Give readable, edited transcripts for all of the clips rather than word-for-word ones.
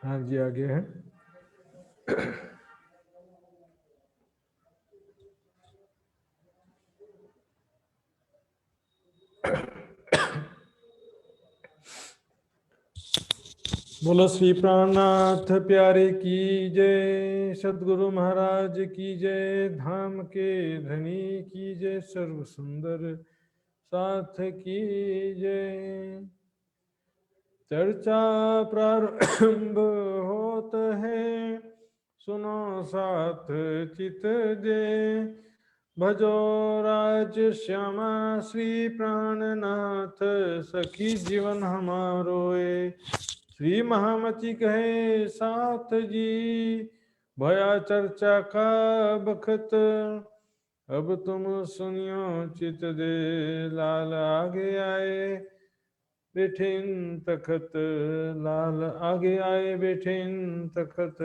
हाँ जी, आगे है। बोलो श्री प्राणनाथ प्यारे की जय, सदगुरु महाराज की जय, धाम के धनी की जय, सर्व सुंदर साथ की जय। चर्चा प्रारंभ होत है, सुनो साथ चित दे, भजो राज श्यामा श्री प्राणनाथ, सखी जीवन हमारोए। श्री महामती कहे साथ जी, भया चर्चा का बखत, अब तुम सुनियो चित दे, लाल आगे आए बैठेन तखत, लाल आगे आए बैठेन तखत।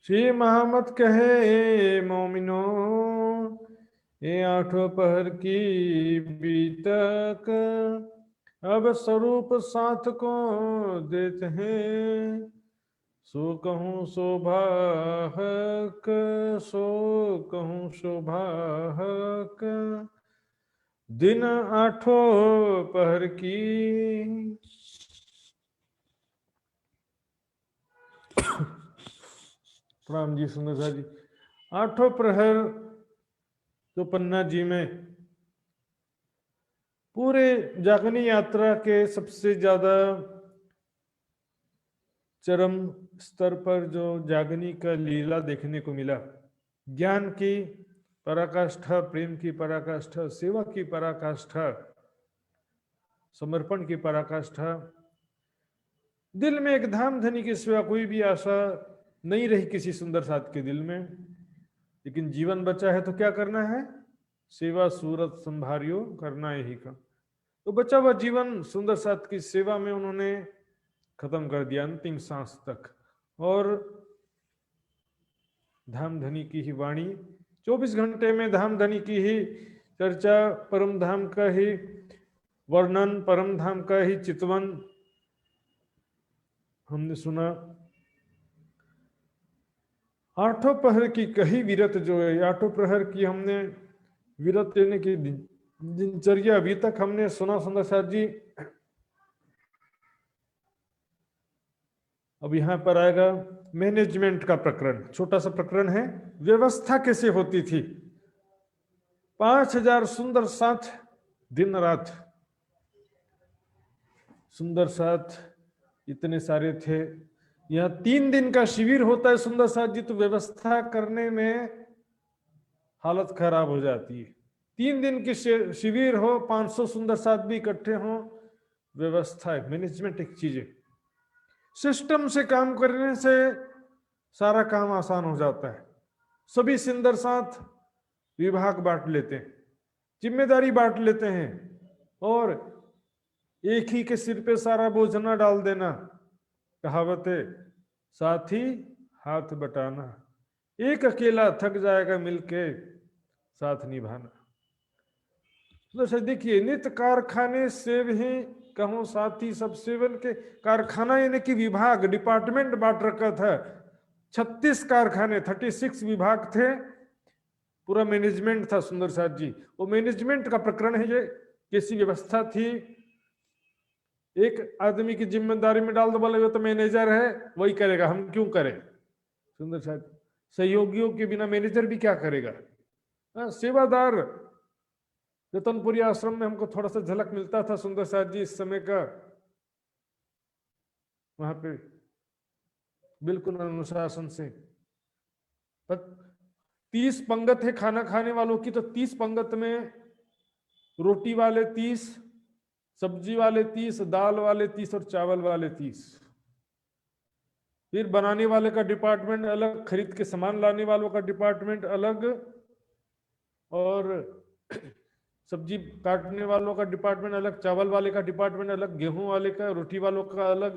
श्री महामत कहे मोमिनो, ये आठों पहर की बीतक, अब स्वरूप साथ को देते हैं, सो कहूँ शोभाहक, सो कहूँ शोभाहक, दिन आठों पहर की। प्रणाम जी सुंदरसा जी। आठों प्रहर तो पन्ना जी में पूरे जागनी यात्रा के सबसे ज्यादा चरम स्तर पर जो जागनी का लीला देखने को मिला, ज्ञान की पराकाष्ठा, प्रेम की पराकाष्ठा, सेवा की पराकाष्ठा, समर्पण की पराकाष्ठा। दिल में एक धाम धनी के सिवा कोई भी आशा नहीं रही किसी सुंदर साथ के दिल में, लेकिन जीवन बचा है तो क्या करना है? सेवा सूरत संभारियो करना यही का। तो बचा हुआ जीवन सुंदर साथ की सेवा में उन्होंने खत्म कर दिया अंतिम सांस तक। और धाम धनी की ही वाणी 24 घंटे में धाम धनी की ही चर्चा, परम धाम का ही वर्णन, परम धाम का ही चितवन हमने सुना। आठों प्रहर की कही विरत जो है, आठों प्रहर की हमने विरत लेने की दिनचर्या अभी तक हमने सुना सुंदर साथ जी। अब यहां पर आएगा मैनेजमेंट का प्रकरण, छोटा सा प्रकरण है, व्यवस्था कैसे होती थी। 5000 सुंदर साथ दिन रात, सुंदर साथ इतने सारे थे। यह 3 दिन का शिविर होता है सुंदर साथ जी, तो व्यवस्था करने में हालत खराब हो जाती है। 3 दिन की शिविर हो, 500 सुंदर साथ भी इकट्ठे हो, व्यवस्था है, मैनेजमेंट एक चीज है। सिस्टम से काम करने से सारा काम आसान हो जाता है। सभी सुंदर साथ विभाग बांट लेते हैं, जिम्मेदारी बांट लेते हैं, और एक ही के सिर पे सारा बोझ ना डाल देना। कहावत है, साथी हाथ बटाना, एक अकेला थक जाएगा मिलके साथ निभाना। तो देखिए, नित्य कारखाने से भी कहूं साथी सब सेवन के, कारखाना यानी कि विभाग, डिपार्टमेंट बांट रखा था। 36 कारखाने, 36 विभाग थे, पूरा मैनेजमेंट था सुंदर साथ जी। वो मैनेजमेंट का प्रकरण है ये, कैसी व्यवस्था थी। एक आदमी की जिम्मेदारी में डाल दो, बोले वो तो मैनेजर है वही करेगा, हम क्यों करें। सुंदर साथ, सहयोगियों के बिना मैनेजर भी क्या करेगा। सेवादार, रतनपुरी आश्रम में हमको थोड़ा सा झलक मिलता था सुंदर साथ जी इस समय का, वहां पे बिल्कुल अनुशासन से। 30 पंगत है खाना खाने वालों की, तो 30 पंगत में रोटी वाले 30, सब्जी वाले 30, दाल वाले 30 और चावल वाले 30। फिर बनाने वाले का डिपार्टमेंट अलग, खरीद के सामान लाने वालों का डिपार्टमेंट अलग, और सब्जी काटने वालों का डिपार्टमेंट अलग, चावल वाले का डिपार्टमेंट अलग, गेहूं वाले का, रोटी वालों का अलग।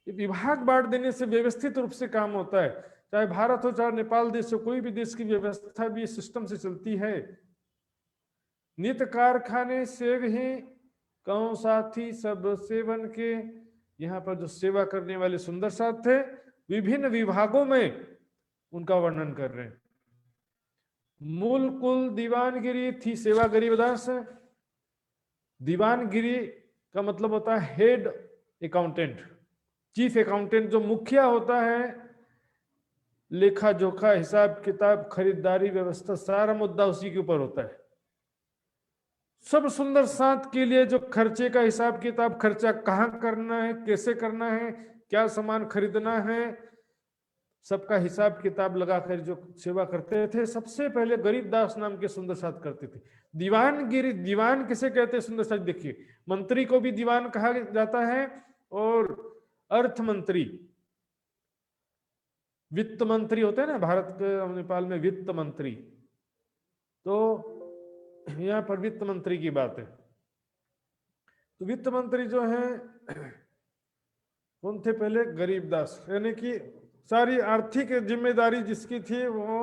विभाग बांट देने से व्यवस्थित रूप से काम होता है। चाहे भारत हो चाहे नेपाल देश हो, कोई भी देश की व्यवस्था भी सिस्टम से चलती है। नित्य कारखाने से भी कौन साथी सब सेवन के। यहाँ पर जो सेवा करने वाले सुंदर साथ थे, विभिन्न विभागों में उनका वर्णन कर रहे हैं। मूल कुल दीवानगिरी थी सेवा गरीबदास। दीवानगिरी का मतलब होता है हेड अकाउंटेंट, चीफ अकाउंटेंट, जो मुखिया होता है। लेखा जोखा, हिसाब किताब, खरीदारी, व्यवस्था, सारा मुद्दा उसी के ऊपर होता है। सब सुंदर साथ के लिए जो खर्चे का हिसाब किताब, खर्चा कहाँ करना है, कैसे करना है, क्या सामान खरीदना है, सबका हिसाब किताब लगाकर जो सेवा करते थे, सबसे पहले गरीबदास नाम के सुंदर साथ करते थे। दीवानगिरी, दीवान किसे कहते हैं सुंदर साथ? देखिए, मंत्री को भी दीवान कहा जाता है, और अर्थ मंत्री, वित्त मंत्री होते हैं ना भारत के, नेपाल में वित्त मंत्री, तो यहाँ पर वित्त मंत्री की बात है। तो वित्त मंत्री जो है कौन थे? पहले गरीबदास, यानी कि सारी आर्थिक जिम्मेदारी जिसकी थी वो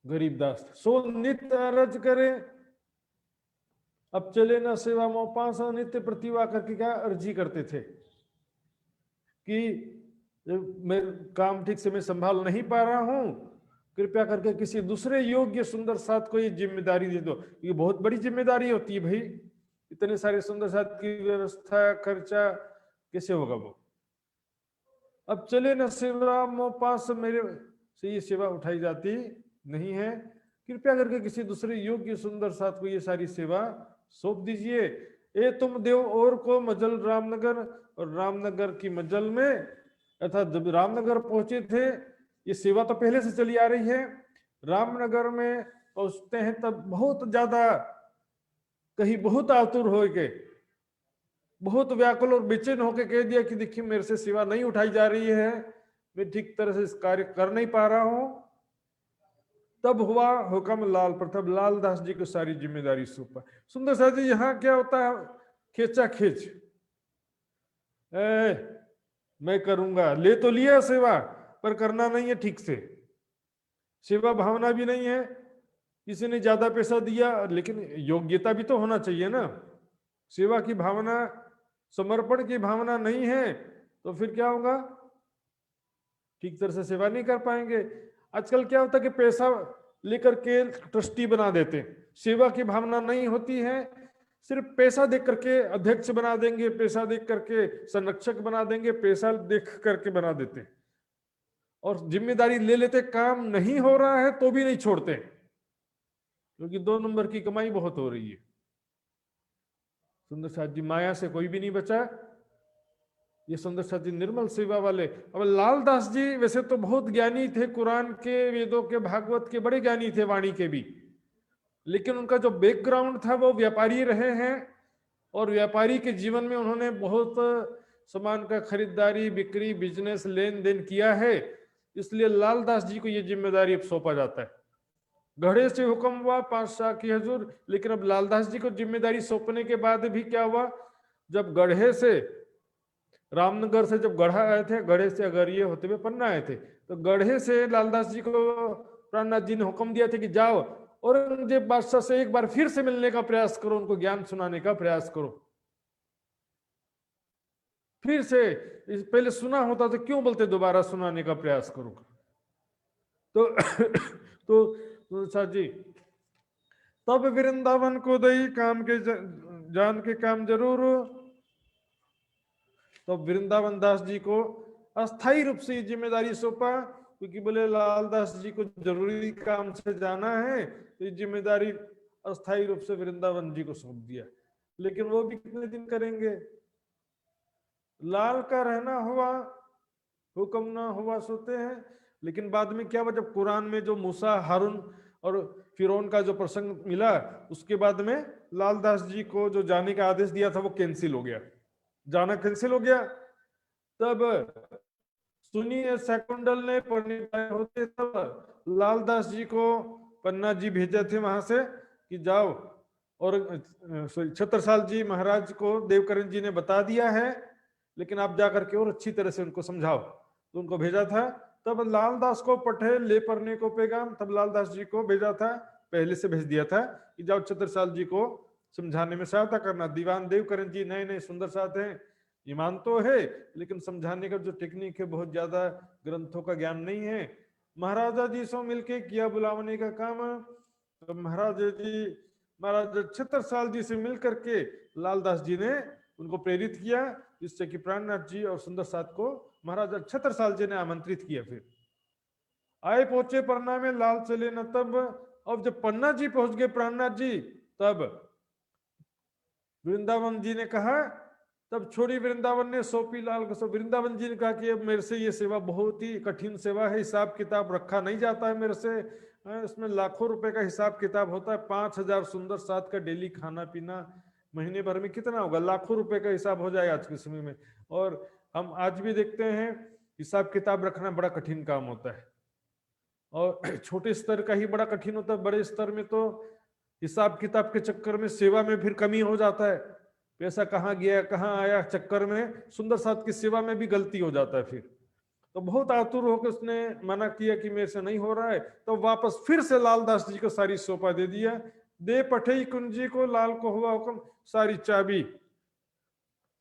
गरीबदास। सो नित्य अरज करे, अब चले न सेवा मोह पास, नित्य प्रतिभा करके क्या अर्जी करते थे कि मैं काम ठीक से मैं संभाल नहीं पा रहा हूं, कृपया करके किसी दूसरे योग्य सुंदर साथ को ये जिम्मेदारी दे दो। ये बहुत बड़ी जिम्मेदारी होती है भाई, इतने सारे सुंदर साथ की व्यवस्था, खर्चा कैसे होगा वो। अब चले न सेवा मोह पास, मेरे से ये सेवा उठाई जाती नहीं है, कृपया करके किसी दूसरे योग्य सुंदर साथ को ये सारी सेवा सौंप दीजिए। ए तुम देव और को मजल रामनगर, और रामनगर की मजल में, अर्थात जब रामनगर पहुंचे थे, ये सेवा तो पहले से चली आ रही है, रामनगर में पहुंचते हैं तब बहुत ज्यादा, कहीं बहुत आतुर हो गए, बहुत व्याकुल और बेचैन होकर कह दिया कि देखिए मेरे से सेवा नहीं उठाई जा रही है, मैं ठीक तरह से इस कार्य कर नहीं पा रहा हूं। तब हुआ हुक्म लाल पर, तब लाल दास जी को सारी जिम्मेदारी सौंपा। सुंदर साथ जी, यहाँ क्या होता है? खेचा खेच, मैं करूंगा, ले तो लिया सेवा, पर करना नहीं है ठीक से, सेवा भावना भी नहीं है, किसी ने ज्यादा पैसा दिया, लेकिन योग्यता भी तो होना चाहिए ना। सेवा की भावना, समर्पण की भावना नहीं है तो फिर क्या होगा? ठीक तरह से सेवा नहीं कर पाएंगे। आजकल क्या होता है कि पैसा लेकर के ट्रस्टी बना देते हैं, सेवा की भावना नहीं होती है, सिर्फ पैसा देख करके अध्यक्ष बना देंगे, पैसा देख करके संरक्षक बना देंगे, पैसा देख करके बना देते हैं, और जिम्मेदारी ले लेते, काम नहीं हो रहा है तो भी नहीं छोड़ते, क्योंकि 2 नंबर की कमाई बहुत हो रही है। सुंदर साथ जी माया से कोई भी नहीं बचा, ये सुंदर साथ जी निर्मल सेवा वाले। अब लालदास जी वैसे तो बहुत ज्ञानी थे, कुरान के, वेदों के, भागवत के बड़े ज्ञानी थे, वाणी के भी, लेकिन उनका जो बैकग्राउंड था वो व्यापारी रहे हैं, और व्यापारी के जीवन में उन्होंने बहुत सामान का खरीदारी, बिक्री, बिजनेस, लेन देन किया है, इसलिए लालदास जी को ये जिम्मेदारी अब सौंपा जाता है। गढ़े से हुक्म हुआ 5 शाह की हजूर, लेकिन अब लालदास जी को जिम्मेदारी सौंपने के बाद भी क्या हुआ? जब गढ़े से, रामनगर से जब गढ़ा आए थे, गढ़े से अगर ये होते हुए पन्ना आए थे, तो गढ़े से लालदास जी को प्राणनाथ जी ने हुक्म दिया था कि जाओ औरंगजेब बादशाह से एक बार फिर से मिलने का प्रयास करो, उनको ज्ञान सुनाने का प्रयास करो। फिर से, पहले सुना होता तो क्यों बोलते दोबारा सुनाने का प्रयास करो? तो साथ जी, तब वृंदावन को दई काम के जान के काम जरूर। तो वृंदावन दास जी को अस्थाई रूप से जिम्मेदारी सौंपा, क्योंकि बोले लालदास जी को जरूरी काम से जाना है, तो ये जिम्मेदारी अस्थाई रूप से वृंदावन जी को सौंप दिया। लेकिन वो भी कितने दिन करेंगे? लाल का रहना हुआ, हुक्म ना हुआ सोते हैं। लेकिन बाद में क्या हुआ? जब कुरान में जो मूसा, हारून और फिरौन का जो प्रसंग मिला, उसके बाद में लालदास जी को जो जाने का आदेश दिया था वो कैंसिल हो गया, जाना कैंसिल हो गया। तब सुनिए सेकुंडल ने पढ़ने होते, तब लालदास जी को पन्ना जी भेजे थे वहां से कि जाओ, और छत्रसाल जी महाराज को देवकरण जी ने बता दिया है, लेकिन आप जाकर के और अच्छी तरह से उनको समझाओ, तो उनको भेजा था। तब लालदास को पढ़े ले पढ़ने को पैगाम, तब लालदास जी को भेजा था, पहले से भेज दिया था कि जाओ छत्रसाल जी को समझाने में सहायता करना। दीवान देवकरण जी नए नए सुंदर साथ हैं, ईमान तो है लेकिन समझाने का जो टेक्निक है बहुत ज्यादा ग्रंथों का ज्ञान नहीं है। महाराजा जी से मिलके किया बुलावने का काम। तो महाराजा छत्रसाल जी से मिल करके लालदास जी ने उनको प्रेरित किया, जिससे कि प्राणनाथ जी और सुंदर साथ को महाराजा छत्रसाल जी ने आमंत्रित किया। फिर आए पहुंचे पन्ना में, लाल चले न तब। अब जब पन्ना जी पहुंच गए प्राणनाथ जी, तब वृंदावन जी ने कहा, तब छोड़ी वृंदावन ने सौंपी लाल को। वृंदावन जी ने कहा कि अब मेरे से ये सेवा बहुत ही कठिन सेवा है, हिसाब किताब रखा नहीं जाता है मेरे से, इसमें लाखों रुपए का हिसाब किताब होता है। 5,000 सुंदर साथ का डेली खाना पीना, महीने भर में कितना होगा, लाखों रुपए का हिसाब हो जाए आज के समय में। और हम आज भी देखते हैं हिसाब किताब रखना बड़ा कठिन काम होता है, और छोटे स्तर का ही बड़ा कठिन होता है। बड़े स्तर में तो हिसाब किताब के चक्कर में सेवा में फिर कमी हो जाता है, पैसा कहाँ गया कहाँ आया चक्कर में सुंदर साथ की सेवा में भी गलती हो जाता है। फिर तो बहुत आतुर होकर उसने मना किया कि मेरे से नहीं हो रहा है, तो वापस फिर से लालदास जी को सारी सौंपा दे दिया। दे पठई कुंजी को लाल को हुआ हुक्म, सारी चाबी,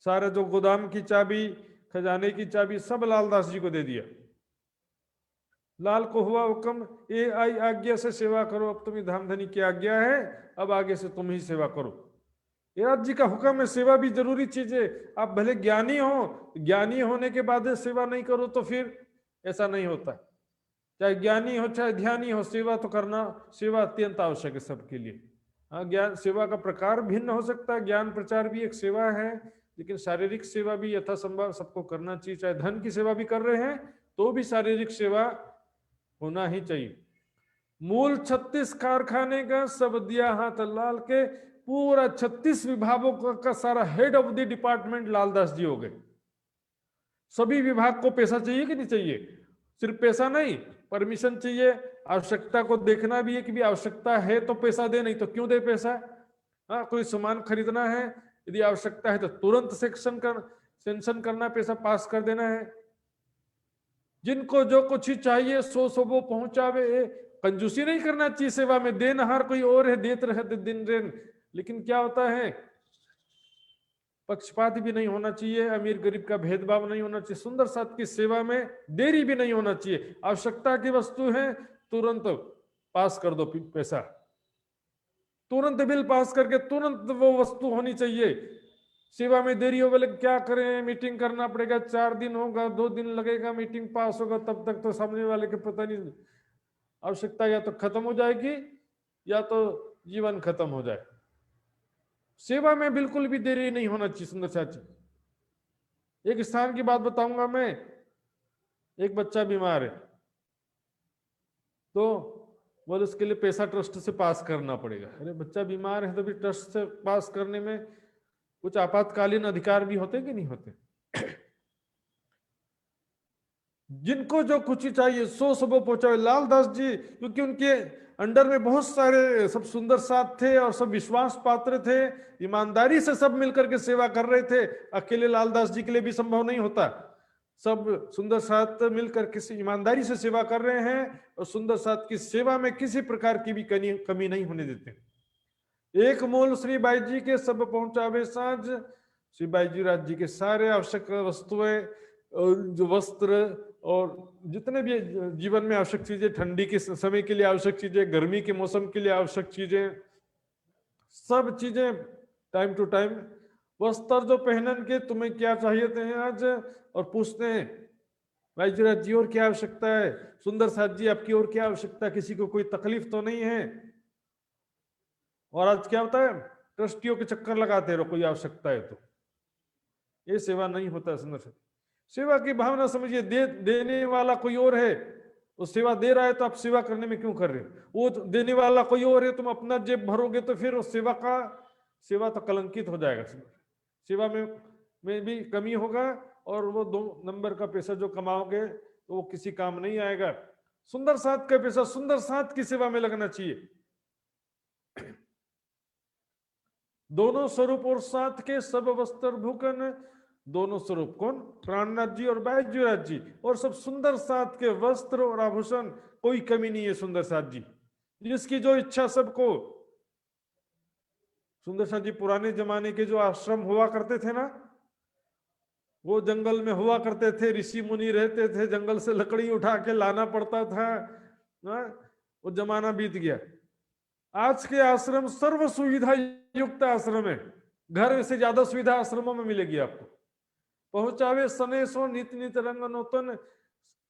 सारा जो गोदाम की चाबी, खजाने की चाबी, सब लालदास जी को दे दिया। लाल को हुआ हुक्म, ए आई आज्ञा से सेवा करो, अब तुम्हें धाम धनी की आज्ञा है, अब आगे से तुम ही सेवा करो। ये जी का हुक्म है, सेवा भी जरूरी चीज है। आप भले ज्ञानी हो, ज्ञानी होने के बाद सेवा नहीं करो तो फिर ऐसा नहीं होता। चाहे ज्ञानी हो चाहे ध्यानी हो, सेवा तो करना, सेवा अत्यंत आवश्यक है सबके लिए। हाँ, ज्ञान सेवा का प्रकार भिन्न हो सकता है, ज्ञान प्रचार भी एक सेवा है, लेकिन शारीरिक सेवा भी यथासंभव सबको करना चाहिए। चाहे धन की सेवा भी कर रहे हैं तो भी शारीरिक सेवा होना ही चाहिए। मूल 36 कारखाने का सब दिया हाथ लाल के, पूरा 36 विभागों का सारा head of the department Laldas ji हो गए। सभी विभाग को पैसा चाहिए कि नहीं चाहिए? सिर्फ पैसा नहीं, परमिशन चाहिए, आवश्यकता को देखना भी है कि भी आवश्यकता है तो पैसा दे, नहीं तो क्यों दे पैसा। हाँ, कोई सामान खरीदना है, यदि आवश्यकता है तो तुरंत सेंक्शन करना, पैसा पास कर देना है। जिनको जो कुछ ही चाहिए सो वो पहुंचावे, कंजूसी नहीं करना चाहिए सेवा में। देनहार कोई और है, देते रहते दिन दिन, लेकिन क्या होता है, पक्षपात भी नहीं होना चाहिए, अमीर गरीब का भेदभाव नहीं होना चाहिए। सुंदर साथ की सेवा में देरी भी नहीं होना चाहिए। आवश्यकता की वस्तु है, तुरंत पास कर दो पैसा, तुरंत बिल पास करके तुरंत वो वस्तु होनी चाहिए। सेवा में देरी हो, बोले क्या करें, मीटिंग करना पड़ेगा, 4 दिन होगा, 2 दिन लगेगा, मीटिंग पास होगा, तब तक तो सामने वाले के पता नहीं, आवश्यकता या तो खत्म हो जाएगी या तो जीवन खत्म हो जाए। सेवा में बिल्कुल भी देरी नहीं होना चाहिए सुंदर साथी। एक स्थान की बात बताऊंगा मैं, एक बच्चा बीमार है, तो बोले उसके लिए पैसा ट्रस्ट से पास करना पड़ेगा। अरे बच्चा बीमार है तो भी ट्रस्ट से पास करने में कुछ आपातकालीन अधिकार भी होते कि नहीं होते? जिनको जो कुछ चाहिए सो सब पहुंचाए। लालदास जी क्योंकि उनके अंडर में बहुत सारे सब सुंदर साथ थे और सब विश्वास पात्र थे, ईमानदारी से सब मिलकर के सेवा कर रहे थे। अकेले लालदास जी के लिए भी संभव नहीं होता। सब सुंदर साथ मिलकर किसी ईमानदारी से सेवा कर रहे हैं और सुंदर साथ की सेवा में किसी प्रकार की भी कमी नहीं होने देते। एक मूल श्री बाई जी के सब पहुंचावे साँझ। श्री बाई जी राज जी के सारे आवश्यक वस्तुएं, जो वस्त्र और जितने भी जीवन में आवश्यक चीजें, ठंडी के समय के लिए आवश्यक चीजें, गर्मी के मौसम के लिए आवश्यक चीजें, सब चीजें टाइम टू टाइम। वस्त्र जो पहनन के तुम्हें क्या चाहिए थे आज, और पूछते हैं भाई जी और क्या आवश्यकता है, सुंदर साथ जी आपकी और क्या आवश्यकता, किसी को कोई तकलीफ तो नहीं है। और आज क्या होता है, ट्रस्टियों के चक्कर लगाते रहो, कोई आवश्यकता है तो। ये सेवा नहीं होता है सुंदर साथ। सेवा की भावना समझिए, देने वाला कोई और है, वो सेवा दे रहा है तो आप सेवा करने में क्यों कर रहे हो? वो देने वाला कोई और है, तुम अपना जेब भरोगे तो फिर उस सेवा तो कलंकित हो जाएगा। सेवा में भी कमी होगा और वो 2 नंबर का पैसा जो कमाओगे तो वो किसी काम नहीं आएगा। सुंदर साथ का पैसा सुंदर साथ की सेवा में लगना चाहिए। दोनों स्वरूप और साथ के सब वस्त्र भूखन, दोनों स्वरूप कौन, प्राणनाथ जी और बैजूनाथ जी, और सब सुंदर साथ के वस्त्र और आभूषण, कोई कमी नहीं है सुंदर साथ जी। जिसकी जो इच्छा सबको सुंदर साथ जी पुराने जमाने के जो आश्रम हुआ करते थे ना, वो जंगल में हुआ करते थे, ऋषि मुनि रहते थे, जंगल से लकड़ी उठा के लाना पड़ता था ना, वो जमाना बीत गया। आज के आश्रम सर्व सुविधा युक्त आश्रम है, घर से ज्यादा सुविधा आश्रमों में मिलेगी आपको। पहुंचावे सनेसो नित नित रंग नूतन,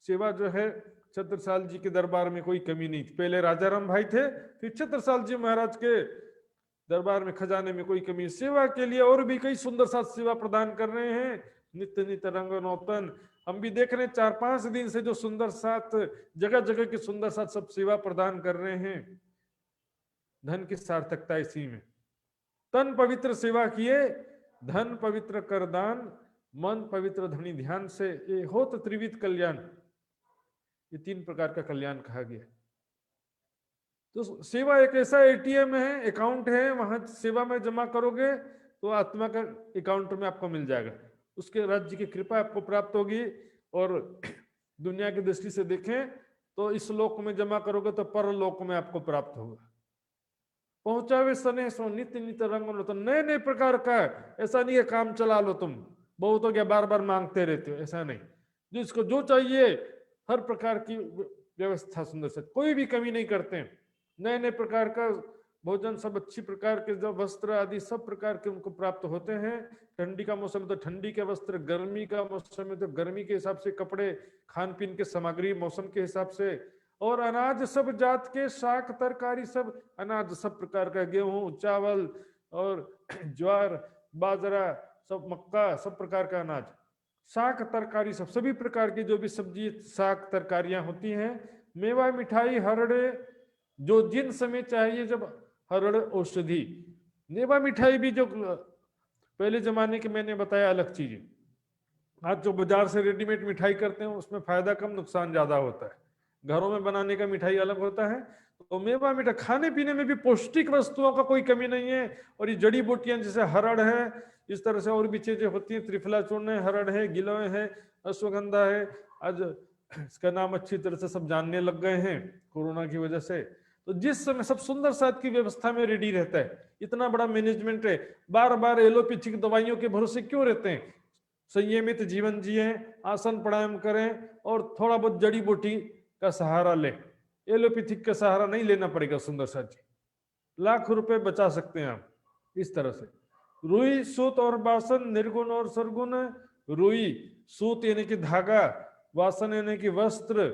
सेवा जो है छत्रसाल जी के दरबार में कोई कमी नहीं थी। पहले राजा राम भाई थे, फिर छत्रसाल जी महाराज के दरबार में खजाने में कोई कमी। सेवा के लिए और भी कई सुंदर साथ सेवा प्रदान कर रहे हैं, नित्य नित्य रंग नौतन। हम भी देख रहे हैं 4-5 दिन से जो सुंदर साथ जगह जगह के सुंदर साथ सब सेवा प्रदान कर रहे हैं। धन की सार्थकता इसी में। तन पवित्र सेवा किए, धन पवित्र कर दान, मन पवित्र धनी ध्यान से, ये होत त्रिविध कल्याण। ये 3 प्रकार का कल्याण कहा गया। तो सेवा एक ऐसा एटीएम है, अकाउंट है, वहां सेवा में जमा करोगे तो आत्मा का अकाउंट में आपको मिल जाएगा, उसके राज्य की कृपा आपको प्राप्त होगी। और दुनिया की दृष्टि से देखें तो इस लोक में जमा करोगे तो परलोक में आपको प्राप्त होगा। पहुंचावे सने सो नित्य नित्य रंग, तो नए नए प्रकार का, ऐसा नहीं है काम चला लो तुम, बहुत हो गया बार बार मांगते रहते हो, ऐसा नहीं। जिसको जो चाहिए हर प्रकार की व्यवस्था सुंदर से, कोई भी कमी नहीं करते हैं। नए नए प्रकार का भोजन, सब अच्छी प्रकार के जो वस्त्र आदि सब प्रकार के उनको प्राप्त होते हैं। ठंडी का मौसम है तो ठंडी के वस्त्र, गर्मी का मौसम है तो गर्मी के हिसाब से कपड़े, खान पीन के सामग्री मौसम के हिसाब से, और अनाज सब जात के, शाक तरकारी सब अनाज सब प्रकार का, गेहूं चावल और ज्वार बाजरा सब, मक्का सब प्रकार का अनाज, शाक तरकारी सब, सभी प्रकार की जो भी सब्जी शाक तरकारियां होती हैं, मेवा मिठाई हरड़े, जो जिन समय चाहिए, जब हरड़ औषधि, मेवा मिठाई भी जो पहले जमाने के मैंने बताया अलग चीज है। आज जो बाजार से रेडीमेड मिठाई करते हैं उसमें फायदा कम नुकसान ज्यादा होता है, घरों में बनाने का मिठाई अलग होता है। तो मेवा मिठाई, खाने पीने में भी पौष्टिक वस्तुओं का कोई कमी नहीं है। और ये जड़ी बूटियां जैसे हरड़ है, इस तरह से और भी चीजें होती हैं, त्रिफला चूर्ण है, हरड़ है, गिलोय है, अश्वगंधा है। आज इसका नाम अच्छी तरह से सब जानने लग गए हैं कोरोना की वजह से। तो जिस समय सब सुंदर साथ की व्यवस्था में रेडी रहता है, इतना बड़ा मैनेजमेंट है, बार बार एलोपैथिक दवाइयों के भरोसे क्यों रहते हैं? संयमित जीवन जिए, आसन प्राणायाम करें और थोड़ा बहुत जड़ी बूटी का सहारा ले। एलोपैथिक का सहारा नहीं लेना पड़ेगा सुंदर साथ जी, लाख रुपए बचा सकते हैं आप इस तरह से। रुई सूत और वासन, निर्गुण और सरगुण। रुई सूत यानी कि धागा, वासन यानी कि वस्त्र,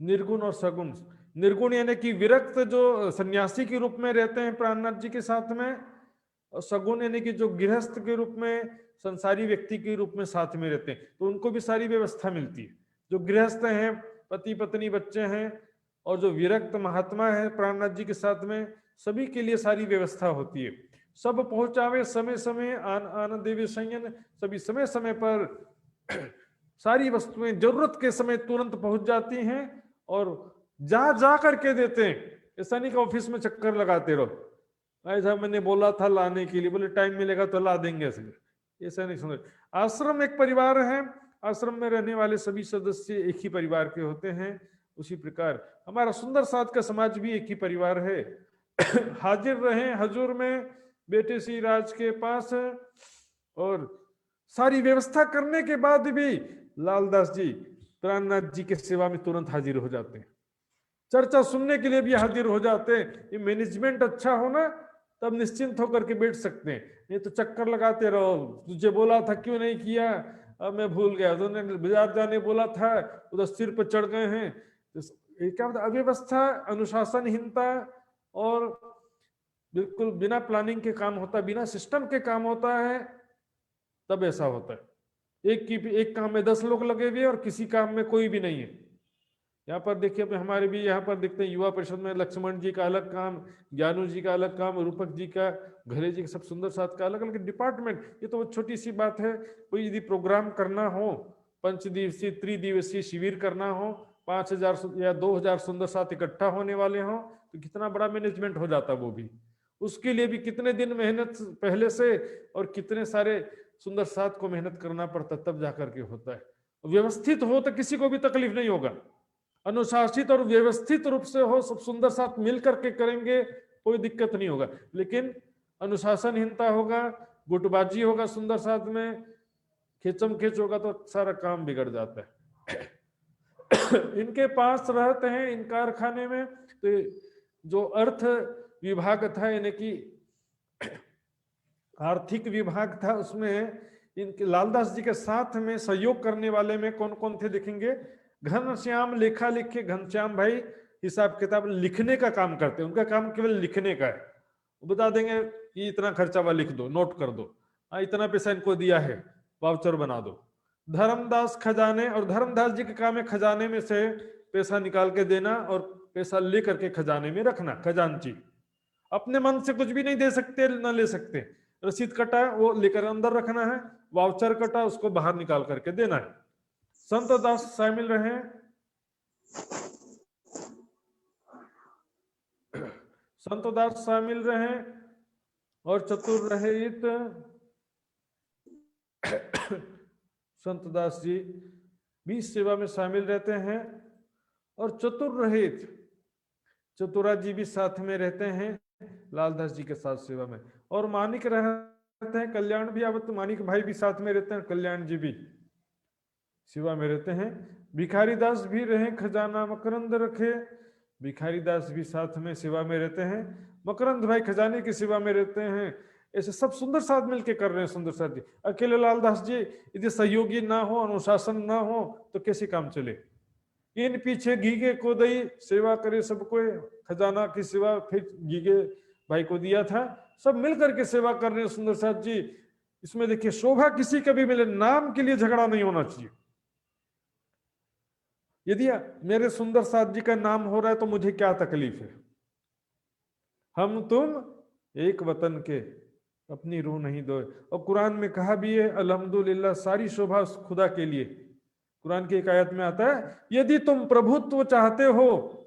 निर्गुण और सगुण। निर्गुण यानी कि विरक्त, जो सन्यासी के रूप में रहते हैं प्राणनाथ जी के साथ में, और सगुण यानी कि जो गृहस्थ के रूप में, संसारी व्यक्ति के रूप में साथ में रहते हैं, तो उनको भी सारी व्यवस्था मिलती है। जो गृहस्थ हैं, पति पत्नी बच्चे हैं, और जो विरक्त महात्मा है प्राणनाथ जी के साथ में, सभी के लिए सारी व्यवस्था होती है। सब पहुंचावे समय समय, आन आन देवे संयन, सभी समय समय पर सारी वस्तुएं जरूरत के समय तुरंत पहुंच जाती हैं और जा करके देते हैं। ऐसा नहीं कि ऑफिस में चक्कर लगाते रहो, ऐसा मैंने बोला था लाने के लिए, बोले टाइम मिलेगा तो ला देंगे, ऐसा नहीं सुन। आश्रम एक परिवार है, आश्रम में रहने वाले सभी सदस्य एक ही परिवार के होते हैं। उसी प्रकार हमारा सुंदर साथ का समाज भी एक ही परिवार है। हाजिर रहे हजूर में बेटे श्री राज के पास, और सारी व्यवस्था करने के बाद भी लालदास जी प्राणनाथ जी के सेवा में तुरंत हाजिर हो जाते हैं, चर्चा सुनने के लिए भी हाजिर हो जाते हैं। ये मैनेजमेंट अच्छा हो ना, तब निश्चिंत होकर के बैठ सकते हैं, ये तो चक्कर लगाते रहो, तुझे बोला था क्यों नहीं किया, अब मैं भूल गया, तुमने बाजार जाने बोला था, उधर सिर पर चढ़ गए हैं। तो क्या होता है? अव्यवस्था, अनुशासनहीनता, और बिल्कुल बिना प्लानिंग के काम होता है, बिना सिस्टम के काम होता है, तब ऐसा होता है। एक काम में 10 लोग लगे हुए और किसी काम में कोई भी नहीं है। यहाँ पर देखिए, हमारे भी यहाँ पर देखते हैं युवा परिषद में लक्ष्मण जी का अलग काम, ज्ञानू जी का अलग काम, रूपक जी का, घरे जी का, सब सुंदर साथ का अलग अलग डिपार्टमेंट। ये तो छोटी सी बात है। कोई यदि प्रोग्राम करना हो, 5 दिवसीय त्रिदिवसीय शिविर करना हो, 5000 या 2000 सुंदर साथ इकट्ठा होने वाले हो, तो कितना बड़ा मैनेजमेंट हो जाता वो भी। उसके लिए भी कितने दिन मेहनत पहले से, और कितने सारे सुंदर साथ को मेहनत करना पड़ता, तब जाकर के होता है। व्यवस्थित हो तो किसी को भी तकलीफ नहीं होगा, अनुशासित और व्यवस्थित रूप से हो, सब सुंदर साथ मिल करके करेंगे कोई दिक्कत नहीं होगा। लेकिन अनुशासनहीनता होगा, गुटबाजी होगा सुंदर साथ में, खिंचम खिंच होगा तो सारा काम बिगड़ जाता है। इनके पास रहते हैं इन कारखाने में, तो जो अर्थ विभाग था यानी कि आर्थिक विभाग था, उसमें इनके लालदास जी के साथ में सहयोग करने वाले में कौन कौन थे देखेंगे। घनश्याम लेखा लिखे, घनश्याम भाई हिसाब किताब लिखने का काम करते हैं, उनका काम केवल लिखने का है। वो बता देंगे ये इतना खर्चा हुआ, लिख दो, नोट कर दो, इतना पैसा इनको दिया है, वाउचर बना दो। धर्मदास खजाने, और धर्मदास जी के काम है खजाने में से पैसा निकाल के देना और पैसा लेकर के खजाने में रखना। खजांची अपने मन से कुछ भी नहीं दे सकते, न ले सकते। रसीद कटा वो लेकर अंदर रखना है, वाउचर कटा उसको बाहर निकाल करके देना है। संत दास शामिल रहे, संत दास शामिल रहे, और चतुर रहित संत दास जी भी सेवा में शामिल रहते हैं, और चतुर रहित चतुरा जी भी साथ में रहते हैं लालदास जी के साथ सेवा में। और मानिक रहते हैं, कल्याण भी आवत मानिक भाई भी साथ में रहते हैं, कल्याण जी भी सेवा में रहते हैं। भिखारी दास भी रहे, खजाना मकरंद रखे, भिखारी दास भी साथ में सेवा में रहते हैं। मकरंद भाई खजाने की सेवा में रहते हैं। ऐसे सब सुंदर साथ मिलके कर रहे हैं सुंदर साथ जी। अकेले लालदास जी यदि सहयोगी ना हो, अनुशासन ना हो तो कैसे काम चले। इन पीछे घीगे को दई सेवा करे सबको, खजाना की सेवा फिर घीगे भाई को दिया था, सब मिलकर के सेवा कर रहे हैं सुंदर साथ जी। इसमें देखिए शोभा किसी का भी मिले, नाम के लिए झगड़ा नहीं होना चाहिए। यदि मेरे सुंदर साथ जी का नाम हो रहा है तो मुझे क्या तकलीफ है। हम तुम एक वतन के, अपनी रूह नहीं दो। और कुरान में कहा भी है अल्हम्दुलिल्लाह, सारी शोभा खुदा के लिए। कुरान की एक आयत में आता है यदि तुम प्रभुत्व चाहते हो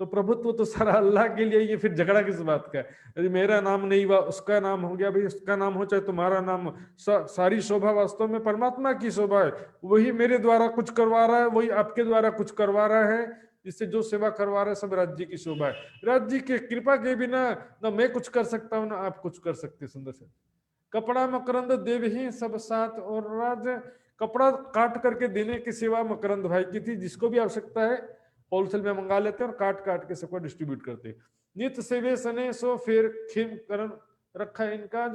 तो प्रभुत्व तो सारा अल्लाह के लिए, ये फिर झगड़ा किस बात का है। यदि मेरा नाम नहीं हुआ उसका नाम हो गया, भाई उसका नाम हो चाहे तुम्हारा नाम हो, सारी शोभा वास्तव में परमात्मा की शोभा है। वही मेरे द्वारा कुछ करवा रहा है, वही आपके द्वारा कुछ करवा रहा है, इससे जो सेवा करवा रहा है सब राज्य की शोभा है। राज्य की कृपा के बिना न मैं कुछ कर सकता हूँ ना आप कुछ कर सकते। सुंदर से कपड़ा मकरंद देव ही सब साथ, और राज कपड़ा काट करके देने की सेवा मकरंद भाई की थी। जिसको भी आवश्यकता है होलसेल में मंगा लेते हैं और काट काट के सबको डिस्ट्रीब्यूट करते हैं। नित्य सेवे सने सो फिर खेम करण रखा इनका,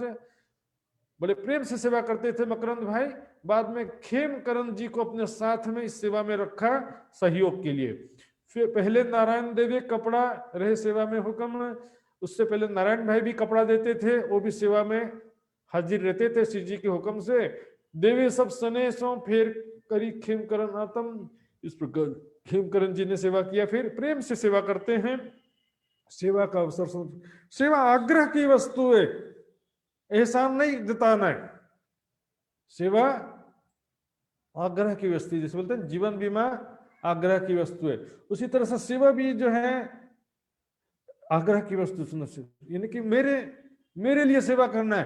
बड़े प्रेम से सेवा करते थे मकरंद भाई। बाद में खेम करण जी को अपने साथ में इस सेवा में रखा सहयोग के लिए। फिर पहले नारायण देवी कपड़ा रहे सेवा में हुक्म, उससे पहले नारायण भाई भी कपड़ा देते थे, वो भी सेवा में हाजिर रहते थे श्री जी के हुक्म से। देवी सब सने सो फिर करी खेम करण आतम, इस प्रकार खेमकरण जी ने सेवा किया। फिर प्रेम से सेवा करते हैं। सेवा का अवसर, सेवा आग्रह की वस्तु है, एहसान नहीं जताना है। सेवा आग्रह की वस्तु, जैसे बोलते हैं जीवन बीमा आग्रह की वस्तु है, उसी तरह से सेवा भी जो है आग्रह की वस्तु। सुनो से यानी कि मेरे लिए सेवा करना है,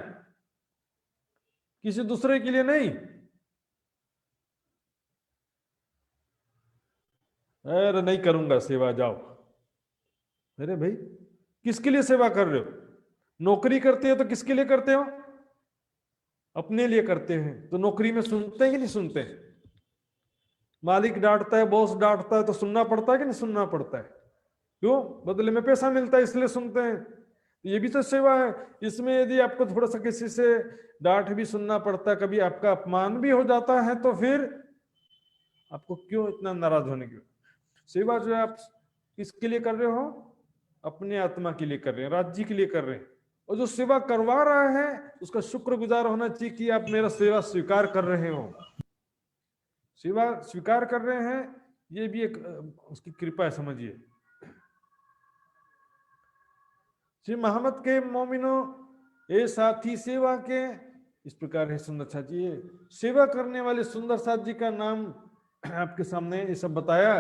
किसी दूसरे के लिए नहीं। अरे नहीं करूंगा सेवा, जाओ। अरे भाई किसके लिए सेवा कर रहे हो? नौकरी करते हो तो किसके लिए करते हो? अपने लिए करते हैं। तो नौकरी में सुनते हैं कि नहीं सुनते हैं? मालिक डांटता है, बॉस डांटता है तो सुनना पड़ता है कि नहीं सुनना पड़ता है? क्यों? बदले में पैसा मिलता है इसलिए सुनते हैं। ये भी तो सेवा है। इसमें यदि आपको थोड़ा सा किसी से डांट भी सुनना पड़ता है, कभी आपका अपमान भी हो जाता है, तो फिर आपको क्यों इतना नाराज होने की? सेवा जो है आप किसके लिए कर रहे हो? अपने आत्मा के लिए कर रहे हैं, राज्य के लिए कर रहे हैं। और जो सेवा करवा रहा है उसका शुक्रगुजार होना चाहिए कि आप मेरा सेवा स्वीकार कर रहे हो। सेवा स्वीकार कर रहे हैं, ये भी एक उसकी कृपा है, समझिए। श्री मोहम्मद के मोमिनो ए साथी सेवा के, इस प्रकार है सुंदर साथ जी। सेवा करने वाले सुंदर साथ जी का नाम आपके सामने ये सब बताया।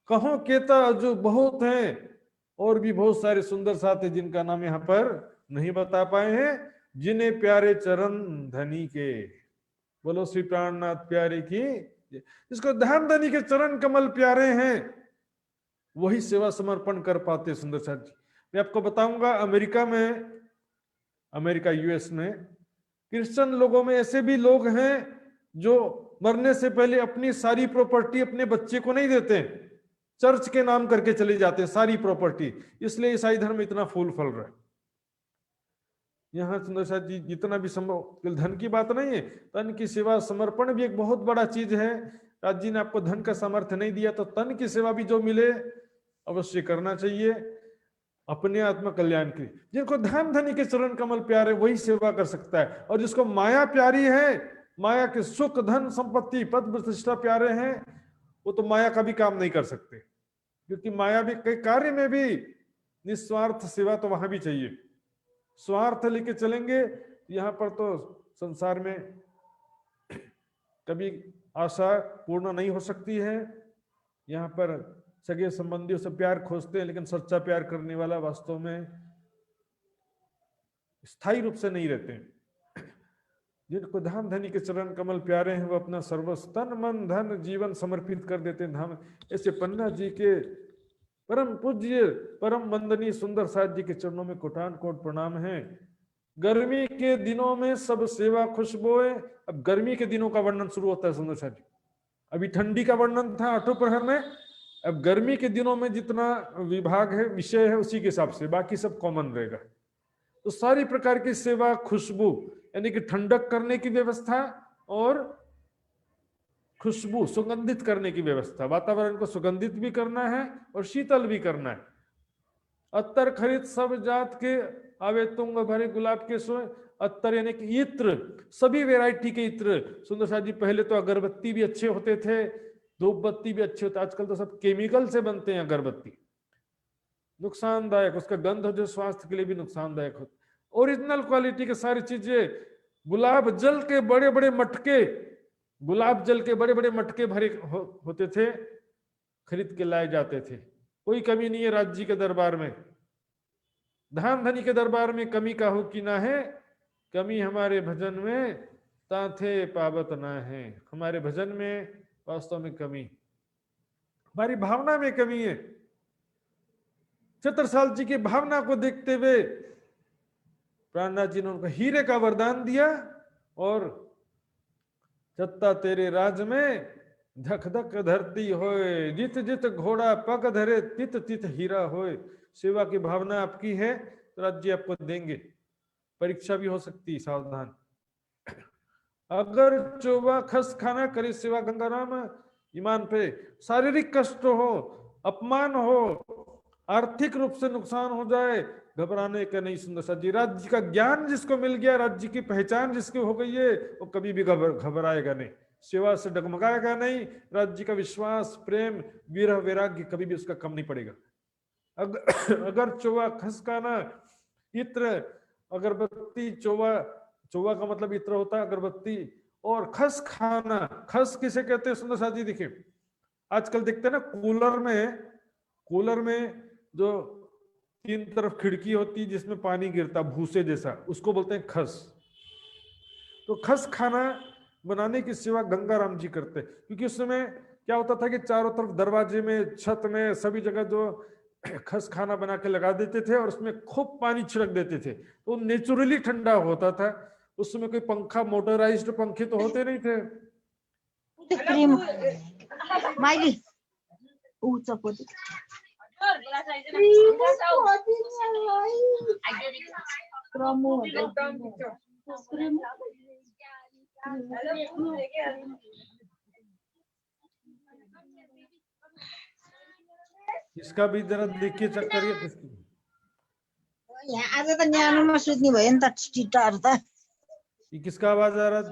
कहो केता जो बहुत हैं, और भी बहुत सारे सुंदर साथ हैं जिनका नाम यहाँ पर नहीं बता पाए हैं। जिन्हें प्यारे चरण धनी के, बोलो श्री प्राणनाथ प्यारे की। जिसको ध्यान धनी के चरण कमल प्यारे हैं वही सेवा समर्पण कर पाते सुंदर साथ जी। मैं आपको बताऊंगा, अमेरिका यूएस में क्रिश्चियन लोगों में ऐसे भी लोग हैं जो मरने से पहले अपनी सारी प्रॉपर्टी अपने बच्चे को नहीं देते, चर्च के नाम करके चले जाते हैं सारी प्रॉपर्टी। इसलिए ईसाई धर्म इतना फूल फल रहा है। यहाँ सुंदर साथ जी जितना भी संभव, धन की बात नहीं है, तन की सेवा समर्पण भी एक बहुत बड़ा चीज है। राज जी ने आपको धन का सामर्थ्य नहीं दिया तो तन की सेवा भी जो मिले अवश्य करना चाहिए अपने आत्म कल्याण की। जिनको धन धनी के चरण कमल प्यारे वही सेवा कर सकता है, और जिसको माया प्यारी है, माया के सुख धन संपत्ति पद प्रतिष्ठा प्यारे हैं, वो तो माया का भी काम नहीं कर सकते, क्योंकि माया भी कई कार्य में भी निस्वार्थ सेवा तो वहां भी चाहिए। स्वार्थ लेके चलेंगे यहाँ पर तो संसार में कभी आशा पूर्ण नहीं हो सकती है। यहाँ पर सगे संबंधियों से प्यार खोजते हैं, लेकिन सच्चा प्यार करने वाला वास्तव में स्थायी रूप से नहीं रहते हैं। जिनको धाम धनी के चरण कमल प्यारे हैं वो अपना सर्वस्व तन मन धन जीवन समर्पित कर देते हैं धाम। ऐसे पन्ना जी के परम पूज्य परम वंदनीय सुंदर साथ जी के चरणों में कोटान कोट प्रणाम है। गर्मी के दिनों में सब सेवा खुशबोए। अब गर्मी के दिनों का वर्णन शुरू होता है सुंदर साथ जी। अभी ठंडी का वर्णन था आठों प्रहर में, अब गर्मी के दिनों में जितना विभाग है विषय है उसी के हिसाब से बाकी सब कॉमन रहेगा। तो सारी प्रकार की सेवा खुशबू यानी कि ठंडक करने की व्यवस्था और खुशबू सुगंधित करने की व्यवस्था, वातावरण को सुगंधित भी करना है और शीतल भी करना है। अत्तर खरीद सब जात के आवे तुंग भरे गुलाब के सोए। अत्तर यानी कि इत्र, सभी वैरायटी के इत्र। सुंदर साथ जी पहले तो अगरबत्ती भी अच्छे होते थे, धूप बत्ती भी अच्छे होते, आजकल तो सब केमिकल से बनते हैं अगरबत्ती, नुकसानदायक, उसका गंध जो स्वास्थ्य के लिए भी नुकसानदायक होता। ओरिजिनल क्वालिटी के सारी चीजें, गुलाब जल के बड़े बड़े मटके, गुलाब जल के बड़े बड़े मटके भरे होते थे, खरीद के लाए जाते थे। कोई कमी नहीं है राज्य जी के दरबार में, धाम धनी के दरबार में कमी का हो कि ना है। कमी हमारे भजन में ताथे पावत ना है। हमारे भजन में वास्तव में कमी, हमारी भावना में कमी है। छत्रसाल जी की भावना को देखते हुए प्राणनाथ जी ने उनको हीरे का वरदान दिया, और छत्ता तेरे राज में धक धक धरती होए, जित जित घोड़ा पग धरे तित तित हीरा होए। सेवा की भावना आपकी है तो राज्य आपको देंगे, परीक्षा भी हो सकती है, सावधान। अगर चोबा खस खाना करे सेवा गंगाराम, ईमान पे शारीरिक कष्ट हो, अपमान हो, आर्थिक रूप से नुकसान हो जाए, घबराने का नहीं। सुंदर साथ जी राज्य का ज्ञान जिसको मिल गया, राज्य की पहचान जिसकी हो गई है, वो कभी भी घबराएगा नहीं, सेवा से डगमगाएगा नहीं। राज्य का विश्वास प्रेम विरह वैराग्य कभी भी उसका कम नहीं पड़ेगा। अगर चोवा खसकाना इत्र, अगरबत्ती, चोवा का मतलब इत्र होता है अगरबत्ती, और खस खाना, खस किसे कहते हैं सुंदर साथ जी देखिए, आजकल देखते हैं ना कूलर में जो तीन तरफ खिड़की होती है जिसमें पानी गिरता भूसे जैसा, उसको बोलते हैं खस। तो खस खाना बनाने की सेवा गंगाराम जी करते हैं, क्योंकि उस समय क्या होता था कि चारों तरफ दरवाजे में छत में सभी जगह जो खस खाना बना के लगा देते थे और उसमें खूब पानी छिड़क देते थे, तो नेचुरली ठंडा होता था। उस समय कोई पंखा, मोटराइज्ड पंखे तो होते नहीं थे। इसका भी जरा देखिए, चेक करिए किसकी। आज त न्यानोमा सुत्ने भयो नि त टिटाहरु त। ये किसका आवाज आ रहा है?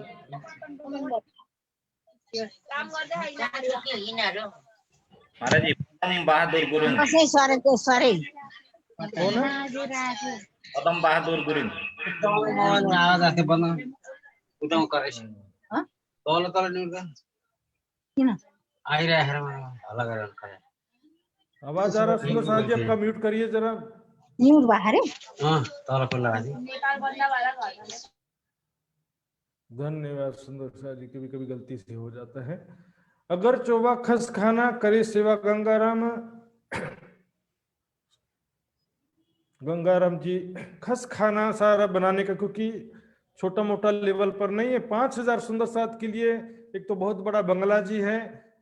महाराज जी पदम बहादुर गुरुङ। कसै सरेको सरे। कौन है? पदम बहादुर गुरुङ। आवाज आथे बना उठाउ करेछ तल तल न्युर्दा किन आइरहेर हल्ला गरेर करे आवाज आ रहा है सुंदर साथ जी, आपका म्यूट करिए जरा। म्युट भए तल को लगा दी। धन्यवाद सुंदर साथ जी, कभी कभी गलती से हो जाता है। अगर चोबा खस खाना करे सेवा गंगाराम, गंगाराम जी खस खाना सारा बनाने का, क्योंकि छोटा मोटा लेवल पर नहीं है। 5,000 सुंदर साथ के लिए एक तो बहुत बड़ा बंगला जी है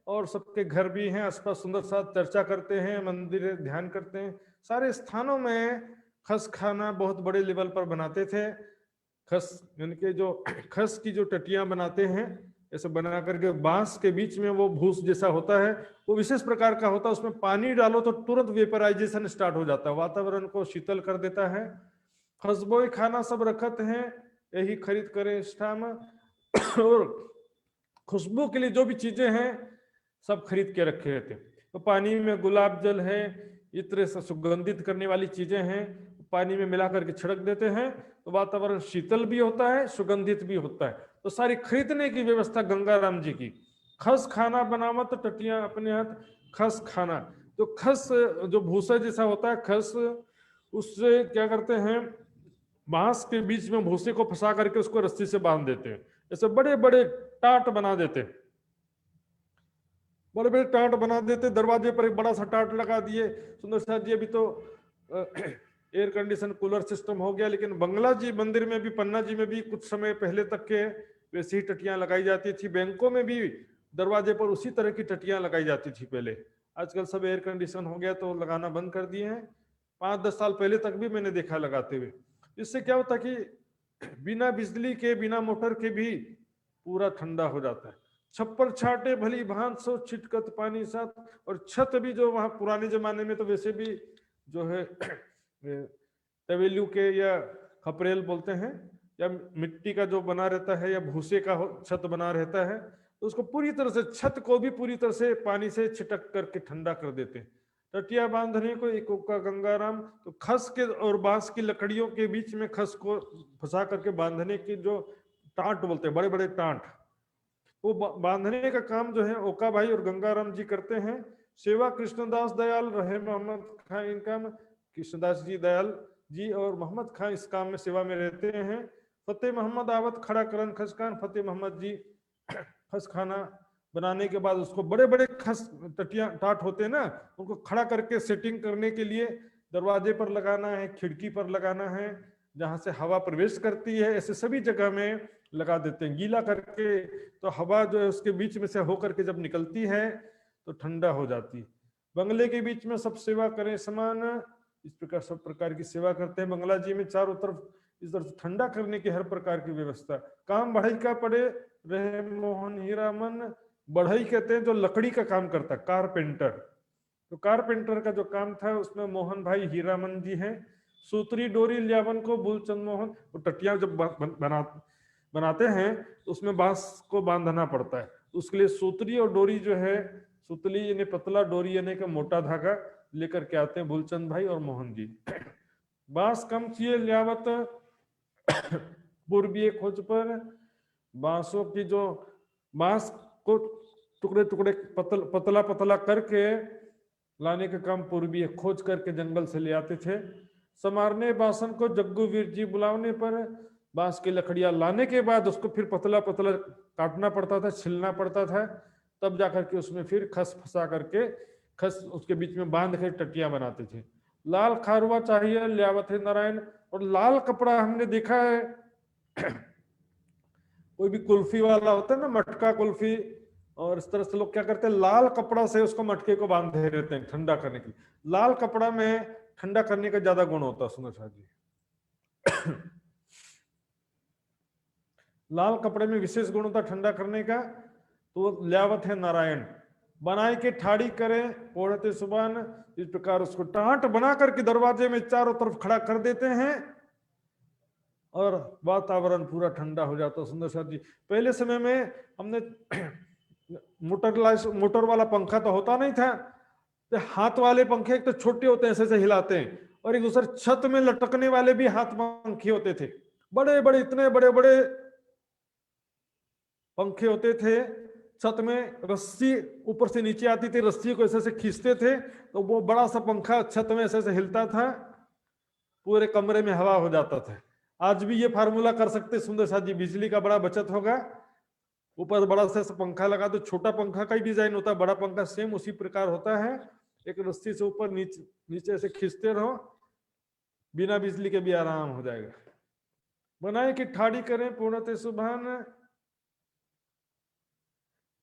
और सबके घर भी हैं आसपास, सुंदर साथ चर्चा करते हैं, मंदिर ध्यान करते हैं। सारे स्थानों में खस खाना बहुत बड़े लेवल पर बनाते थे। खस यानी कि जो खस की जो टटियां बनाते हैं, ऐसे बना करके बांस के बीच में वो भूस जैसा होता है, वो विशेष प्रकार का होता है। उसमें पानी डालो तो तुरंत वेपराइजेशन स्टार्ट हो जाता है, वातावरण को शीतल कर देता है। खसबोई खाना सब रखत हैं, यही खरीद करें इस टाइम। और खुशबू के लिए जो भी चीजें हैं सब खरीद के रखे रहते हैं। तो पानी में गुलाब जल है, इत्र से सुगंधित करने वाली चीजें हैं, पानी में मिला करके छिड़क देते हैं तो वातावरण शीतल भी होता है, सुगंधित भी होता है। तो सारी खरीदने की व्यवस्था गंगाराम जी की। खस खाना बनावत टटियां अपने हाथ, खस खाना। तो खस जो भूसा जैसा होता है खस, उससे क्या करते हैं, बांस के बीच में भूसे को फंसा करके उसको रस्सी से बांध देते हैं। ऐसे बड़े बड़े टाट बना देते हैं, बड़े बड़े टाट बना देते। दरवाजे पर एक बड़ा सा टाट लगा दिए। सुंदर साथ जी अभी तो एयर कंडीशन कूलर सिस्टम हो गया, लेकिन बंगला जी मंदिर में भी, पन्ना जी में भी कुछ समय पहले तक के वैसी ही टटियां लगाई जाती थी। बैंकों में भी दरवाजे पर उसी तरह की टटियां लगाई जाती थी पहले। आजकल सब एयर कंडीशन हो गया तो लगाना बंद कर दिए हैं। 5-10 साल पहले तक भी मैंने देखा लगाते हुए। इससे क्या होता कि बिना बिजली के, बिना मोटर के भी पूरा ठंडा हो जाता है। छप्पर छाटे भली भांत सो छिटकत पानी साथ। और छत भी जो वहां पुराने जमाने में तो वैसे भी जो है तवेलू के या खपरेल बोलते हैं, या मिट्टी का जो बना रहता है या भूसे का छत बना रहता है, तो उसको पूरी तरह से, छत को भी पूरी तरह से पानी से छिटक करके ठंडा कर देते हैं। टटिया बांधने को एक का गंगाराम। तो खस के और बांस की लकड़ियों के बीच में खस को फंसा करके बांधने की जो टाट बोलते हैं, बड़े बड़े टाट, वो बांधने का काम जो है ओका भाई और गंगाराम जी करते हैं। सेवा कृष्णदास दयाल रहे मोहम्मद खां, इनका कृष्णदास जी दयाल जी और मोहम्मद खां इस काम में सेवा में रहते हैं। फतेह मोहम्मद आवत खड़ा करन खसखान। फतेह मोहम्मद जी खस खाना बनाने के बाद उसको, बड़े बड़े खस टटिया टाट होते हैं ना, उनको खड़ा करके सेटिंग करने के लिए दरवाजे पर लगाना है, खिड़की पर लगाना है, जहां से हवा प्रवेश करती है, ऐसे सभी जगह में लगा देते हैं गीला करके। तो हवा जो है उसके बीच में से होकर के जब निकलती है तो ठंडा हो जाती है। बंगले के बीच में सब सेवा करें समान, इस प्रकार सब प्रकार की सेवा करते हैं। बंगला जी में चारों तरफ इस तरह से ठंडा करने की हर प्रकार की व्यवस्था। काम बढ़ई का पड़े रहे मोहन हीरामन। बढ़ई कहते हैं जो लकड़ी का काम करता है, कारपेंटर। तो कारपेंटर का जो काम था उसमें मोहन भाई हीरामन जी हैं। सूत्री डोरी ल्यावन को मूलचंद मोहन। वो टटियां जब बनाते हैं तो उसमें बांस को बांधना पड़ता है, उसके लिए सूत्री और डोरी जो है, सुतली यानी पतला, डोरी यानी का मोटा धागा लेकर के आते हैं भूलचंद भाई और मोहन जी। बांस कम चाहिए ल्यावत पूर्वीय खोज पर। बांसों की जो, बांस को टुकड़े टुकड़े पतला पतला करके लाने का काम पूर्वीय खोज करके जंगल से ले आते थे। समारने बासन को जग्गू वीर जी बुलाने पर बांस की लकड़ियां लाने के बाद उसको फिर पतला पतला काटना पड़ता था, छिलना पड़ता था, तब जाकर के उसमें फिर खस फंसा करके खस उसके बीच में बांध कर टटियां बनाते थे। लाल खारुआ चाहिए ल्यावत है नारायण। और लाल कपड़ा हमने देखा है कोई भी कुल्फी वाला होता है ना, मटका कुल्फी, और इस तरह से लोग क्या करते हैं, लाल कपड़ा से उसको मटके को बांधे रहते हैं ठंडा करने की। लाल कपड़ा में ठंडा करने का ज्यादा गुण होता है सुंदर शाह जी। लाल कपड़े में विशेष गुण होता ठंडा करने का। तो ल्यावत है नारायण। बनाई के ठाड़ी करें ओढ़ते सुबान। इस प्रकार उसको टाट बना करके दरवाजे में चारों तरफ खड़ा कर देते हैं और वातावरण पूरा ठंडा हो जाता है सुंदर साथ जी। पहले समय में हमने मोटर वाला पंखा तो होता नहीं था, तो हाथ वाले पंखे एक तो छोटे होते हैं, ऐसे ऐसे हिलाते हैं, और एक दूसरे छत में लटकने वाले भी हाथ पंखे होते थे, बड़े बड़े, इतने बड़े बड़े पंखे होते थे। छत में रस्सी ऊपर से नीचे आती थी, रस्सी को ऐसे ऐसे खींचते थे तो वो बड़ा सा पंखा छत में ऐसे ऐसे हिलता था, पूरे कमरे में हवा हो जाता था। आज भी ये फार्मूला कर सकते सुंदर साथ जी, बिजली का बड़ा बचत होगा। ऊपर बड़ा सा पंखा लगा दो, छोटा पंखा का ही डिजाइन होता है, बड़ा पंखा सेम उसी प्रकार होता है। एक रस्सी से ऊपर नीचे नीचे से खींचते रहो, बिना बिजली के भी आराम हो जाएगा। बनाए कि ठाड़ी करें पूर्णतः सुभान,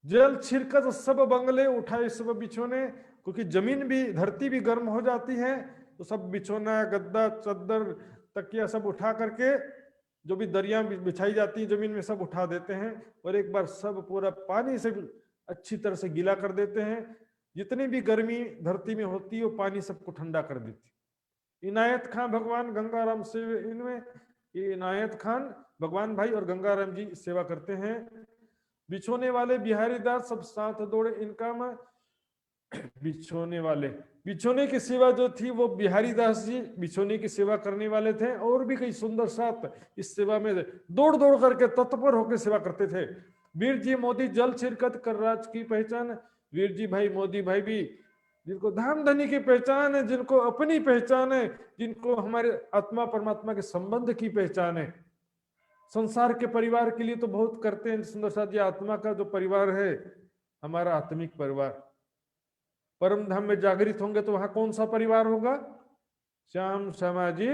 जल छिड़कत सब बंगले उठाए सब बिछोने, क्योंकि जमीन भी धरती भी गर्म हो जाती है तो सब बिछोना गद्दा चद्दर तकिया सब उठा करके जो भी दरिया बिछाई जाती है जमीन में सब उठा देते हैं और एक बार सब पूरा पानी से अच्छी तरह से गीला कर देते हैं। जितनी भी गर्मी धरती में होती है वो पानी सबको ठंडा कर देती। इनायत खान भगवान गंगाराम से इनमें ये इनायत खान भगवान भाई और गंगाराम जी सेवा करते हैं। बिछोने वाले बिहारी दास सब साथ दौड़े इनका में बिछोने वाले बिछोने की सेवा जो थी वो बिहारी दास जी बिछोने की सेवा करने वाले थे और भी कई सुंदर साथ इस सेवा में दौड़ दौड़ करके तत्पर होकर सेवा करते थे। वीर जी मोदी जल छिड़कत कर राज की पहचान, वीर जी भाई मोदी भाई भी जिनको धाम धनी की पहचान है, जिनको अपनी पहचान है, जिनको हमारे आत्मा परमात्मा के संबंध की पहचान है। संसार के परिवार के लिए तो बहुत करते हैं सुंदर साथ जी, आत्मा का जो परिवार है हमारा आत्मिक परिवार, परम धाम में जागृत होंगे तो वहां कौन सा परिवार होगा? श्याम श्यामा जी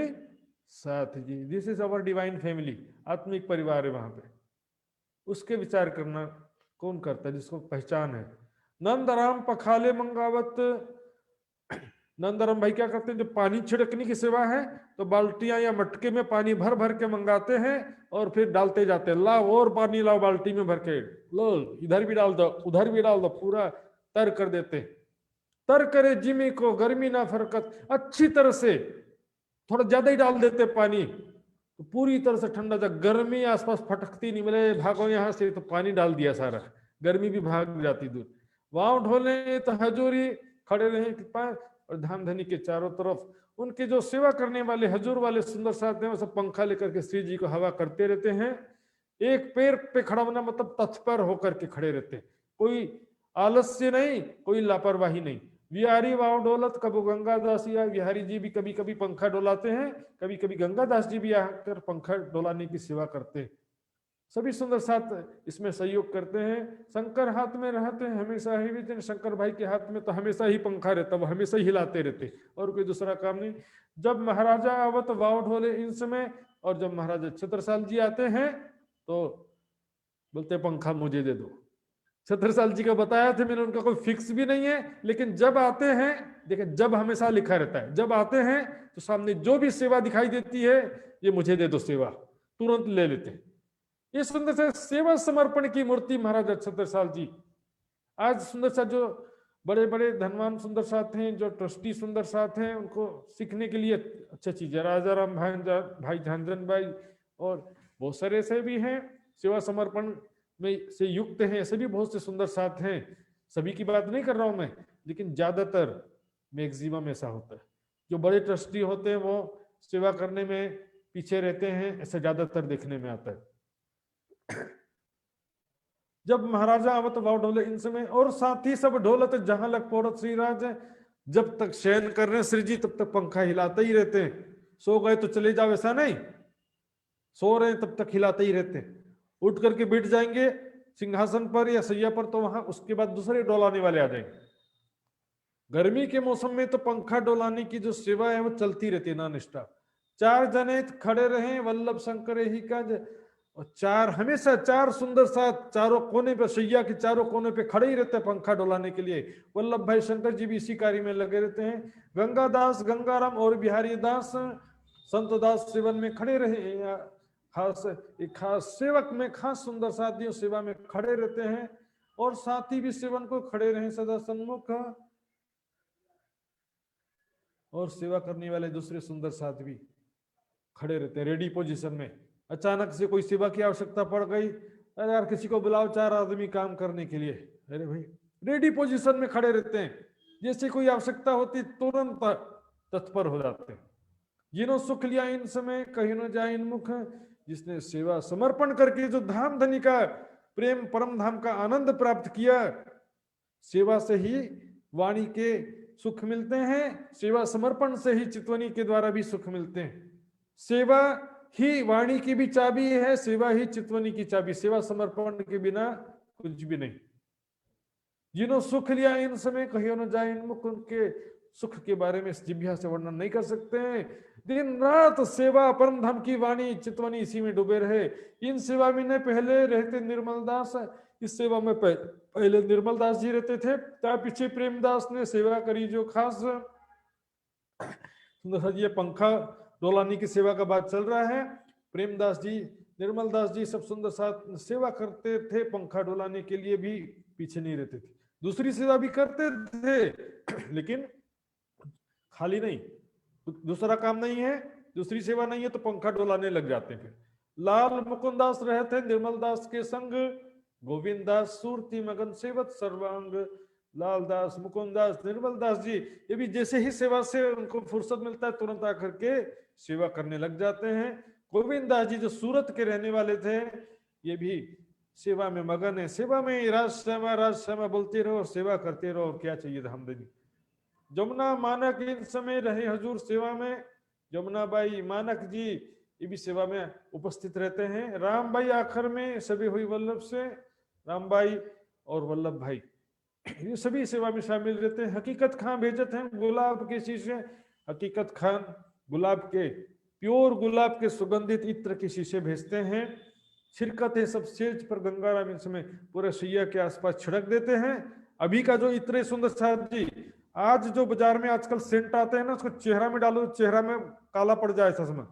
साथ जी, this is our divine family, आत्मिक परिवार है वहां पे। उसके विचार करना कौन करता है? जिसको पहचान है। नंदराम पखाले मंगावत, नंदराम भाई क्या करते हैं, जो पानी छिड़कने की सेवा है तो बाल्टियां या मटके में पानी भर भर के मंगाते हैं और फिर डालते जाते हैं, लाओ और पानी लाओ बाल्टी में भर के, लो इधर भी डाल दो उधर भी डाल दो, पूरा तर कर देते। तर करे जिमी को गर्मी ना फरकत, अच्छी तरह से थोड़ा ज्यादा ही डाल देते पानी तो पूरी तरह से ठंडा था, गर्मी आसपास फटकती नहीं, बोले भागो यहाँ से, तो पानी डाल दिया सारा, गर्मी भी भाग जाती दूर। वाव ढोले तो हजूरी खड़े रहे और धाम धनी के चारों तरफ उनके जो सेवा करने वाले हजूर वाले सुंदर साथ हैं वो सब पंखा लेकर के श्री जी को हवा करते रहते हैं। एक पैर पे खड़ा होना मतलब तत्पर होकर के खड़े रहते हैं, कोई आलस्य नहीं, कोई लापरवाही नहीं। बिहारी वाव डोलत कबो गंगादास या बिहारी जी भी कभी कभी पंखा डोलाते हैं, कभी कभी गंगादास जी भी आकर पंखा डोलाने की सेवा करते हैं। सभी सुंदर साथ इसमें सहयोग करते हैं। शंकर हाथ में रहते हैं हमेशा ही, शंकर भाई के हाथ में तो हमेशा ही पंखा रहता, वो हमेशा ही हिलाते रहते और कोई दूसरा काम नहीं। जब महाराजा आवत वाव ढोले इन समय, और जब महाराजा छत्रसाल जी आते हैं तो बोलते पंखा मुझे दे दो। छत्रसाल जी का बताया था मैंने, उनका कोई फिक्स भी नहीं है, लेकिन जब आते हैं, देखिए जब हमेशा लिखा रहता है, जब आते हैं तो सामने जो भी सेवा दिखाई देती है ये मुझे दे दो सेवा, तुरंत ले लेते हैं। ये सुंदर सा सेवा समर्पण की मूर्ति महाराजा छत्रसाल जी। आज सुंदर सा जो बड़े बड़े धनवान सुंदर साथ हैं, जो ट्रस्टी सुंदर साथ हैं, उनको सीखने के लिए अच्छा चीज है। राजा राम भाई झांझन भाई और बहुत सारे ऐसे भी हैं सेवा समर्पण में से युक्त हैं, ऐसे भी बहुत से सुंदर साथ हैं। सभी की बात नहीं कर रहा हूं मैं, लेकिन ज्यादातर मैक्सिमम ऐसा होता है। जो बड़े ट्रस्टी होते हैं वो सेवा करने में पीछे रहते हैं, ऐसा ज्यादातर देखने में आता है। जब महाराजा आवत वाव ढोले इन समय, और साथ ही सब ढोलत जहां लग पौड़त श्रीराज, जब तक शयन कर रहे हैं श्री जी तब तक पंखा हिलाते ही रहते हैं। सो गए तो चले जाओ ऐसा नहीं, सो रहे हैं तब तक हिलाते ही रहते हैं। उठ करके बैठ जाएंगे सिंहासन पर या सैया पर तो वहां उसके बाद दूसरे डोलाने वाले आ जाएंगे। गर्मी के मौसम में तो पंखा डोलाने की जो सेवा है वो चलती रहती है नॉन स्टॉप। 4 जने खड़े रहे वल्लभ शंकर ही का, और 4 हमेशा 4 सुंदर साथ चारों कोने पे, सैया के चारों कोने पे खड़े ही रहते हैं पंखा डोलाने के लिए। वल्लभ भाई शंकर जी भी इसी कार्य में लगे रहते हैं। गंगादास गंगाराम और बिहारी दास संत दास सेवन में खड़े रहे, खास सेवक में खास सुंदर साथियों सेवा में खड़े रहते हैं, और साथी भी सेवन को खड़े रहे सदा सन्मुख, और सेवा करने वाले दूसरे सुंदर साथ भी खड़े रहते हैं रेडी पोजीशन में। अचानक से कोई सेवा की आवश्यकता पड़ गई, अरे यार किसी को बुलाओ 4 आदमी काम करने के लिए, अरे भाई रेडी पोजीशन में खड़े रहते हैं, जैसे कोई आवश्यकता होती तुरंत तत्पर हो जाते हैं। जिन्हों सुख लिया इन समय कहीं न जाए इन मुख, जिसने सेवा समर्पण करके जो धाम धनी का प्रेम परम धाम का आनंद प्राप्त किया, सेवा से ही वाणी के सुख मिलते हैं, सेवा समर्पण से ही चितवनी के द्वारा भी सुख मिलते हैं। सेवा ही वाणी की भी चाबी है, सेवा ही चितवनी की चाबी, सेवा समर्पण के बिना कुछ भी नहीं। जिन्हों सुख लिया इन समय कहियो न जाए इन मुख, उनके सुख के बारे में जिह्वा से वर्णन नहीं कर सकते हैं। दिन रात सेवा, परम धाम की वाणी चितवनी, इसी में डूबे रहे। इन सेवा में न पहले रहते निर्मल दास, इस सेवा में पहले निर्मल दास जी रहते थे, त्या पीछे प्रेमदास ने सेवा करी जो खास। ये पंखा डोलानी की सेवा का बात चल रहा है। प्रेमदास जी, निर्मल दास जी सब सुंदर साथ सेवा करते थे, पंखा डोलाने के लिए भी पीछे नहीं रहते थे। दूसरी सेवा भी करते थे लेकिन खाली नहीं, दूसरा काम नहीं है, दूसरी सेवा नहीं है तो पंखा डोलाने लग जाते थे। लाल मुकुंद दास रहे थे निर्मल दास के संग, गोविंद दास सूरती मगन सेवत सर्वांग। लाल दास, मुकुंद दास, निर्मल दास जी ये भी जैसे ही सेवा से उनको फुर्सत मिलता है तुरंत आकर के सेवा करने लग जाते हैं। गोविंद दास जी जो सूरत के रहने वाले थे, ये भी सेवा में मगन है। सेवा में राज श्यामा बोलते रहो और सेवा करते रहो, और क्या चाहिए था हमदनी। जमुना मानक इन समय रहे हजूर सेवा में, जमुना बाई मानक जी ये भी सेवा में उपस्थित रहते हैं। राम भाई आखिर में सभी हुई वल्लभ से, राम भाई और वल्लभ भाई ये सभी सेवा में शामिल रहते हैं। हकीकत खान भेजत हैं गुलाब के शीशे, हकीकत खान गुलाब के, प्योर गुलाब के सुगंधित इत्र के शीशे भेजते हैं। छिड़कत है सब सेज पर, गंगाराम इन समय पूरे सैया के आसपास छिड़क देते हैं। अभी का जो इत्र सुंदर साहब जी, आज जो बाजार में आजकल सेंट आते हैं ना, उसको चेहरा में डालो, चेहरा में काला पड़ जाए ऐसा समझ,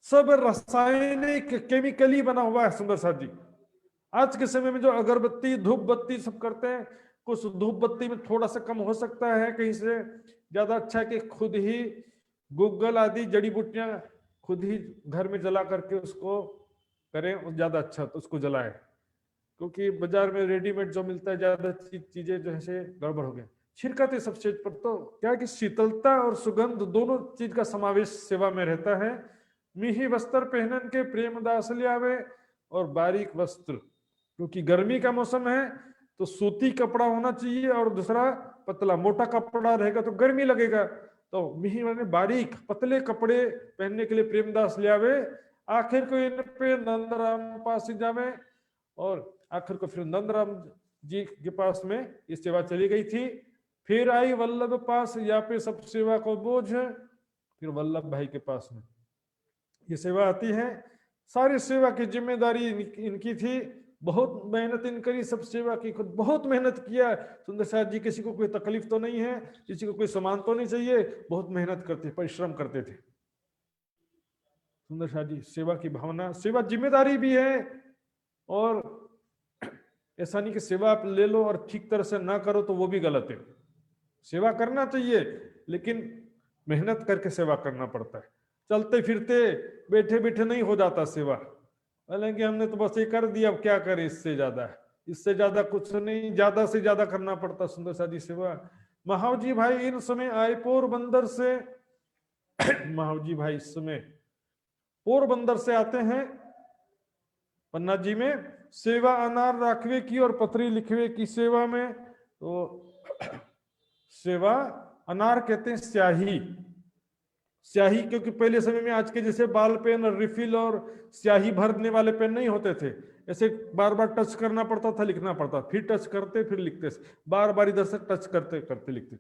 सब रासायनिक केमिकली बना हुआ है सुंदर साहब जी। आज के समय में जो अगरबत्ती धूप बत्ती सब करते हैं, कुछ धूप बत्ती में थोड़ा सा कम हो सकता है, कहीं से ज्यादा अच्छा है कि खुद ही गूगल आदि जड़ी बूटियां खुद ही घर में जला करके उसको करें, ज्यादा अच्छा तो उसको जलाए, क्योंकि बाजार में रेडीमेड जो मिलता है ज्यादा चीजें जो है गड़बड़ हो गए। छिड़कते सब चीज पर तो क्या है कि शीतलता और सुगंध दोनों चीज का समावेश सेवा में रहता है। मिही वस्त्र पहनन के प्रेमदास लियावे, और बारीक वस्त्र, क्योंकि गर्मी का मौसम है तो सूती कपड़ा होना चाहिए, और दूसरा पतला मोटा कपड़ा रहेगा तो गर्मी लगेगा, तो मिही माने बारीक पतले कपड़े पहनने के लिए प्रेमदास लियावे। आखिर को इन पे नंदराम पास जावे, और आखिर को फिर नंदराम जी के पास में ये सेवा चली गई थी। फिर आई वल्लभ पास, या पे सब सेवा को बोझ, फिर वल्लभ भाई के पास में ये सेवा आती है। सारी सेवा की जिम्मेदारी इनकी थी, बहुत मेहनत इन करी, सब सेवा की, खुद बहुत मेहनत किया सुंदर साहब जी। किसी को कोई तकलीफ तो नहीं है, किसी को कोई सामान तो नहीं चाहिए, बहुत मेहनत करते, परिश्रम करते थे सुंदर साहब जी। सेवा की भावना, सेवा जिम्मेदारी भी है, और ऐसा नहीं कि सेवा आप ले लो और ठीक तरह से ना करो तो वो भी गलत है। सेवा करना चाहिए, लेकिन मेहनत करके सेवा करना पड़ता है। चलते फिरते बैठे बैठे नहीं हो जाता सेवा, हालांकि हमने तो बस ये कर दिया, अब क्या करें, इससे ज्यादा कुछ नहीं, ज्यादा से ज्यादा करना पड़ता सुंदर सादी सेवा। महावजी भाई इन समय आए पोरबंदर से, महावजी भाई इस समय पोरबंदर से आते हैं पन्ना जी में, सेवा अनार राखवे की और पत्री लिखवे की सेवा में। तो सेवा अनार कहते हैं स्याही, स्याही, क्योंकि पहले समय में आज के जैसे बाल पेन और रिफिल और स्याही भरने वाले पेन नहीं होते थे, ऐसे बार बार टच करना पड़ता था, लिखना पड़ता, फिर टच करते फिर लिखते, बार बार इधर से टच करते करते लिखते।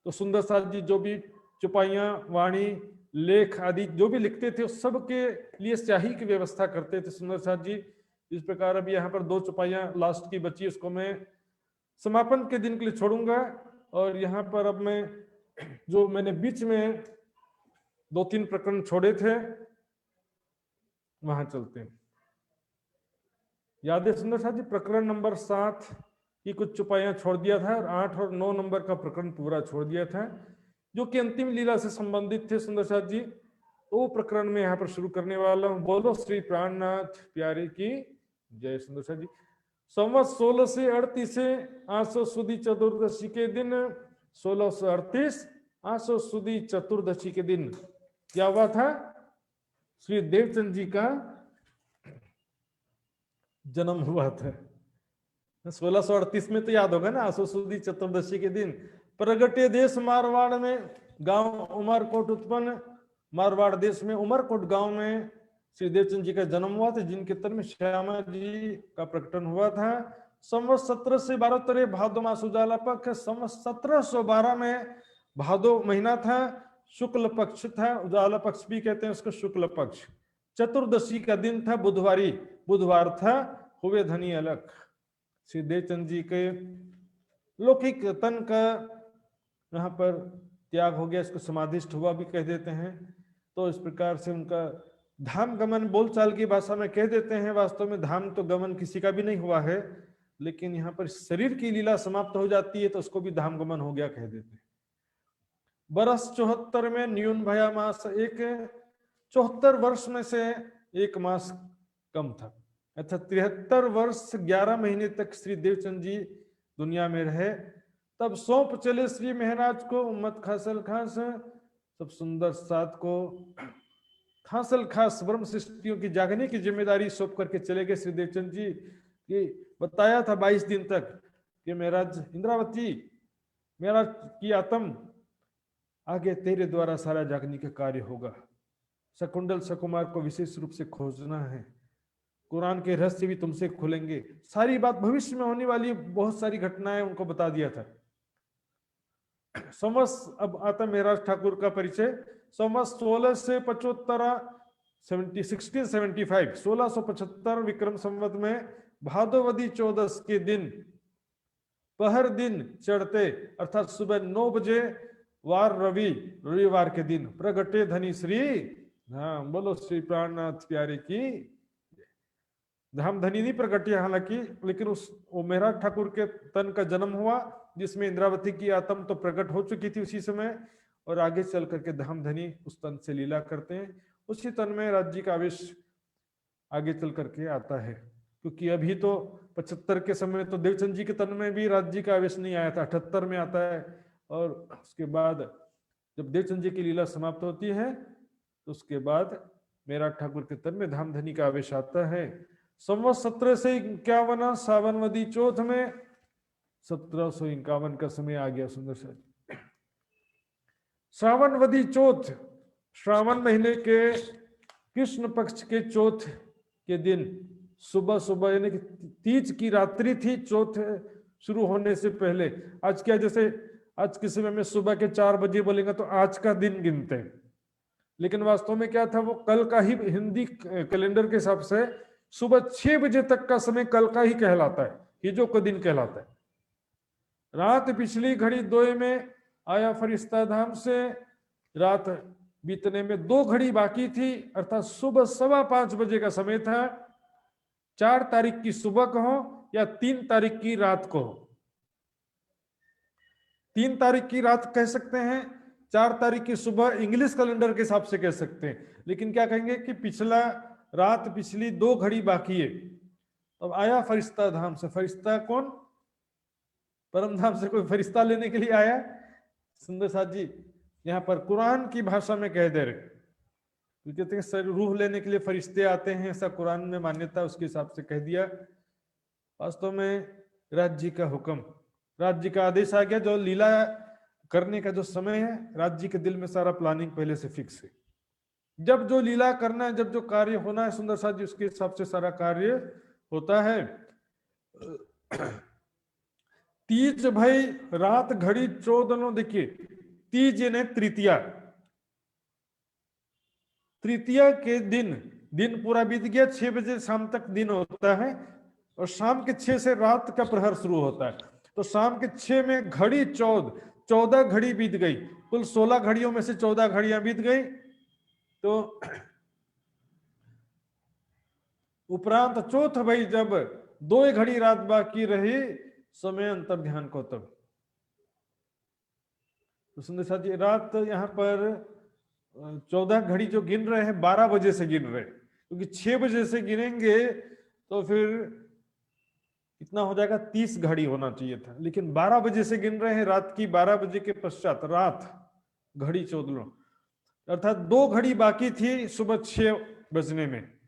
तो सुंदर साहब जी जो भी चुपाइयां, वाणी, लेख आदि जो भी लिखते थे, उस सब के लिए स्याही की व्यवस्था करते थे सुंदर साहब जी। इस प्रकार अभी यहाँ पर 2 चुपाइयां लास्ट की बची, उसको मैं समापन के दिन के लिए छोड़ूंगा। और यहाँ पर अब मैं जो मैंने बीच में 2-3 प्रकरण छोड़े थे वहां चलते हैं। याद है सुंदर साहब जी, प्रकरण नंबर 7 की कुछ चुपाइयां छोड़ दिया था, और 8 और 9 नंबर का प्रकरण पूरा छोड़ दिया था, जो कि अंतिम लीला से संबंधित थे सुंदर साहब जी। तो प्रकरण में यहाँ पर शुरू करने वाला हूँ। बोलो श्री प्राणनाथ प्यारे की जय। सुंदर साहब जी, संवत 1638 से आसो सुदी चतुर्दशी के दिन, 1638 आसो सुदी चतुर्दशी के दिन क्या हुआ था? श्री देवचंद जी का जन्म हुआ था। 1638 में तो याद होगा ना, आसो सुदी चतुर्दशी के दिन प्रगटे देश मारवाड़ में, गांव उमरकोट उत्पन्न, मारवाड़ देश में उमरकोट गांव में श्री देवचंद जी का जन्म हुआ था, जिनके तर में श्यामा जी का प्रकटन हुआ था। संवत 1712 तरे भादो मास उजाला पक्ष, संवत 1712 में भादो महीना था, शुक्ल पक्ष था, उजाला पक्ष भी कहते हैं उसको, शुक्ल पक्ष। चतुर्दशी का दिन था, बुधवारी, बुधवार था, हुए धनी अलग। श्री देवचंद जी के लौकिक तन का यहाँ पर त्याग हो गया, इसको समाधिष्ठ हुआ भी कह देते हैं। तो इस प्रकार से उनका धाम गमन बोलचाल की भाषा में कह देते हैं, वास्तव में धाम तो गमन किसी का भी नहीं हुआ है, लेकिन यहाँ पर शरीर की लीला समाप्त हो जाती है तो उसको भी धाम गमन हो गया कह देते हैं। बरस 74 में न्यून भया मास, एक 74 वर्ष में से एक मास कम था, अर्थात 73 वर्ष 11 महीने तक श्री देवचंद जी दुनिया में रहे। तब सौंप चले श्री महाराज को उम्मत खासल खास, सब सुंदर साथ को खासल खास ब्रह्म सृष्टियों की जागने की जिम्मेदारी सौंप करके चले गए श्री देवचंद जी। कि बताया था 22 दिन तक कि महाराज इंद्रावती, महाराज की आत्म आगे तेरे द्वारा सारा जागने का कार्य होगा। शकुंडल सकुमार को विशेष रूप से खोजना है, कुरान के रहस्य भी तुमसे खुलेंगे, सारी बात भविष्य में होने वाली बहुत सारी घटनाएं उनको बता दिया था। संवत्स, अब आता महाराज ठाकुर का परिचय। संवत्स 1675 विक्रम संवत में भादोवदी 14 के दिन पहर दिन चढ़ते, अर्थात सुबह 9 बजे वार रविवार के दिन प्रगटे धनी श्री, हाँ बोलो श्री प्राणनाथ प्यारे की। धाम धनी नहीं प्रगटे हालांकि, लेकिन उस महाराज ठाकुर के तन का जन्म हुआ जिसमें इंद्रावती की आत्म तो प्रकट हो चुकी थी उसी समय, और आगे चल करके धाम धनी उस तन से लीला करते हैं। उसी तन में राज्य का आवेश आगे चल करके आता है, क्योंकि अभी तो 75 के समय तो देवचंद जी के तन में भी राज्य का आवेश नहीं आया था, 78 में आता है। और उसके बाद जब देवचंद जी की लीला समाप्त होती है तो उसके बाद मेरा ठाकुर के तन में धाम धनी का आवेश आता है। संवत 1751 सावनवदी चौथ में 1751 का समय आ गया। सुंदर से श्रावणवदी चौथ, श्रावण महीने के कृष्ण पक्ष के चौथ के दिन सुबह सुबह, यानी कि तीज की रात्रि थी चौथ शुरू होने से पहले। आज क्या, जैसे आज के समय में सुबह के 4 बजे बोलेंगे तो आज का दिन गिनते हैं, लेकिन वास्तव में क्या था, वो कल का ही हिंदी कैलेंडर के हिसाब से सुबह 6 बजे तक का समय कल का ही कहलाता है, हिजो का दिन कहलाता है। रात पिछली घड़ी 2 में आया फरिश्ता धाम से, रात बीतने में 2 घड़ी बाकी थी, अर्थात सुबह 5:15 बजे का समय था। 4 तारीख की सुबह कहो या 3 तारीख की रात को, 3 तारीख की रात कह सकते हैं, 4 तारीख की सुबह इंग्लिश कैलेंडर के हिसाब से कह सकते हैं, लेकिन क्या कहेंगे कि पिछला रात पिछली 2 घड़ी बाकी है। अब आया फरिश्ता धाम से, फरिश्ता कौन, परम धाम से कोई फरिश्ता लेने के लिए आया। सुंदर साथ जी यहाँ पर कुरान की भाषा में कह दे रहे, तो कहते हैं सर रूह लेने के लिए फरिश्ते आते हैं, ऐसा कुरान में मान्यता, उसके हिसाब से कह दिया। वास्तव में राज्य का हुक्म, राज्य का आदेश आ गया, जो लीला करने का जो समय है राज्य के दिल में सारा प्लानिंग पहले से फिक्स है। जब जो लीला करना है, जब जो कार्य होना है सुंदर साथ जी, उसके हिसाब से सारा कार्य होता है। तीज भाई रात घड़ी 14, देखिए तीज ने तृतीया, तृतीया के दिन पूरा बीत गया, 6 बजे शाम तक दिन होता है, और शाम के 6 से रात का प्रहर शुरू होता है। तो शाम के 6 में घड़ी 14 घड़ी बीत गई, कुल 16 घड़ियों में से 14 घड़ियां बीत गई। तो उपरांत चौथ भाई जब 2 घड़ी रात बाकी रही, समय अंतर ध्यान को तब। तो सुंदर साथ जी रात यहाँ पर 14 घड़ी जो गिन रहे हैं 12 बजे से गिन रहे, क्योंकि 6 बजे से गिनेंगे तो फिर कितना हो जाएगा, 30 घड़ी होना चाहिए था, लेकिन 12 बजे से गिन रहे हैं, रात की 12 बजे के पश्चात रात घड़ी 14, अर्थात 2 घड़ी बाकी थी सुबह 6 बजने में,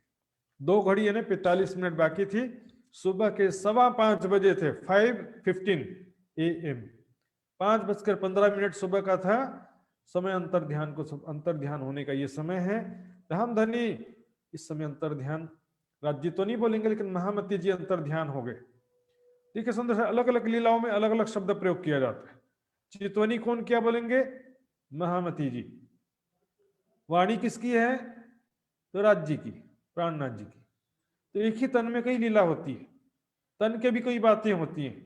2 घड़ी यानी 45 मिनट बाकी थी। सुबह के 5:15 बजे थे, 5:15 AM, 5:15 सुबह का था समय। अंतर ध्यान को, अंतर ध्यान होने का ये समय है। धाम धनी इस समय अंतर ध्यान, राज्य तो नहीं बोलेंगे लेकिन महामती जी अंतर ध्यान हो गए। देखिए सुंदर से अलग अलग लीलाओं में अलग अलग शब्द प्रयोग किया जाता है। चितवनी कौन क्या बोलेंगे, महामती जी, वाणी किसकी है? तो राज जी की, प्राणनाथ जी की। तो एक ही तन में कई लीला होती है, तन के भी कई बातें होती हैं।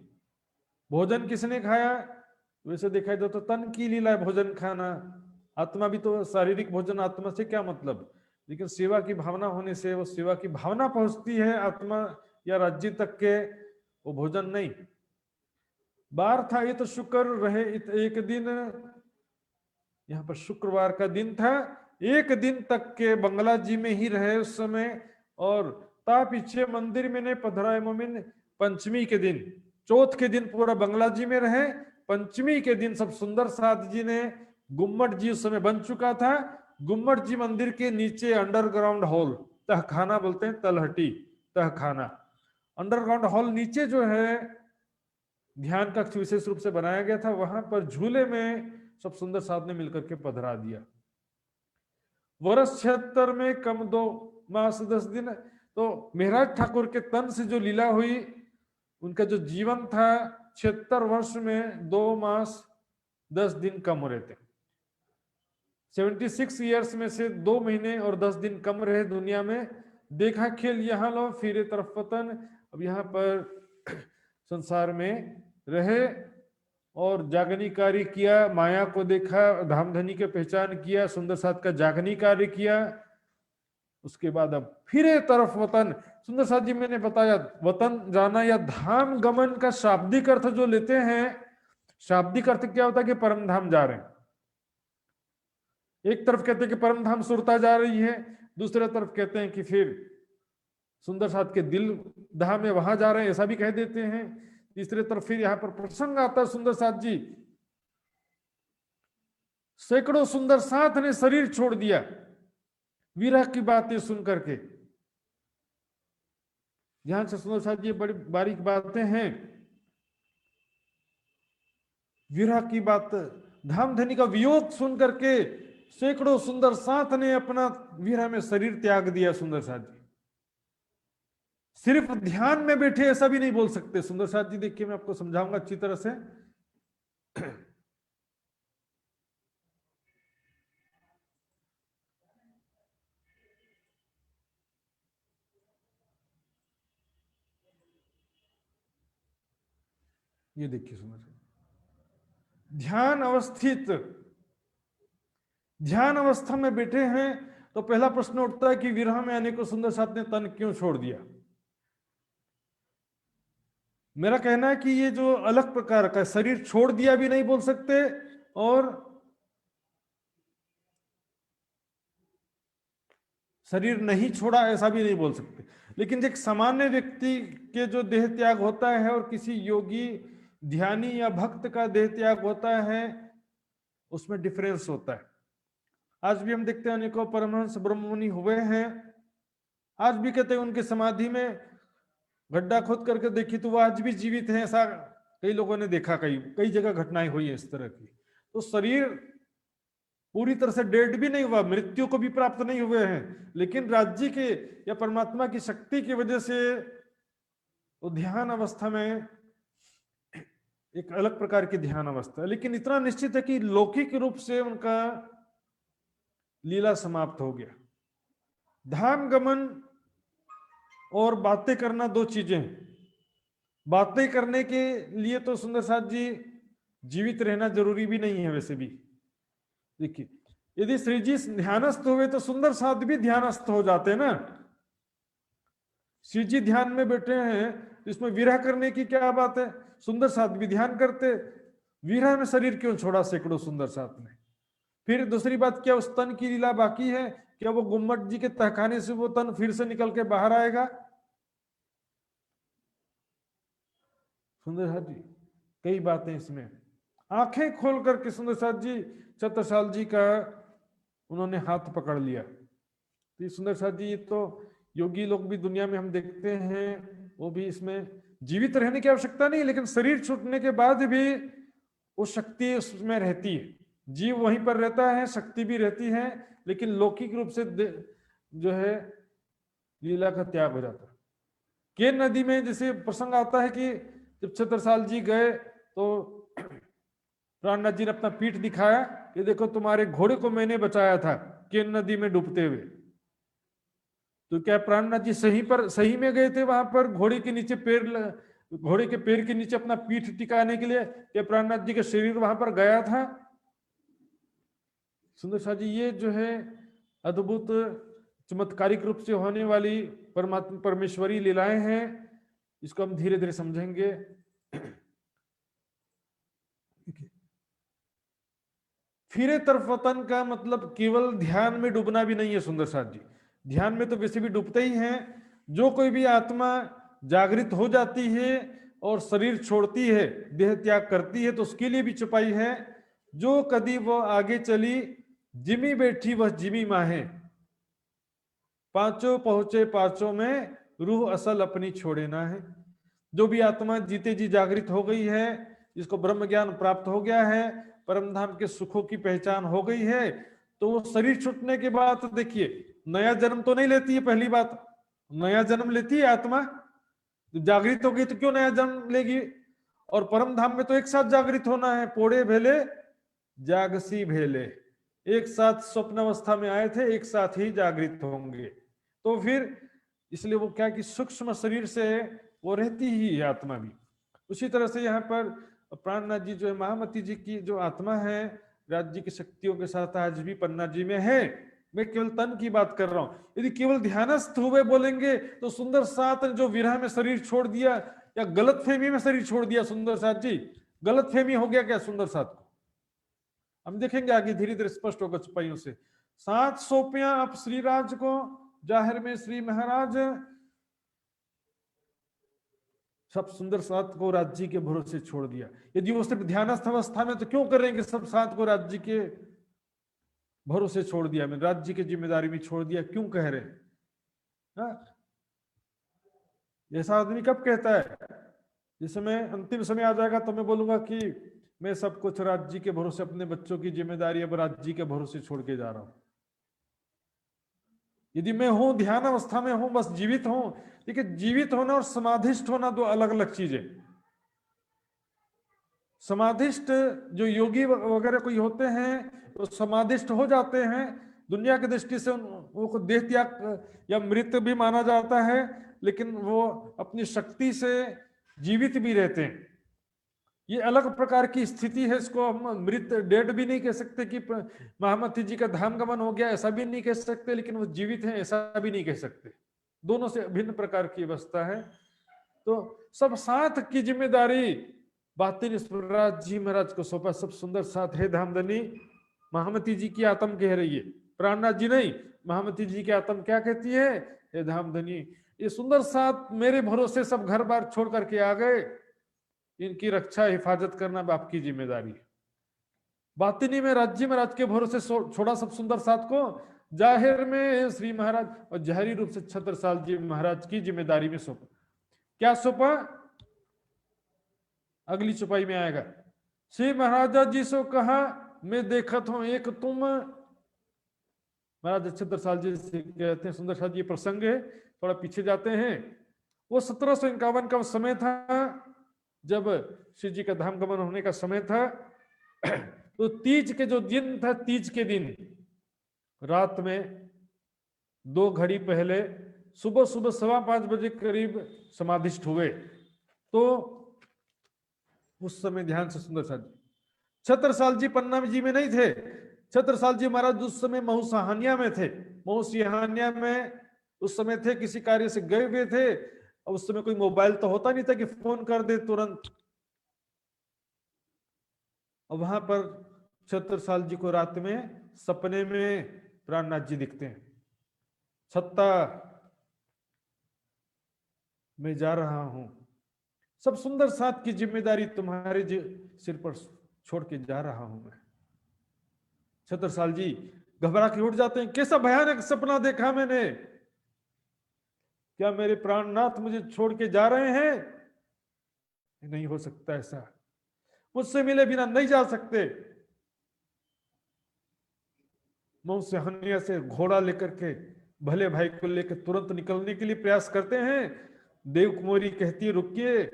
भोजन किसने खाया? वैसे देखा जाए तो तन की लीला है भोजन खाना। आत्मा भी तो शारीरिक भोजन, आत्मा से क्या मतलब, लेकिन सेवा की भावना होने से वो सेवा की भावना पहुंचती है आत्मा या राज्य तक के, वो भोजन नहीं। बार था ये तो शुक्र रहे एक दिन, यहाँ पर शुक्रवार का दिन था, एक दिन तक के बंगला जी में ही रहे उस समय। और ता पीछे मंदिर में ने पधराए मोमिन, पंचमी के दिन, चौथ के दिन पूरा बंगला जी में रहे, पंचमी के दिन सब सुंदर साथ जी ने, गुम्मट जी उस समय बन चुका था, गुम्मट जी मंदिर के नीचे अंडरग्राउंड हॉल, तहखाना बोलते हैं, तलहटी तहखाना, अंडरग्राउंड हॉल नीचे जो है ध्यान कक्ष विशेष रूप से बनाया गया था, वहां पर झूले में सब सुंदर साथ ने मिलकर के पधरा दिया। वर्ष 76 में कम 2 मास 10 दिन। तो मेहराज ठाकुर के तन से जो लीला हुई, उनका जो जीवन था 76 वर्ष में 2 मास 10 दिन कम हो रहे थे। 76 ईयर्स में से 2 महीने और 10 दिन कम रहे दुनिया में। देखा खेल यहाँ लो फिरे तरफ वतन, अब यहाँ पर संसार में रहे और जागनी कार्य किया, माया को देखा, धामधनी के पहचान किया, सुंदर साथ का जागनी कार्य किया। उसके बाद अब फिरे तरफ वतन। सुंदर साथ जी मैंने बताया, वतन जाना या धाम गमन का शाब्दिक अर्थ जो लेते हैं, शाब्दिक अर्थ क्या होता है कि परम धाम जा रहे हैं। एक तरफ कहते हैं कि परम धाम सुरता जा रही है, दूसरे तरफ कहते हैं कि फिर सुंदर साथ के दिल धाम है वहां जा रहे हैं, ऐसा भी कह देते हैं। तीसरे तरफ फिर यहाँ पर प्रसंग आता है, सुंदर साथ जी, सैकड़ों सुंदर साथ ने शरीर छोड़ दिया विरह की बातें सुन करके। ध्यान से सुंदर साथ जी, बड़ी बारीक बातें हैं, विरह की बात, धामधनी का वियोग सुन करके सैकड़ों सुंदर साथ ने अपना विरह में शरीर त्याग दिया। सुंदर साथ जी सिर्फ ध्यान में बैठे ऐसा भी नहीं बोल सकते। सुंदर साथ जी देखिए, मैं आपको समझाऊंगा अच्छी तरह से। ये देखिए सुंदर साथ, ध्यान अवस्था में बैठे हैं, तो पहला प्रश्न उठता है कि विरह में आने को सुंदर साथ ने तन क्यों छोड़ दिया। मेरा कहना है कि ये जो अलग प्रकार का शरीर छोड़ दिया भी नहीं बोल सकते, और शरीर नहीं छोड़ा ऐसा भी नहीं बोल सकते। लेकिन एक सामान्य व्यक्ति के जो देह त्याग होता है और किसी योगी ध्यानी या भक्त का देह त्याग होता है, उसमें डिफरेंस होता है। आज भी हम देखते हैं अनेकों परमहंस ब्रह्ममुनि हुए हैं, आज भी कहते हैं उनकी समाधि में गड्ढा खोद करके देखी तो वो आज भी जीवित है, ऐसा कई लोगों ने देखा, कई जगह घटनाएं हुई है इस तरह की। तो शरीर पूरी तरह से डेड भी नहीं हुआ, मृत्यु को भी प्राप्त नहीं हुए हैं, लेकिन राज्य के या परमात्मा की शक्ति की वजह से वो ध्यान अवस्था में, एक अलग प्रकार की ध्यान अवस्था है। लेकिन इतना निश्चित है कि लौकिक रूप से उनका लीला समाप्त हो गया। धाम गमन और बातें करना दो चीजें हैं। बातें करने के लिए तो सुंदर साथ जी जीवित रहना जरूरी भी नहीं है। वैसे भी देखिए, यदि श्री जी ध्यानस्थ हुए तो सुंदर साथ भी ध्यानस्थ हो जाते ना। श्री जी ध्यान में बैठे हैं, इसमें विरह करने की क्या बात है? सुंदर साथ भी ध्यान करते, विरह में शरीर क्यों छोड़ा सैकड़ों सुंदर साथ ने? फिर दूसरी बात, क्या उस तन की लीला बाकी है? क्या वो गुम्मट जी के तहखाने से वो तन फिर से निकल के बाहर आएगा? सुंदर साथ जी कई बातें इसमें, आंखें खोल करके सुंदर साथ जी छत्रसाल जी का उन्होंने हाथ पकड़ लिया। तो सुंदर साथ जी, ये तो योगी लोग भी दुनिया में हम देखते हैं, वो भी इसमें जीवित रहने की आवश्यकता नहीं, लेकिन शरीर छूटने के बाद भी वो शक्ति उसमें रहती है, जीव वहीं पर रहता है, शक्ति भी रहती है, लेकिन लौकिक रूप से जो है लीला का त्याग हो जाता है। केन नदी में जैसे प्रसंग आता है कि जब छत्रसाल जी गए तो प्राणनाथ जी ने अपना पीठ दिखाया, ये देखो तुम्हारे घोड़े को मैंने बचाया था, केन नदी में डूबते हुए। तो क्या प्राणनाथ जी सही में गए थे वहां पर घोड़े के नीचे घोड़े के पैर के नीचे अपना पीठ टिकाने के लिए? क्या प्राणनाथ जी का शरीर वहां पर गया था? सुंदर साथ जी, ये जो है अद्भुत चमत्कारिक रूप से होने वाली परमात्मा परमेश्वरी लीलाएं हैं। इसको हम धीरे धीरे समझेंगे। फिरे तरफ वतन का मतलब केवल ध्यान में डूबना भी नहीं है सुंदर साथ जी। ध्यान में तो वैसे भी डूबते ही हैं। जो कोई भी आत्मा जागृत हो जाती है और शरीर छोड़ती है, देह त्याग करती है, तो उसके लिए भी चुपाई है। जो कदी वह आगे चली, जिमी बैठी वह जिमी माहे, पांचों पहुंचे पांचों में, रूह असल अपनी छोड़े ना है। जो भी आत्मा जीते जी जागृत हो गई है, जिसको ब्रह्म ज्ञान प्राप्त हो गया है, परम धाम के सुखों की पहचान हो गई है, तो वो शरीर छूटने के बाद देखिए नया जन्म तो नहीं लेती है। पहली बात, नया जन्म लेती है आत्मा? जागृत हो गई तो क्यों नया जन्म लेगी? और परम धाम में तो एक साथ जागृत होना है। पोड़े भेले जागसी भेले, एक साथ स्वप्न अवस्था में आए थे, एक साथ ही जागृत होंगे। तो फिर इसलिए वो क्या कि सूक्ष्म शरीर से वो रहती ही है आत्मा भी। उसी तरह से यहाँ पर प्राणनाथ जी जो है, महामती जी की जो आत्मा है, राज्य की शक्तियों के साथ आज भी पन्ना जी में है। मैं केवल तन की बात कर रहा हूं। यदि केवल ध्यानस्थ हुए बोलेंगे तो सुंदर साथ जो विरह में शरीर छोड़ दिया या गलत फहमी में शरीर छोड़ दिया, सुंदर साथ जी गलत फहमी हो गया क्या सुंदर साथ को? हम देखेंगे आगे धीरे धीरे स्पष्ट होगा चुपाइयों से। 7 सौंपिया अब श्रीराज को, जाहिर में श्री महाराज, सब सुंदर सात को राज्य के भरोसे छोड़ दिया। यदि वो सिर्फ ध्यानस्थ अवस्था में तो क्यों करेंगे सब सात को राज्य के भरोसे छोड़ दिया, मैं राज्य की जिम्मेदारी में छोड़ दिया, क्यों कह रहे हैं? ऐसा आदमी कब कहता है? जिस समय अंतिम समय आ जाएगा तो मैं बोलूंगा कि मैं सब कुछ राज्य के भरोसे, अपने बच्चों की जिम्मेदारी अब राज्य के भरोसे छोड़ के जा रहा हूं। यदि मैं हूं ध्यान अवस्था में हूं, बस जीवित हूं। देखिए, जीवित होना और समाधिष्ठ होना दो अलग अलग चीजें। समाधिष्ठ जो योगी वगैरह कोई होते हैं तो समाधिष्ठ हो जाते हैं, दुनिया की दृष्टि से उनको देह त्याग या मृत भी माना जाता है, लेकिन वो अपनी शक्ति से जीवित भी रहते हैं। ये अलग प्रकार की स्थिति है। इसको हम मृत डेड भी नहीं कह सकते कि महामती जी का धाम गमन हो गया, ऐसा भी नहीं कह सकते, लेकिन वो जीवित हैं ऐसा भी नहीं कह सकते। दोनों से भिन्न प्रकार की अवस्था है। तो सब साथ की जिम्मेदारी बातिन स्वराज जी महाराज को सौंपा। सब सुंदर साथ है धामधनी महामती जी की आत्म कह रही है, प्राणनाथ जी नहीं। महामती जी की आत्म क्या कहती है? हे धामधनी, ये सुंदर साथ मेरे भरोसे सब घर बार छोड़ करके आ गए, इनकी रक्षा हिफाजत करना आपकी जिम्मेदारी है। बातिनी में राज्य में राज के भरोसे छोड़ा सब सुंदर साथ को, जाहिर में श्री महाराज और जहरी रूप से छत्रसाल जी महाराज की जिम्मेदारी में सौंपा। क्या सौंपा? अगली चुपाई में आएगा। श्री महाराजा जी से कहा, मैं देखत हूं एक तुम, महाराज छत्रसाल जी से कहते हैं, सुंदर साथ जी प्रसंग है, थोड़ा पीछे जाते हैं। वो 1751 का समय था जब श्री जी का धाम गमन होने का समय था। तो तीज के जो दिन था, तीज के दिन रात में 2 घड़ी पहले सुबह 5:15 बजे करीब समाधिष्ठ हुए। तो उस समय ध्यान से सुंदर साथ जी, छत्रसाल जी पन्ना जी में नहीं थे। छत्रसाल जी महाराज उस समय महू में थे। महू में उस समय थे, किसी कार्य से गए हुए थे। उस समय कोई मोबाइल तो होता नहीं था कि फोन कर दे तुरंत। और वहां पर छत्रसाल जी को रात में सपने में प्राणनाथ जी दिखते हैं। छत्ता मैं जा रहा हूं, सब सुंदर साथ की जिम्मेदारी तुम्हारे सिर पर छोड़ के जा रहा हूं मैं। छत्रसाल जी घबरा के उठ जाते हैं। कैसा भयानक सपना देखा मैंने, क्या मेरे प्राणनाथ मुझे छोड़ के जा रहे हैं? नहीं हो सकता ऐसा, मुझसे मिले बिना नहीं जा सकते। मौसहनिया से घोड़ा लेकर के भले भाई को लेकर तुरंत निकलने के लिए प्रयास करते हैं। देव कुमारी कहती है रुकिए,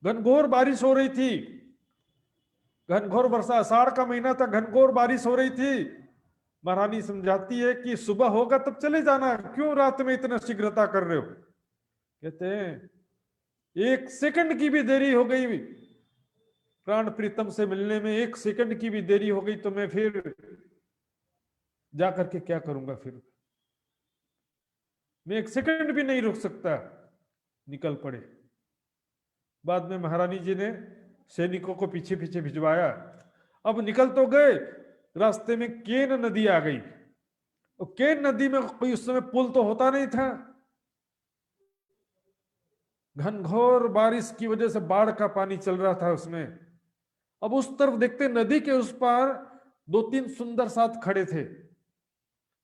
घनघोर बारिश हो रही थी, घनघोर वर्षा, आषाढ़ का महीना था, घनघोर बारिश हो रही थी। महारानी समझाती है कि सुबह होगा तब चले जाना, क्यों रात में इतना शीघ्रता कर रहे हो। कहते हैं 1 सेकंड की भी देरी हो गई प्राण प्रीतम से मिलने में, 1 सेकंड की भी देरी हो गई तो मैं फिर जा करके क्या करूंगा, फिर मैं 1 सेकंड भी नहीं रुक सकता। निकल पड़े। बाद में महारानी जी ने सैनिकों को पीछे पीछे भिजवाया। अब निकल तो गए, रास्ते में केन नदी आ गई। और केन नदी में कोई उस समय पुल तो होता नहीं था, घनघोर बारिश की वजह से बाढ़ का पानी चल रहा था उसमें। अब उस तरफ देखते नदी के उस पार 2-3 सुंदर साथ खड़े थे,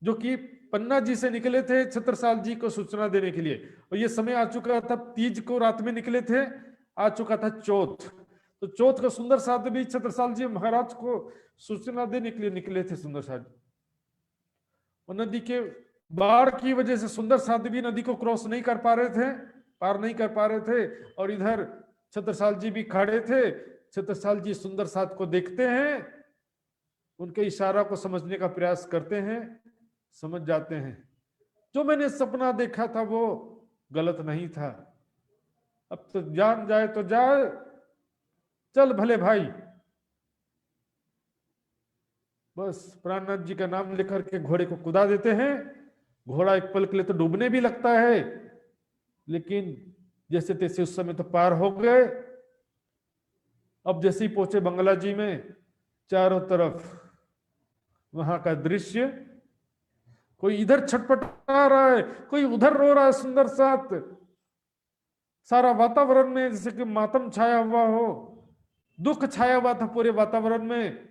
जो कि पन्ना जी से निकले थे छत्रसाल जी को सूचना देने के लिए। और ये समय आ चुका था, तीज को रात में निकले थे, आ चुका था चौथ। तो चौथ का सुंदर साथ भी छत्रसाल जी महाराज को सूचना देने के लिए निकले थे सुंदर साथ। और नदी के बाढ़ की वजह से सुंदर साथ भी नदी को क्रॉस नहीं कर पा रहे थे, पार नहीं कर पा रहे थे। और इधर छत्रसाल जी भी खड़े थे। छत्रसाल जी सुंदर साथ को देखते हैं, उनके इशारा को समझने का प्रयास करते हैं, समझ जाते हैं जो मैंने सपना देखा था वो गलत नहीं था। अब तो जान जाए तो जाए, चल भले भाई। बस प्राणनाथ जी का नाम लेकर के घोड़े को कुदा देते हैं। घोड़ा एक पल के लिए तो डूबने भी लगता है, लेकिन जैसे तैसे उस समय तो पार हो गए। अब जैसे ही पहुंचे बंगला जी में, चारों तरफ वहां का दृश्य, कोई इधर छटपटा रहा है, कोई उधर रो रहा है सुंदर साथ। सारा वातावरण में जैसे कि मातम छाया हुआ हो, दुख छाया हुआ था पूरे वातावरण में।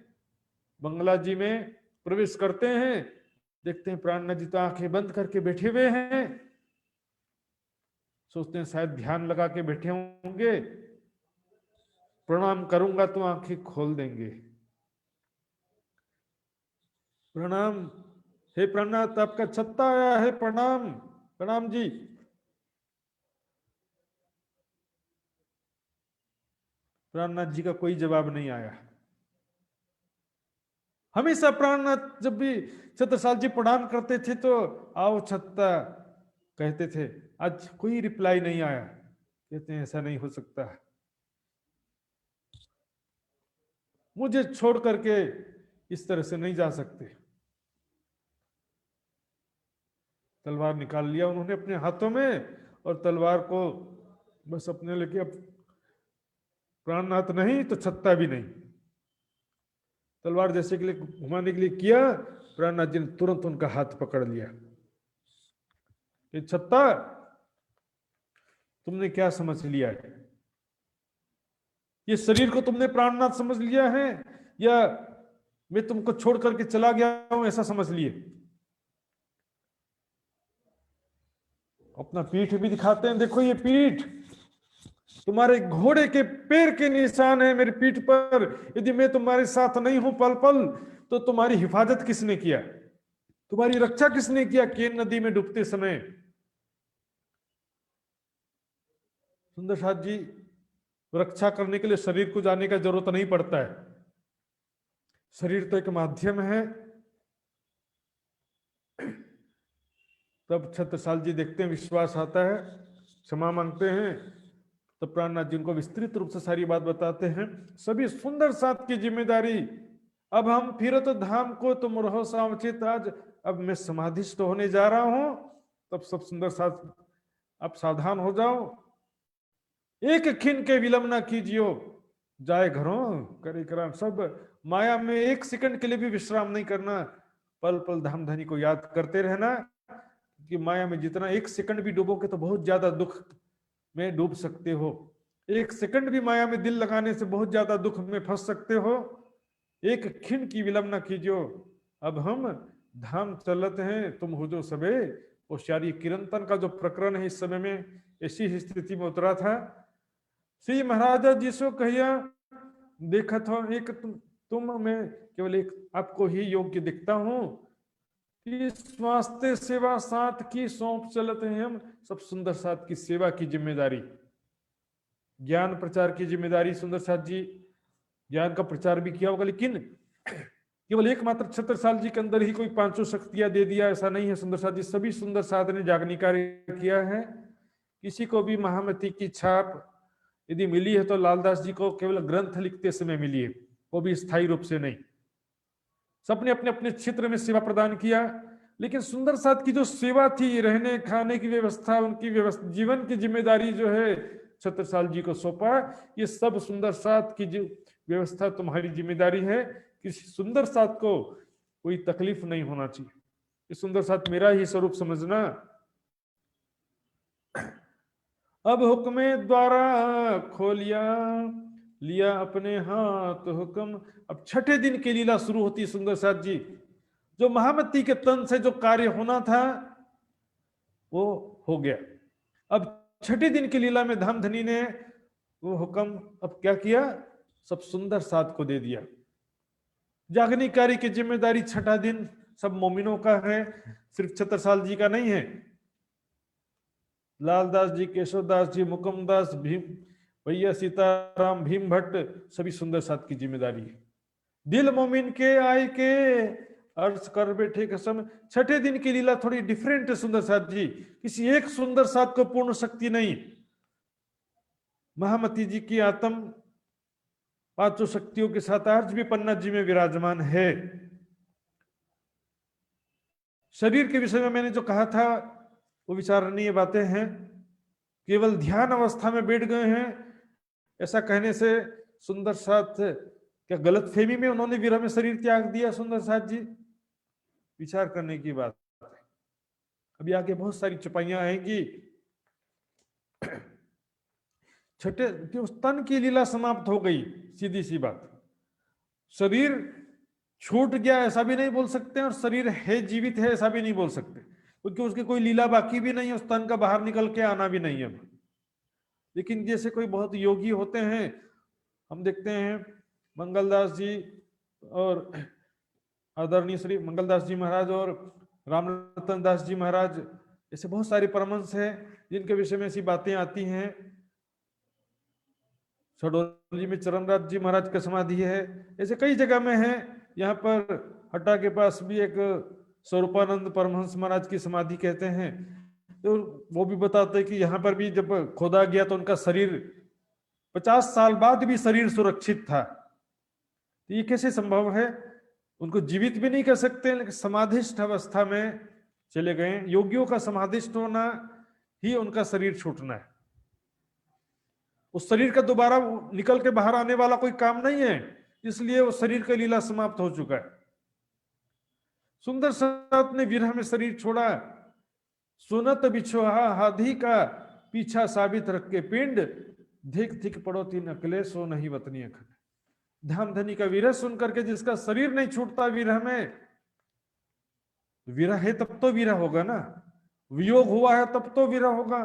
बंगला जी में प्रवेश करते हैं, देखते हैं प्राणनाथ जी तो आंखें बंद करके बैठे हुए हैं। सोचते हैं शायद ध्यान लगा के बैठे होंगे, प्रणाम करूंगा तो आंखें खोल देंगे। प्रणाम, हे प्राणनाथ आपका छत्ता आया है, प्रणाम। प्रणाम जी। प्राणनाथ जी का कोई जवाब नहीं आया। हमेशा प्राणनाथ जब भी छत्रसाल जी प्रणाम करते थे तो आओ छत्ता कहते थे, आज कोई रिप्लाई नहीं आया। कहते हैं ऐसा नहीं हो सकता, मुझे छोड़ करके इस तरह से नहीं जा सकते। तलवार निकाल लिया उन्होंने अपने हाथों में, और तलवार को बस अपने लेके, अब प्राणनाथ नहीं तो छत्ता भी नहीं। तलवार जैसे के लिए घुमाने के लिए किया, प्राणनाथ जी ने तुरंत उनका हाथ पकड़ लिया कि छत्ता तुमने क्या समझ लिया है? ये शरीर को तुमने प्राणनाथ समझ लिया है, या मैं तुमको छोड़ करके चला गया हूं ऐसा समझ लिए? अपना पीठ भी दिखाते हैं, देखो ये पीठ, तुम्हारे घोड़े के पैर के निशान है मेरी पीठ पर। यदि मैं तुम्हारे साथ नहीं हूं पल पल, तो तुम्हारी हिफाजत किसने किया, तुम्हारी रक्षा किसने किया केन नदी में डूबते समय? सुंदर साथ जी, रक्षा करने के लिए शरीर को जाने का जरूरत नहीं पड़ता है। शरीर तो एक माध्यम है। तब छत्रसाल जी देखते हैं, विश्वास आता है, क्षमा मांगते हैं। तो प्राणनाथ जी उनको विस्तृत रूप से सारी बात बताते हैं। सभी सुंदर साथ की जिम्मेदारी, अब हम फिरत धाम को तुम रहो सावचित आज, अब मैं समाधिस्थ होने जा रहा हूं। तब सब सुंदर साथ अब सावधान हो जाओ, एक खिन के विलंब ना कीजियो, जाए घरों करे कराम। सब माया में 1 सेकंड के लिए भी विश्राम नहीं करना, पल पल धाम धनी को याद करते रहना। कि माया में जितना 1 सेकंड भी डूबोगे तो बहुत ज्यादा दुख में डूब सकते हो। 1 सेकंड भी माया में दिल लगाने से बहुत ज्यादा दुख में फंस सकते हो। एक खिन की विलंब न कीजियो, अब हम धाम चलते हैं, तुम हो जो सबे। होशियारी किरंतन का जो प्रकरण है इस समय में ऐसी ही स्थिति में उतरा था। श्री महाराजा जिसो कहिया देखा था, एक तुम में केवल एक आपको ही योग्य दिखता हूं। स्वास्थ्य सेवा साथ की सौंप चलते हैं हम। सब सुंदर साथ की सेवा की जिम्मेदारी, ज्ञान प्रचार की जिम्मेदारी। सुंदर साथ जी ज्ञान का प्रचार भी किया होगा, लेकिन केवल एकमात्र छत्रसाल जी के अंदर ही कोई पांचों शक्तियां दे दिया, ऐसा नहीं है। सुंदर साथ जी सभी सुंदर साथ ने जागनी कार्य किया है। किसी को भी महामती की छाप यदि मिली है तो लालदास जी को केवल ग्रंथ लिखते समय मिली है, वो भी स्थायी रूप से नहीं। सबने अपने अपने क्षेत्र में सेवा प्रदान किया, लेकिन सुंदर साथ की जो सेवा थी, रहने खाने की व्यवस्था, उनकी व्यवस्था, जीवन की जिम्मेदारी जो है छत्रसाल जी को सौंपा। ये सब सुंदर साथ की जो व्यवस्था तुम्हारी जिम्मेदारी है, किसी सुंदर साथ को कोई तकलीफ नहीं होना चाहिए। ये सुंदर साथ मेरा ही स्वरूप समझना। अब हुक्मे द्वारा खोलिया, लिया अपने हाथ हुक्म। अब छठे दिन की लीला शुरू होती है सुंदर साथ जी। जो महामती के तन से जो कार्य होना था वो हो गया। अब छठे दिन की लीला में धामधनी ने वो हुक्म अब क्या किया, सब सुंदर साथ को दे दिया। जागनी कार्य की जिम्मेदारी छठा दिन सब मोमिनों का है, सिर्फ छत्रसाल जी का नहीं है। लालदास जी, केशवदास जी, मुकुमदास, भीम भैया, सीताराम, भीम भट्ट, सभी सुंदर साथ की जिम्मेदारी है। दिल मोमिन के आय के अर्ज कर बैठे कसम। छठे दिन की लीला थोड़ी डिफरेंट है सुंदर साथ जी। किसी एक सुंदर साथ को पूर्ण शक्ति नहीं, महामती जी की आत्म पांचों शक्तियों के साथ आज भी पन्ना जी में विराजमान है। शरीर के विषय में मैंने जो कहा था वो विचारणीय बातें हैं। केवल ध्यान अवस्था में बैठ गए हैं ऐसा कहने से सुंदर साथ क्या गलत फहमी में उन्होंने विरह में शरीर त्याग दिया? सुंदर साथ जी विचार करने की बात है। अभी आगे बहुत सारी चुपाइयां आएंगी। छठे तन की लीला समाप्त हो गई, सीधी सी बात। शरीर छूट गया ऐसा भी नहीं बोल सकते और शरीर है जीवित है ऐसा भी नहीं बोल सकते, क्योंकि उसकी कोई लीला बाकी भी नहीं है, उस तन का बाहर निकल के आना भी नहीं है। लेकिन जैसे कोई बहुत योगी होते हैं, हम देखते हैं मंगलदास जी और आदरणीय श्री मंगलदास जी महाराज और रामरतन दास जी महाराज, ऐसे बहुत सारे परमहंस हैं जिनके विषय में ऐसी बातें आती हैं। सडोली में चरणराज जी महाराज का समाधि है, ऐसे कई जगह में है। यहाँ पर हट्टा के पास भी एक स्वरूपानंद परमहंस महाराज की समाधि कहते हैं, तो वो भी बताते हैं कि यहाँ पर भी जब खोदा गया तो उनका शरीर 50 साल बाद भी शरीर सुरक्षित था। तो ये कैसे संभव है? उनको जीवित भी नहीं कह सकते, लेकिन समाधिष्ठ अवस्था में चले गए। योगियों का समाधिष्ठ होना ही उनका शरीर छूटना है। उस शरीर का दोबारा निकल के बाहर आने वाला कोई काम नहीं है, इसलिए वो शरीर का लीला समाप्त हो चुका है। सुंदर साथ ने विरह में शरीर छोड़ा, सुनत बिछोहा हाधी का पीछा साबित रख के पिंड, धिक धिक पड़ो तीन अकले सो नहीं वतनी अखंड। धामधनी का विरह सुन करके जिसका शरीर नहीं छूटता विरह में, विरह है तब तो विरह होगा ना, वियोग हुआ है तब तो विरह होगा।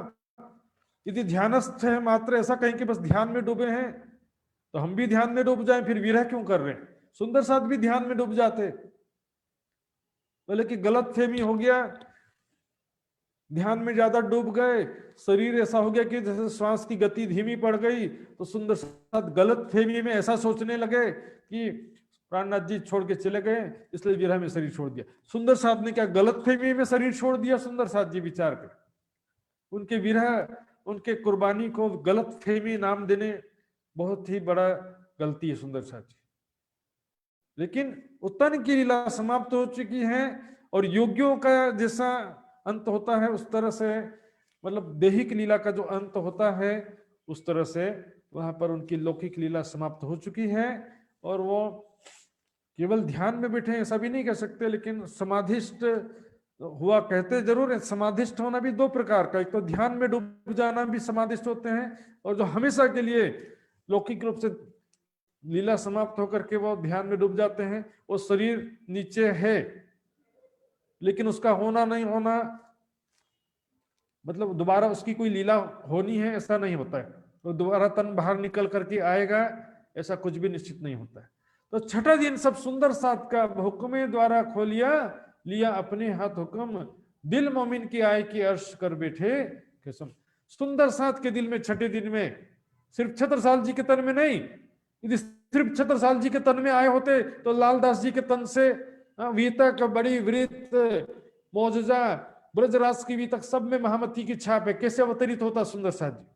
यदि ध्यानस्थ है मात्र ऐसा कहें कि बस ध्यान में डूबे हैं, तो हम भी ध्यान में डूब जाएं, फिर विरह क्यों कर रहे हैं? सुंदर साथ भी ध्यान में डूब जाते, बोले कि गलत फहमी हो गया, ध्यान में ज्यादा डूब गए, शरीर ऐसा हो गया कि जैसे श्वास की गति धीमी पड़ गई, तो सुंदर साथ गलत फहमी में ऐसा सोचने लगे कि प्राणनाथ जी छोड़ के चले गए, इसलिए विरह में शरीर छोड़ दिया। सुंदर साथ ने क्या गलत फहमी में शरीर छोड़ दिया? सुंदर साथ जी विचार कर, उनके विरह, उनके कुर्बानी को गलत फहमी नाम देने बहुत ही बड़ा गलती है सुंदर साथ जी। लेकिन उत्तन की लीला समाप्त हो चुकी है, और योगियों का जैसा अंत होता है उस तरह से, मतलब देहिक लीला का जो अंत होता है उस तरह से वहां पर उनकी लौकिक लीला समाप्त हो चुकी है। और वो केवल ध्यान में बैठे ऐसा भी नहीं कह सकते, लेकिन समाधिष्ठ हुआ कहते जरूर है। समाधिष्ठ होना भी दो प्रकार का, एक तो ध्यान में डूब जाना भी समाधिष्ठ होते हैं, और जो हमेशा के लिए लौकिक रूप से लीला समाप्त होकर के वो ध्यान में डूब जाते हैं, वो शरीर नीचे है लेकिन उसका होना नहीं होना, मतलब दोबारा उसकी कोई लीला होनी है ऐसा नहीं होता है, तो दोबारा तन बाहर निकल करके आएगा ऐसा कुछ भी निश्चित नहीं होता है। तो छठा दिन सब सुंदर साथ का हुक्मे द्वारा खोलिया, लिया अपने हाथ हुक्म, दिल मोमिन की आय की अर्श कर बैठे कसम। सुंदर साथ के दिल में छठे दिन में सिर्फ छत्रसाल जी के तन में नहीं, यदि सिर्फ छत्रसाल जी के तन में आए होते तो लालदास जी के तन से वीतक, बड़ी वृत्त, मौजजा, ब्रजराज की वीतक सब में महामती की छाप है। कैसे अवतरित होता सुंदर साथ जी?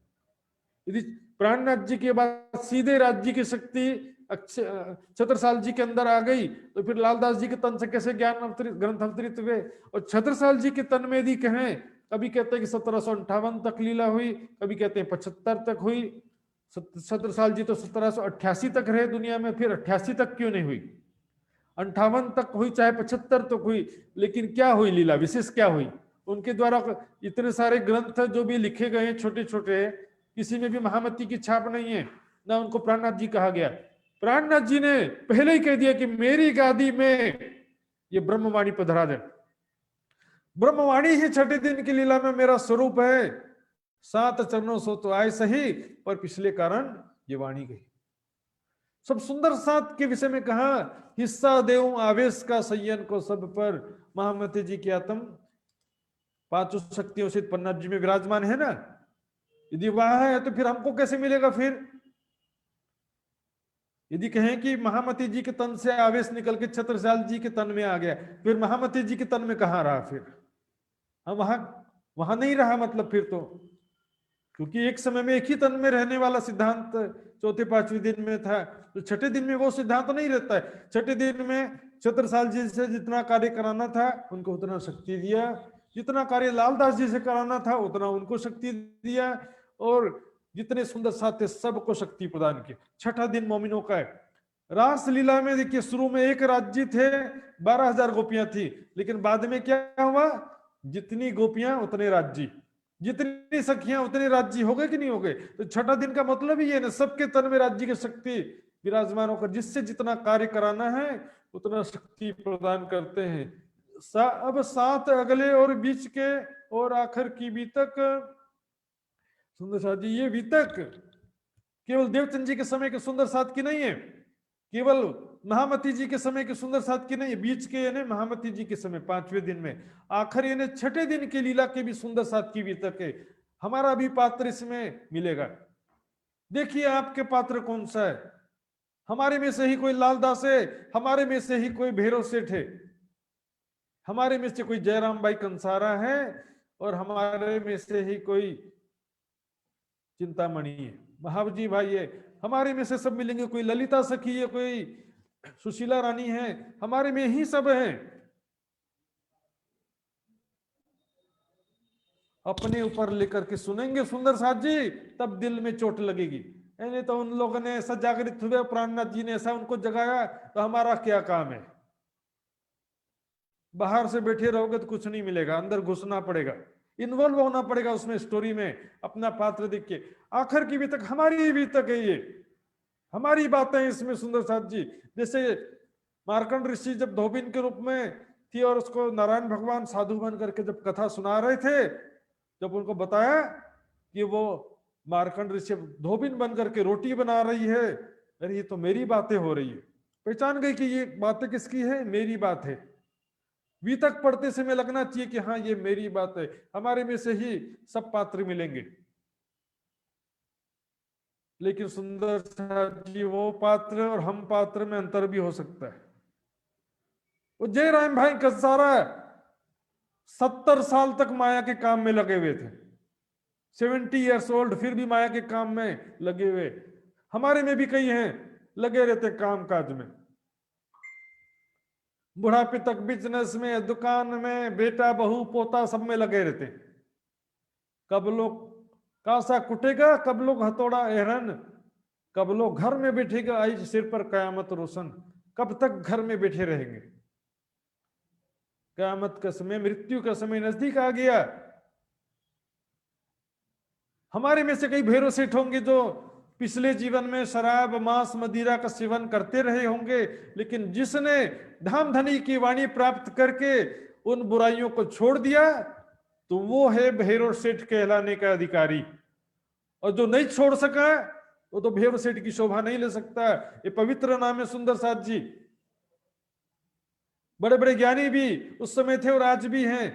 यदि प्राणनाथ जी के बाद सीधे राज्य की शक्ति छत्रसाल जी के अंदर आ गई तो फिर लालदास जी के तन से कैसे ज्ञान अवतरित, ग्रंथ अवतरित हुए? और छत्रसाल जी के तन में यदि कहें, कभी कहते हैं कि 1758 तक लीला हुई, कभी कहते हैं 75 तक हुई। छत्रसाल जी तो 1788 तक रहे दुनिया में, फिर 88 तक क्यों नहीं हुई? 58 तक हुई, चाहे 75 तक हुई, लेकिन क्या हुई लीला, विशेष क्या हुई? उनके द्वारा इतने सारे ग्रंथ जो भी लिखे गए छोटे छोटे, किसी में भी महामती की छाप नहीं है, ना उनको प्राणनाथ जी कहा गया। प्राणनाथ जी ने पहले ही कह दिया कि मेरी गादी में ये ब्रह्मवाणी पधरा दे। ब्रह्मवाणी ही छठे दिन की लीला में मेरा स्वरूप है। 7 चरणों सो तो आए सही, पर पिछले कारण ये वाणी गई। सब सुंदर साथ के विषय में कहा, हिस्सा देऊं आवेश का सय्यन को सब पर। महामती जी की आत्म 5 शक्तियों से पन्नाथ जी में विराजमान है ना। यदि वह है तो फिर हमको कैसे मिलेगा? फिर यदि कहें कि महामती जी के तन से आवेश निकल के छत्रसाल जी के तन में आ गया, फिर महामती जी के तन में कहां रहा? फिर हम वहां नहीं रहा, मतलब फिर तो, क्योंकि एक समय में एक ही तन में रहने वाला सिद्धांत चौथे 5वें दिन में था, तो छठे दिन में वो सिद्धांत नहीं रहता है। छठे दिन में छत्रसाल जी से जितना कार्य कराना था उनको उतना शक्ति दिया, जितना कार्य लालदास जी से कराना था उतना उनको शक्ति दिया, और जितने सुंदर साथ थे सबको शक्ति प्रदान की। छठा दिन मोमिनों का है। रास लीला में देखिए, शुरू में एक राज्य थे, 12,000 गोपियां थी, लेकिन बाद में क्या हुआ? जितनी गोपियां उतने राज्य, जितनी सखियां उतने राज्य हो गए कि नहीं हो गए? तो छठा दिन का मतलब ही ये ना, सबके तन में राज्य की शक्ति विराजमान होकर जिससे जितना कार्य कराना है उतना शक्ति प्रदान करते हैं। अब 7 अगले और बीच के और आखिर की बीतक सुंदर साथ जी, ये बीतक केवल देवचंद जी के समय के सुंदर साथ की नहीं है, केवल महामती जी के समय के सुंदर साथ की नहीं है, बीच के यानी महामती जी के समय 5वें दिन में, आखिर यानी छठे दिन की लीला के भी सुंदर साथ की बीतक है। हमारा भी पात्र इसमें मिलेगा। देखिए आपके पात्र कौन सा है? हमारे में से ही कोई लालदास है, हमारे में से ही कोई भैरव सेठ है, हमारे में से कोई जयराम बाई कंसारा है, और हमारे में से ही कोई चिंतामणि है, महावजी भाई है। हमारे में से सब मिलेंगे, कोई ललिता सखी है, कोई सुशीला रानी है, हमारे में ही सब है। अपने ऊपर लेकर के सुनेंगे सुंदर साथ जी, तब दिल में चोट लगेगी। नहीं तो उन लोगों ने ऐसा जागृत हुए, प्राणनाथ जी ने ऐसा उनको जगाया, तो हमारा क्या काम है? बाहर से बैठे रहोगे तो कुछ नहीं मिलेगा, अंदर घुसना पड़ेगा, इन्वॉल्व होना पड़ेगा उसमें, स्टोरी में, अपना पात्र देख के। आखिर की भी तक हमारी भी तक है, ये हमारी बातें इसमें सुंदर साथ जी। जैसे मार्कंड ऋषि जब धोबिन के रूप में थी और उसको नारायण भगवान साधु बन करके जब कथा सुना रहे थे, जब उनको बताया कि वो मार्कंड ऋषि धोबिन बन करके रोटी बना रही है, अरे ये तो मेरी बातें हो रही है, पहचान गई कि ये बातें किसकी है? मेरी बात है। वीतक पढ़ते समय लगना चाहिए कि हाँ ये मेरी बात है। हमारे में से ही सब पात्र मिलेंगे, लेकिन सुंदर साथ जी वो पात्र और हम पात्र में अंतर भी हो सकता है। वो जयराम भाई कंसारा 70 साल तक माया के काम में लगे हुए थे, 70 ईयर्स ओल्ड, फिर भी माया के काम में लगे हुए। हमारे में भी कई हैं लगे रहते काम काज में, बुढ़ापे तक बिजनेस में, दुकान में, बेटा बहू पोता सब में लगे रहते। कब लोग कासा कुटेगा, कब लोग हथौड़ा एहरन, कब लोग घर में बैठेगा आई सिर पर कयामत रोशन। कब तक घर में बैठे रहेंगे? कयामत का समय, मृत्यु का समय नजदीक आ गया। हमारे में से कई भैरव सेठ होंगे जो पिछले जीवन में शराब मांस मदिरा का सेवन करते रहे होंगे, लेकिन जिसने धाम धनी की वाणी प्राप्त करके उन बुराइयों को छोड़ दिया तो वो है भैरव सेठ कहलाने का अधिकारी। और जो नहीं छोड़ सका वो तो भैरव सेठ की शोभा नहीं ले सकता। ये पवित्र नाम है सुंदर साथ जी। बड़े बड़े ज्ञानी भी उस समय थे और आज भी हैं।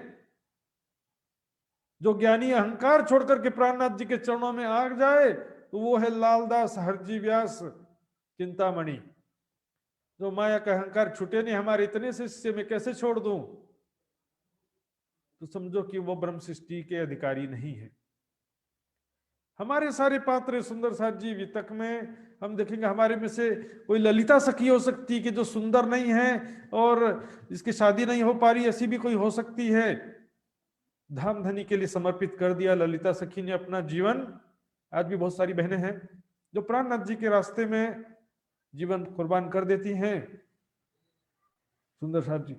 जो ज्ञानी अहंकार छोड़कर के प्राणनाथ जी के चरणों में आ जाए तो वो है लालदास, हरजी व्यास, चिंतामणि, जो माया का अहंकार छूटे नहीं हमारे, इतने से इससे मैं कैसे छोड़ दूं, तो समझो कि वो ब्रह्म सृष्टि के अधिकारी नहीं है। हमारे सारे पात्र सुंदर साथ जी वितक में हम देखेंगे, हमारे में से कोई ललिता सखी हो सकती कि जो सुंदर नहीं है और जिसकी शादी नहीं हो पा रही, ऐसी भी कोई हो सकती है। धाम धनी के लिए समर्पित कर दिया ललिता सखी ने अपना जीवन। आज भी बहुत सारी बहनें हैं जो प्राणनाथ जी के रास्ते में जीवन कुर्बान कर देती हैं। सुंदर साथ जी,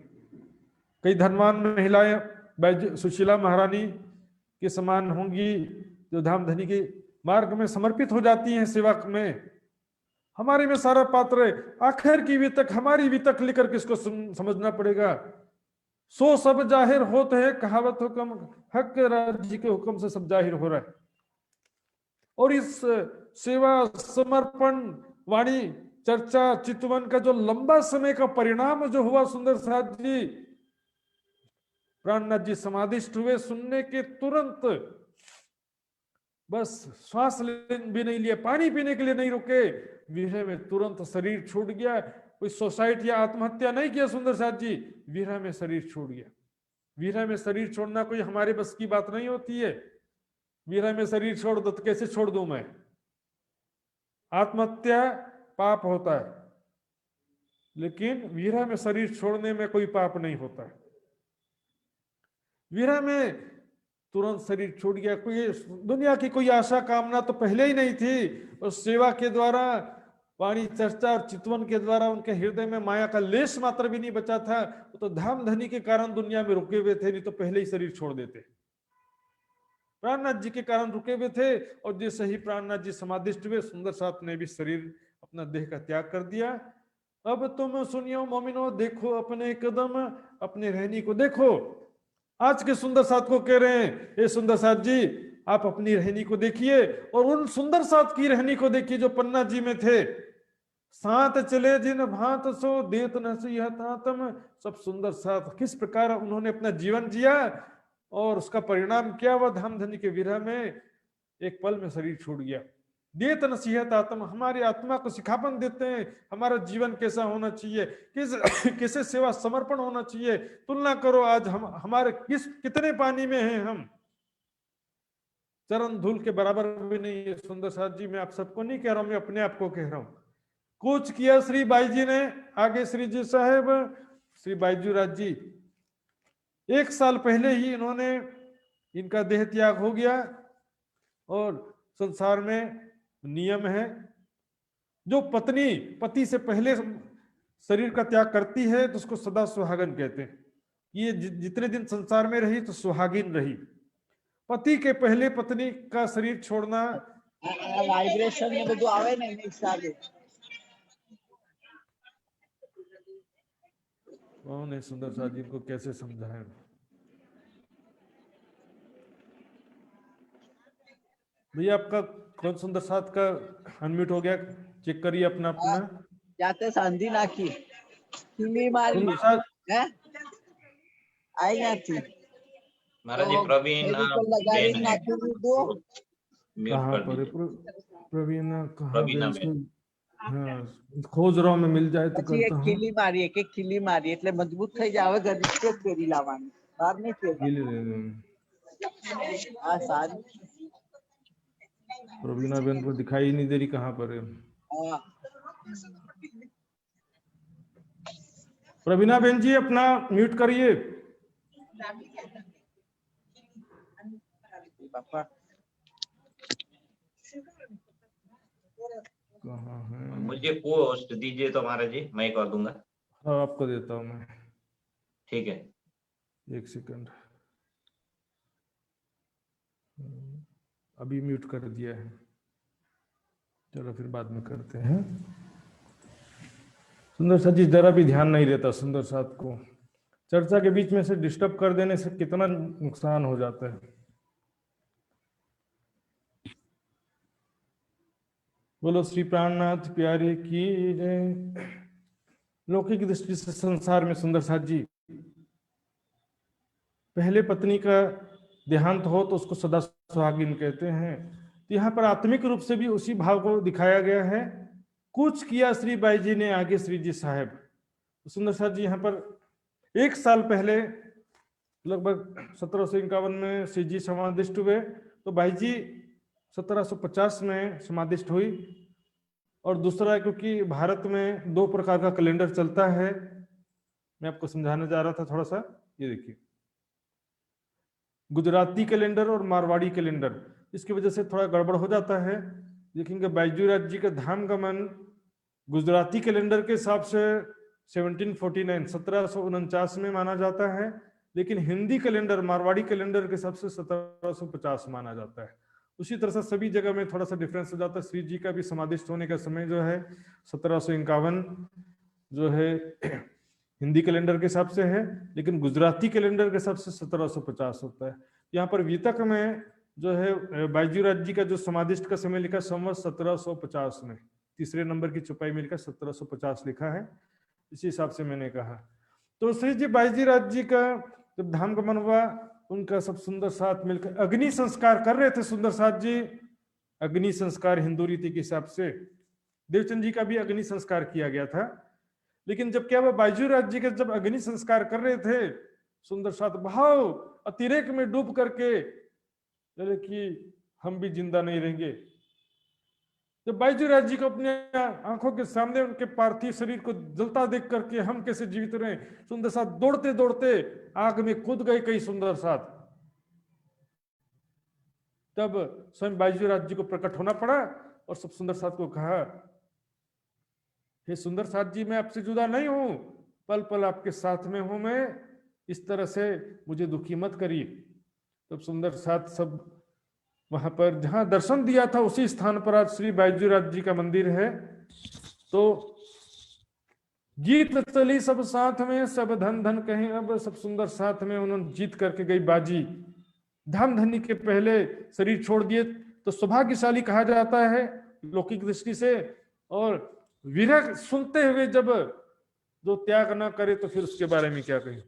कई धनवान महिलाएं सुशीला महारानी के समान होंगी जो धाम धनी के मार्ग में समर्पित हो जाती हैं सेवा में। हमारे में सारा पात्र आखिर की वितक, हमारी वितक लेकर किसको समझना पड़ेगा। सो सब जाहिर होते है, कहावत हुक्म हक राज्य के हुक्म से सब जाहिर हो रहा है। और इस सेवा समर्पण वाणी चर्चा चितवन का जो लंबा समय का परिणाम जो हुआ सुंदर साथ जी, प्राणनाथ जी समाधिष्ट हुए, सुनने के तुरंत बस श्वास भी नहीं लिया, पानी पीने के लिए नहीं रुके, विरह में तुरंत शरीर छूट गया। कोई सुसाइड या आत्महत्या नहीं किया सुंदर साथ जी, विरह में शरीर छूट गया। विरह में शरीर छोड़ना कोई हमारे बस की बात नहीं होती है। विरह में शरीर छोड़ दो तो कैसे छोड़ दूं मैं। आत्महत्या पाप होता है, लेकिन विरह में शरीर छोड़ने में कोई पाप नहीं होता है। विरह में तुरंत शरीर छूट गया। कोई दुनिया की कोई आशा कामना तो पहले ही नहीं थी, और सेवा के द्वारा, वाणी चर्चा और चितवन के द्वारा उनके हृदय में माया का लेश मात्र भी नहीं बचा था। तो धाम धनी के कारण दुनिया में रुके हुए थे, नहीं तो पहले ही शरीर छोड़ देते। प्राणनाथ जी के कारण रुके हुए थे, और जैसे ही प्राणनाथ जी समाधिष्ट हुए, सुंदर साथ ने भी शरीर अपना देह का त्याग कर दिया। अब तुम सुनियो मोमिनो, देखो अपने कदम, अपने रहनी को देखो। आज के सुंदर साथ को कह रहे हैं, ये सुंदर साथ जी आप अपनी रहनी को देखिए, और उन सुंदर साथ की रहनी को देखिए जो पन्ना जी में थे। साथ चले जिन भांत सो देत नसीहतातम। सब सुंदर साथ किस प्रकार उन्होंने अपना जीवन जिया, और उसका परिणाम क्या हुआ। धाम धनी के विरह में एक पल में शरीर छूट गया। देत नसीहत आत्मा, हमारी आत्मा को सिखापन देते हैं हमारा जीवन कैसा होना चाहिए, कैसे सेवा समर्पण होना चाहिए। तुलना करो आज हम हमारे कितने पानी में हैं हम, चरण धूल के बराबर भी नहीं है। सुंदर साथ जी, मैं आप सबको नहीं कह रहा हूं, मैं अपने आप को कह रहा हूं। कुछ किया श्री बाई जी ने, आगे श्री जी साहेब, श्री बाईजू राज जी, 1 साल पहले ही इन्होंने, इनका देह त्याग हो गया। और संसार में नियम है, जो पत्नी पति से पहले शरीर का त्याग करती है तो उसको सदा सुहागन कहते हैं। ये जितने दिन संसार में रही तो सुहागिन रही। पति के पहले पत्नी का शरीर छोड़ना, वाइब्रेशन में બધું આવે ને મિક્સ આવે। कौन है सुंदर साथ जी, को कैसे समझाएं। भैया आपका कौन सुंदर साथ का अनम्यूट हो गया, चेक करिए अपना अपना। जाते संधि नाखी खिल्ली मारी सुंदर साथ हैं, आई नाथी महाराज जी प्रवीण लगाई नाखी दो। म्यूट कहाँ कर पर है दीजिए। प्रवीणा, कहाँ प्रवीणा गई इसको? हाँ, खोज रहा हूँ मैं, मिल जाए तो પછી એક करता हूँ। ખીલી મારી, એક ખીલી મારી એટલે મજબૂત થઈ જાય। હવે ઘરે જ ફેરી લાવવાની, બહાર નહીં ફેરવાની। गीले ले लें। આ સારી। प्रवीणा बहन को दिखाई नहीं दे रही, कहाँ पर है? હા प्रवीणा बहन जी अपना म्यूट करिए। બાપા कहाँ है? मुझे पोस्ट दीजिए तो महाराज जी, मैं कर दूंगा। हाँ, आपको देता हूँ मैं, ठीक है। 1 सेकंड। अभी म्यूट कर दिया है, चलो फिर बाद में करते हैं। सुंदर साथ जी जरा भी ध्यान नहीं रहता सुंदर साथ को, चर्चा के बीच में से डिस्टर्ब कर देने से कितना नुकसान हो जाता है। बोलो श्री प्राणनाथ प्यारे की जय। लौकिक दृष्टि से संसार में सुंदर साथ जी पहले पत्नी का देहांत हो तो उसको सदा सुहागिन कहते हैं। तो यहाँ पर आत्मिक रूप से भी उसी भाव को दिखाया गया है। कुछ किया श्री बाई जी ने आगे श्री जी साहब। तो सुंदर साथ जी यहाँ पर 1 साल पहले लगभग 1751 में श्री जी समाधिष्ट हुए, तो बाई जी 1750 में समाधिष्ट हुई। और दूसरा, क्योंकि भारत में 2 प्रकार का कैलेंडर चलता है, मैं आपको समझाने जा रहा था थोड़ा सा। ये देखिए, गुजराती कैलेंडर और मारवाड़ी कैलेंडर, इसकी वजह से थोड़ा गड़बड़ हो जाता है। देखेंगे बाईजूराज जी का धाम गमन गुजराती कैलेंडर के हिसाब से 1749 में माना जाता है, लेकिन हिंदी कैलेंडर मारवाड़ी कैलेंडर के हिसाब से 1750 माना जाता है। उसी तरह से सभी जगह में थोड़ा सा डिफरेंस हो जाता है। श्री जी का भी समाधिस्थ होने का समय जो है 1751 जो है हिंदी कैलेंडर के हिसाब से है, लेकिन गुजराती कैलेंडर के हिसाब से 1750 होता है। यहाँ पर वितक में जो है बाईजूराज जी का जो समाधिष्ट का समय लिखा संवत 1750 में, तीसरे नंबर की चौपाई में लिखा 1750 लिखा है, इसी हिसाब से मैंने कहा। तो श्री जी बाईजूराज जी का जब धाम गमन हुआ, उनका सब सुंदर साथ मिलकर अग्नि संस्कार कर रहे थे। सुंदर साथ जी अग्नि संस्कार हिंदू रीति के हिसाब से, देवचंद जी का भी अग्नि संस्कार किया गया था। लेकिन जब क्या हुआ, बाईजूराज जी का जब अग्नि संस्कार कर रहे थे, सुंदर साथ भाव अतिरेक में डूब करके बोले कि हम भी जिंदा नहीं रहेंगे। जब बाईजूराज जी को अपने आंखों के सामने उनके पार्थिव शरीर को जलता देख करके हम कैसे जीवित रहे, सुंदर साथ दौड़ते दौड़ते आग में कूद गए कई सुंदर साथ। तब स्वयं बाईजूराज जी को प्रकट होना पड़ा और सब सुंदर साथ को कहा, हे सुंदर साथ जी, मैं आपसे जुदा नहीं हूं, पल पल आपके साथ में हूं मैं, इस तरह से मुझे दुखी मत करिए। तब सुंदर साथ सब वहां पर जहां दर्शन दिया था उसी स्थान पर आज श्री बाईजूराज जी का मंदिर है। तो जीत चली सब साथ में, सब धन धन कहें अब, सब सुंदर साथ में उन्होंने जीत करके गई बाजी। धाम धनी के पहले शरीर छोड़ दिए तो सौभाग्यशाली कहा जाता है लौकिक दृष्टि से, और विरह सुनते हुए जब जो त्याग ना करे तो फिर उसके बारे में क्या कहें।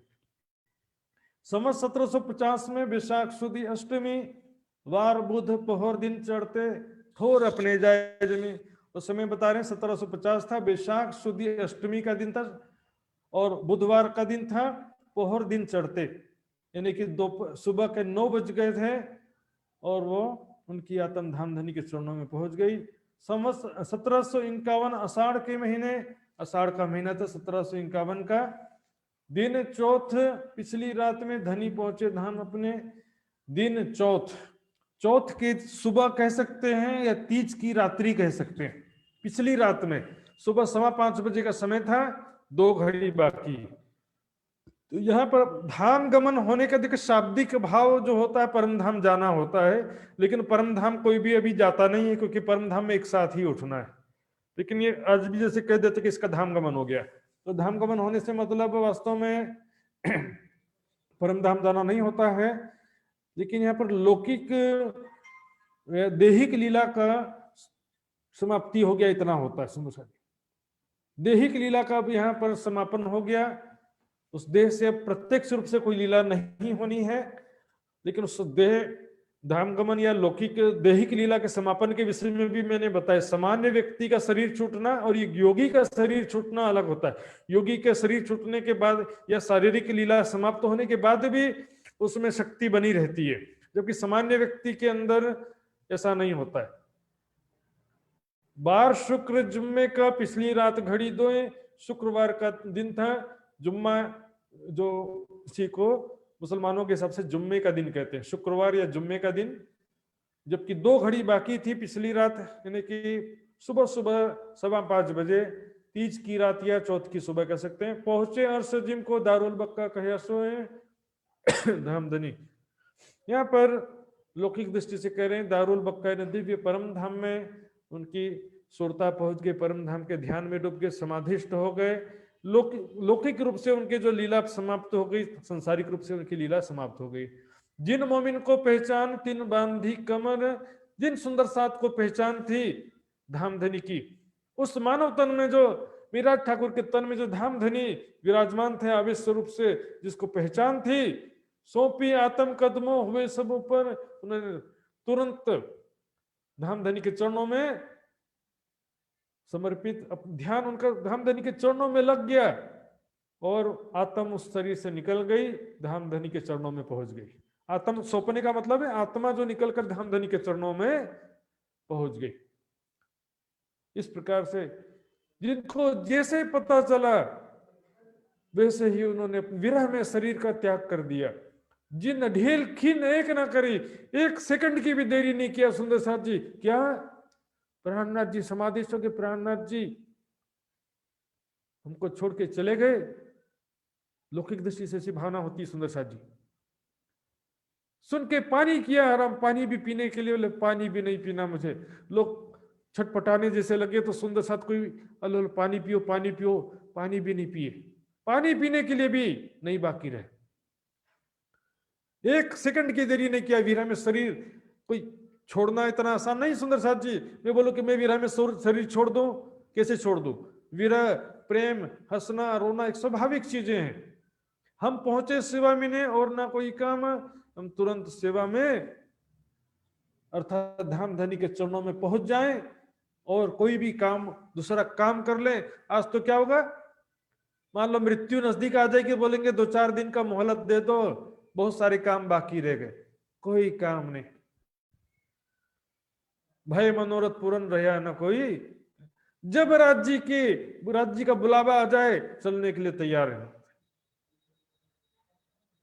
संवत 1750 में वैशाख सुदी अष्टमी, वार बुध पोहर दिन चढ़ते, ठोर अपने जाए जमी। उस समय बता रहे हैं 1750 था, वैशाख सुदी अष्टमी का दिन था और बुधवार का दिन था, पोहर दिन चढ़ते, यानी कि सुबह के 9 बज गए थे और वो उनकी आत्म धाम धनी के चरणों में पहुंच गई। संवत 1751 आषाढ़ के महीने, आषाढ़ का महीना था 1751 का, दिन चौथ, पिछली रात में धनी पहुंचे धाम अपने। दिन चौथ, चौथ की सुबह कह सकते हैं या तीज की रात्रि कह सकते हैं। पिछली रात में सुबह 5:15 बजे का समय था, 2 घड़ी बाकी। तो यहाँ पर धाम गमन होने का देखो शाब्दिक भाव जो होता है परम धाम जाना होता है, लेकिन परम धाम कोई भी अभी जाता नहीं है, क्योंकि परम धाम में एक साथ ही उठना है। लेकिन ये आज भी जैसे कह देते कि इसका धाम गमन हो गया, तो धाम गमन होने से मतलब वास्तव में परम धाम जाना नहीं होता है। लेकिन यहाँ पर लौकिक दैहिक लीला का समाप्ति हो गया, इतना होता है। सुनो सर, दैहिक लीला का अब यहाँ पर समापन हो गया। उस देह से प्रत्यक्ष रूप से कोई लीला नहीं होनी है, लेकिन उस देह धामगमन या लौकिक दैहिक लीला के समापन के विषय में भी मैंने बताया। सामान्य व्यक्ति का शरीर छूटना और योगी का शरीर छूटना अलग होता है। योगी के शरीर छूटने के बाद या शारीरिक लीला समाप्त होने के बाद भी उसमें शक्ति बनी रहती है, जबकि सामान्य व्यक्ति के अंदर ऐसा नहीं होता है। बार शुक्र जुम्मे का पिछली रात घड़ी 2, शुक्रवार का दिन था। जुम्मा जो इसी को मुसलमानों के हिसाब से जुम्मे का दिन कहते हैं, शुक्रवार या जुम्मे का दिन, जबकि 2 घड़ी बाकी थी पिछली रात, यानी कि सुबह 5:15 बजे, तीज की रात या चौथ की सुबह कह सकते हैं। पहुंचे अर्श जिम को दारुल बक्का कहा सोए धामधनी। यहाँ पर लौकिक दृष्टि से कह रहे हैं दारुल बक्का दिव्य परम धाम में उनकी सुरता पहुंच गई, परम धाम के ध्यान में डूब के समाधिष्ट हो गए। लौकिक रूप से उनके जो लीला समाप्त हो गई, संसारिक रूप से उनकी लीला समाप्त हो गई। जिन मोमिन को पहचान तिन बांधी कमर, जिन सुंदर साथ को पहचान थी धामधनी की, उस मानव तन में जो विराट ठाकुर के तन में जो धामधनी विराजमान थे आवेश स्वरूप से, जिसको पहचान थी, सौंपी आत्म कदमों हुए सब ऊपर, उन्होंने तुरंत धामधनी के चरणों में समर्पित, ध्यान उनका धामधनी के चरणों में लग गया और आत्मा उस शरीर से निकल गई, धामधनी के चरणों में पहुंच गई। आत्मा सौंपने का मतलब है आत्मा जो निकलकर धामधनी के चरणों में पहुंच गई। इस प्रकार से जिनको जैसे पता चला वैसे ही उन्होंने विरह में शरीर का त्याग कर दिया। जिन ढील खीन एक ना करी, एक सेकंड की भी देरी नहीं किया सुंदर साथ जी। क्या प्राणनाथ जी समाधिस्थ हो गए? प्राणनाथ जी हमको छोड़ के चले गए। लौकिक दृष्टि से ऐसी भावना होती है सुंदर साथ जी। सुन के पानी किया आराम, पानी भी पीने के लिए बोले पानी भी नहीं पीना मुझे। लोग छटपटाने जैसे लगे तो सुंदर साथ कोई अल्लाह पानी पियो पानी पियो, पानी भी नहीं पिए, पानी पीने के लिए भी नहीं बाकी रहे। एक सेकंड की देरी नहीं किया। विरह में शरीर कोई छोड़ना इतना आसान नहीं सुंदर साथ जी। मैं बोलो कि मैं विरह में शरीर छोड़ दूं, कैसे छोड़ दूं? विरह, प्रेम, हंसना रोना एक स्वाभाविक चीजें हैं। हम पहुंचे सेवा में ने और ना कोई काम, हम तुरंत सेवा में अर्थात धामधनी के चरणों में पहुंच जाएं और कोई भी काम दूसरा काम कर ले। आज तो क्या होगा, मान लो मृत्यु नजदीक आ जाएगी, बोलेंगे 2-4 दिन का मोहलत दे दो, बहुत सारे काम बाकी रह गए। कोई काम नहीं, भय मनोरथ पूर्ण रहा न कोई। जब राज्य का बुलावा आ जाए चलने के लिए तैयार है।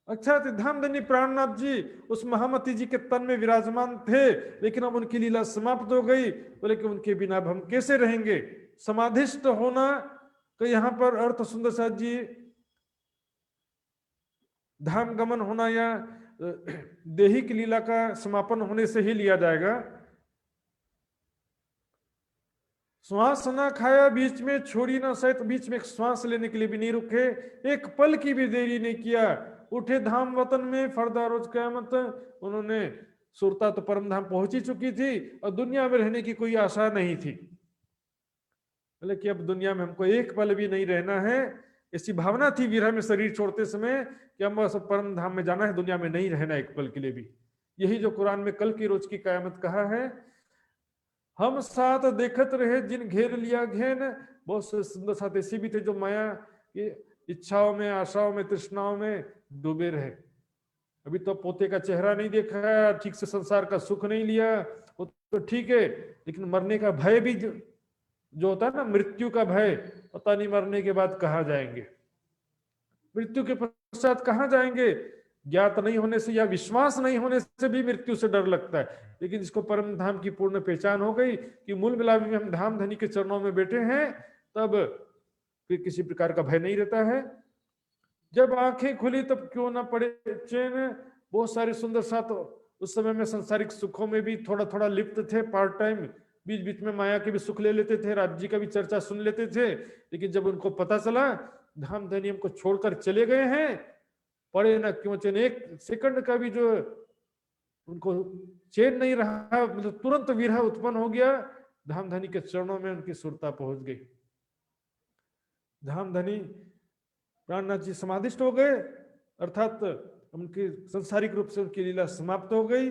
अच्छा, धामधनी प्राणनाथ जी उस महामती जी के तन में विराजमान थे, लेकिन अब उनकी लीला समाप्त हो गई। बोले कि उनके बिना अब हम कैसे रहेंगे? समाधिस्थ होना तो यहाँ पर अर्थ सुंदर साथ जी धाम गमन होना या देहिक लीला का समापन होने से ही लिया जाएगा। श्वास ना खाया, बीच में छोड़ी ना सहित, बीच में श्वास लेने के लिए भी नहीं रुके, एक पल की भी देरी नहीं किया। उठे धाम वतन में फरदा रोज क़यामत। उन्होंने सुरता तो परम धाम पहुंच ही चुकी थी और दुनिया में रहने की कोई आशा नहीं थी। बोले कि अब दुनिया में हमको एक पल भी नहीं रहना है। ऐसी भावना थी विरह में शरीर छोड़ते समय कि हम बस परम धाम में जाना है, दुनिया में नहीं रहना एक पल के लिए भी। यही जो कुरान में कल की रोज की क़यामत कहा है, हम साथ देखत रहे जिन घेर लिया घेन। बहुत से सुंदर साथ ऐसे भी थे जो माया की इच्छाओं में, आशाओं में, तृष्णाओं में डूबे रहे। अभी तो पोते का चेहरा नहीं देखा, ठीक से संसार का सुख नहीं लिया, वो तो ठीक है, लेकिन मरने का भय भी जो होता है ना, मृत्यु का भय, पता नहीं मरने के बाद कहाँ जाएंगे, मृत्यु के पश्चात कहाँ जाएंगे, ज्ञात नहीं होने से या विश्वास नहीं होने से भी मृत्यु से डर लगता है। लेकिन जिसको परम धाम की पूर्ण पहचान हो गई कि मूल मिलाप में हम धाम धनी के चरणों में बैठे हैं, तब फिर किसी प्रकार का भय नहीं रहता है। जब आंखें खुली तब क्यों ना पड़े चैन। बहुत सारे सुंदर साथ उस समय में संसारिक सुखों में भी थोड़ा थोड़ा लिप्त थे, पार्ट टाइम, बीच बीच में माया के भी सुख ले लेते थे, राज्य का भी चर्चा सुन लेते थे। लेकिन जब उनको पता चला धाम धनी हमको छोड़कर चले गए हैं, पड़े ना क्यों चैन, एक सेकंड का भी जो उनको चैन नहीं रहा, मतलब तुरंत विरह उत्पन्न हो गया। धामधनी के चरणों में उनकी सुरता पहुंच गई। धामधनी प्राणनाथ जी समाधिष्ट हो गए, अर्थात उनकी सांसारिक रूप से उनकी लीला समाप्त हो गई।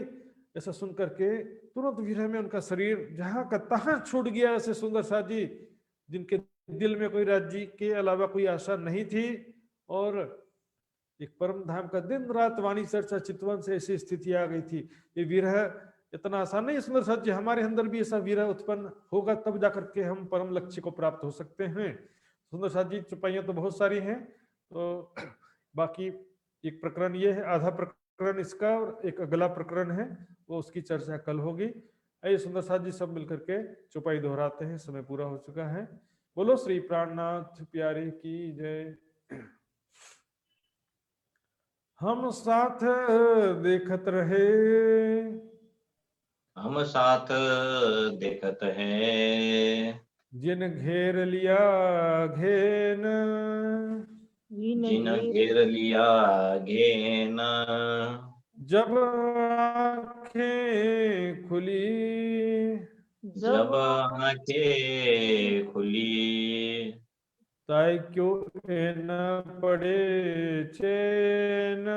ऐसा सुनकर के तुरंत विरह में उनका शरीर जहां का तहां छूट गया। ऐसे सुंदर साथ जी जिनके दिल में कोई राज्य के अलावा कोई आशा नहीं थी और एक परम धाम का दिन रात वाणी चर्चा चितवन से ऐसी स्थिति आ गई थी। ये विरह इतना आसान नहीं। सुंदर साथ जी, हमारे अंदर भी ऐसा विरह उत्पन्न होगा तब जाकर के हम परम लक्ष्य को प्राप्त हो सकते हैं। सुंदर साथ जी, चुपाइयां तो बहुत सारी हैं, तो बाकी एक प्रकरण ये है, आधा प्रकरण इसका, और एक अगला प्रकरण है, वो उसकी चर्चा कल होगी। आइए सुंदर साथ जी सब मिलकर के चुपाई दोहराते हैं, समय पूरा हो चुका है। बोलो श्री प्राणनाथ प्यारे की जय। हम साथ देखत रहे, हम साथ देखत हैं, जिन घेर लिया घेन, जिन घेर लिया घेन। जब आंखें खुली, जब आंखें खुली, ताई क्यों न पड़े चैन,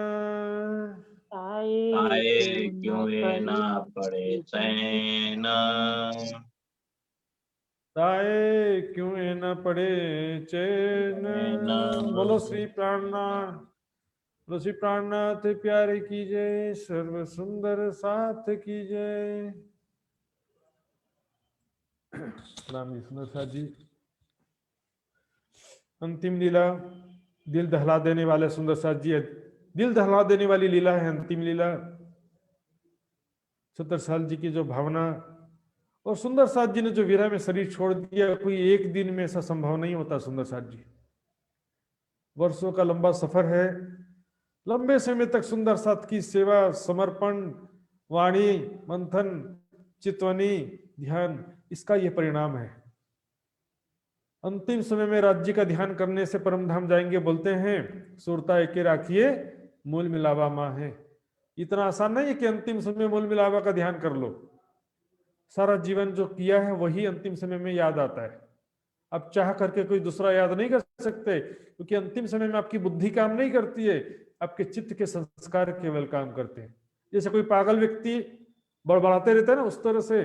आए क्यों ना पड़े चैन। ताए क्यों न पड़े चैन। बोलो श्री प्राणनाथ, बोलो श्री प्राणनाथ प्यारे की जय, सर्व सुंदर साथ की जय। राम जी सुंदर साथ जी। अंतिम लीला दिल दहला देने वाले सुंदर साथ जी, दिल दहला देने वाली लीला है अंतिम लीला। सुंदर साथ जी की जो भावना, और सुंदर साथ जी ने जो विरह में शरीर छोड़ दिया, कोई एक दिन में ऐसा संभव नहीं होता सुंदर साथ जी। वर्षों का लंबा सफर है, लंबे समय तक सुंदर साथ की सेवा, समर्पण, वाणी, मंथन, चितवनी, ध्यान, इसका यह परिणाम है। अंतिम समय में राज्य का ध्यान करने से परम धाम जाएंगे, बोलते हैं सुरता एके राखिए मूल मिलावा माँ है। इतना आसान नहीं है कि अंतिम समय मूल मिलावा का ध्यान कर लो। सारा जीवन जो किया है वही अंतिम समय में याद आता है। अब चाह करके कोई दूसरा याद नहीं कर सकते, क्योंकि अंतिम समय में आपकी बुद्धि काम नहीं करती है, आपके चित्त के संस्कार केवल काम करते हैं। जैसे कोई पागल व्यक्ति बड़बड़ाते रहता है ना, उस तरह से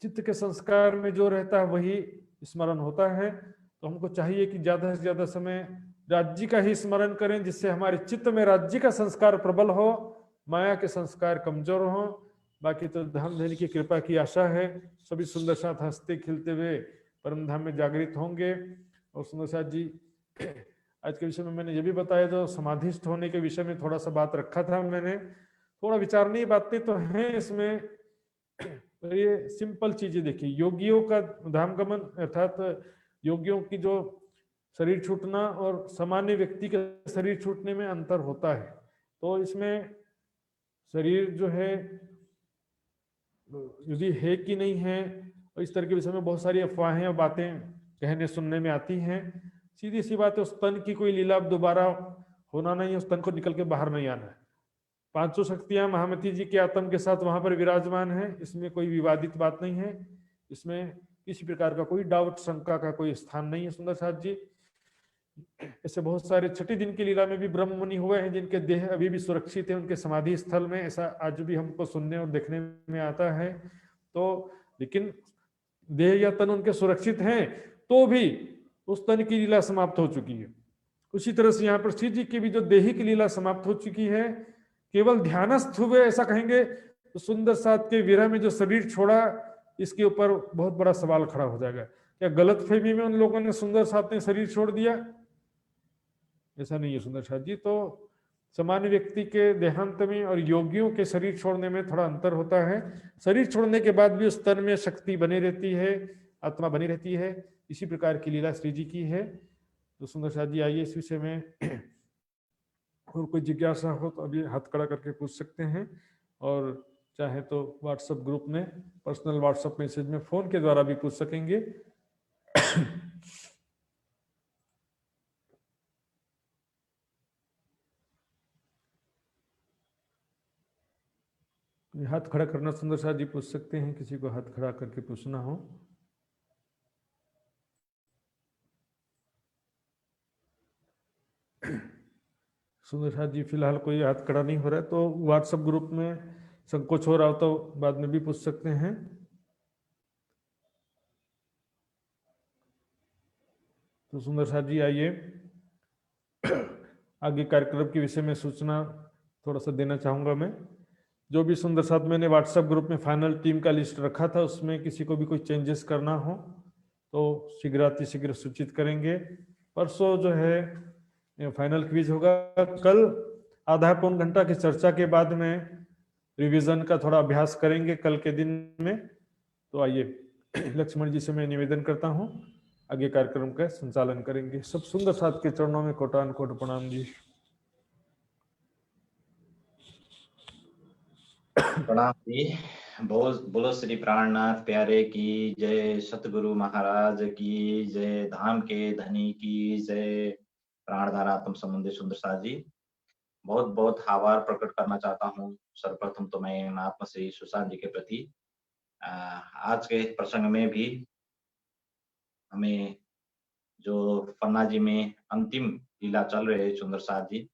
चित्त के संस्कार में जो रहता है वही स्मरण होता है। तो हमको चाहिए कि ज्यादा से ज्यादा समय राज्य का ही स्मरण करें, जिससे हमारे चित्त में राज्य का संस्कार प्रबल हो, माया के संस्कार कमजोर हो। बाकी तो धाम धनी की कृपा की आशा है, सभी सुंदर साथ हंसते खिलते हुए परम धाम में जागृत होंगे। और सुंदर साथ जी आज के विषय में मैंने ये भी बताया, जो समाधिस्थ होने के विषय में थोड़ा सा बात रखा था मैंने, थोड़ा विचारणीय बातें तो हैं इसमें। तो ये सिंपल चीजें देखिए, योगियों का धाम गमन अर्थात योगियों की जो शरीर छूटना और सामान्य व्यक्ति के शरीर छूटने में अंतर होता है। तो इसमें शरीर जो है यदि है कि नहीं है, और इस तरह के विषय में बहुत सारी अफवाहें और बातें कहने सुनने में आती हैं। सीधी सी बात है, उस तन की कोई लीला दोबारा होना नहीं है, उस तन को निकल के बाहर नहीं आना है। 500 शक्तियां महामती जी के आत्म के साथ वहां पर विराजमान है, इसमें कोई विवादित बात नहीं है, इसमें किसी प्रकार का कोई डाउट शंका का कोई स्थान नहीं है सुंदर साथ जी। ऐसे बहुत सारे छठी दिन की लीला में भी ब्रह्म मुनि हुए हैं जिनके देह अभी भी सुरक्षित है उनके समाधि स्थल में, ऐसा आज भी हमको सुनने और देखने में आता है। तो लेकिन देह या तन उनके सुरक्षित हैं, तो भी उस तन की लीला समाप्त हो चुकी है। उसी तरह से यहाँ पर श्री जी की भी जो देही की लीला समाप्त हो चुकी है, केवल ध्यानस्थ हुए ऐसा कहेंगे तो सुंदर साथ के विरह में जो शरीर छोड़ा, इसके ऊपर बहुत बड़ा सवाल खड़ा हो जाएगा। क्या गलतफहमी में उन लोगों ने सुंदर साथ ने शरीर छोड़ दिया? ऐसा नहीं है सुंदर साथ जी। तो सामान्य व्यक्ति के देहांत में और योगियों के शरीर छोड़ने में थोड़ा अंतर होता है। शरीर छोड़ने के बाद भी उस तन में शक्ति बनी रहती है, आत्मा बनी रहती है। इसी प्रकार की लीला श्री जी की है। तो सुंदर साथ जी आइए इस विषय में और कोई जिज्ञासा हो तो अभी हाथ खड़ा करके पूछ सकते हैं, और चाहे तो व्हाट्सएप ग्रुप में पर्सनल व्हाट्सएप मैसेज में फोन के द्वारा भी पूछ सकेंगे। हाथ खड़ा करना सुंदर साथ जी पूछ सकते हैं, किसी को हाथ खड़ा करके पूछना हो। सुंदर साथ जी फिलहाल कोई हाथ खड़ा नहीं हो रहा है, तो व्हाट्सएप ग्रुप में संकोच हो रहा हो तो बाद में भी पूछ सकते हैं। तो सुंदर साथ जी आइए, आगे कार्यक्रम के विषय में सूचना थोड़ा सा देना चाहूंगा मैं। जो भी सुंदर साथ मैंने व्हाट्सएप ग्रुप में फाइनल टीम का लिस्ट रखा था, उसमें किसी को भी कोई चेंजेस करना हो तो शीघ्रातिशीघ्र सूचित करेंगे। परसों जो है फाइनल क्विज होगा। कल आधा पौन घंटा की चर्चा के बाद में रिवीजन का थोड़ा अभ्यास करेंगे कल के दिन में। तो आइए लक्ष्मण जी से मैं निवेदन करता हूँ, आगे कार्यक्रम का संचालन करेंगे। सब सुंदर साथ के चरणों में कोटान कोट प्रणाम जी। प्रणाम जी। बोलो श्री प्राणनाथ प्यारे की जय, सतगुरु महाराज की जय, धाम के धनी की जय। प्राणधारा आत्म संबंधी सुंदर साथ जी, बहुत बहुत आभार प्रकट करना चाहता हूँ। सर्वप्रथम तो मैं महात्मा श्री सुशांत जी के प्रति आज के प्रसंग में भी हमें जो पन्ना जी में अंतिम लीला चल रहे हैं सुंदर साथ जी,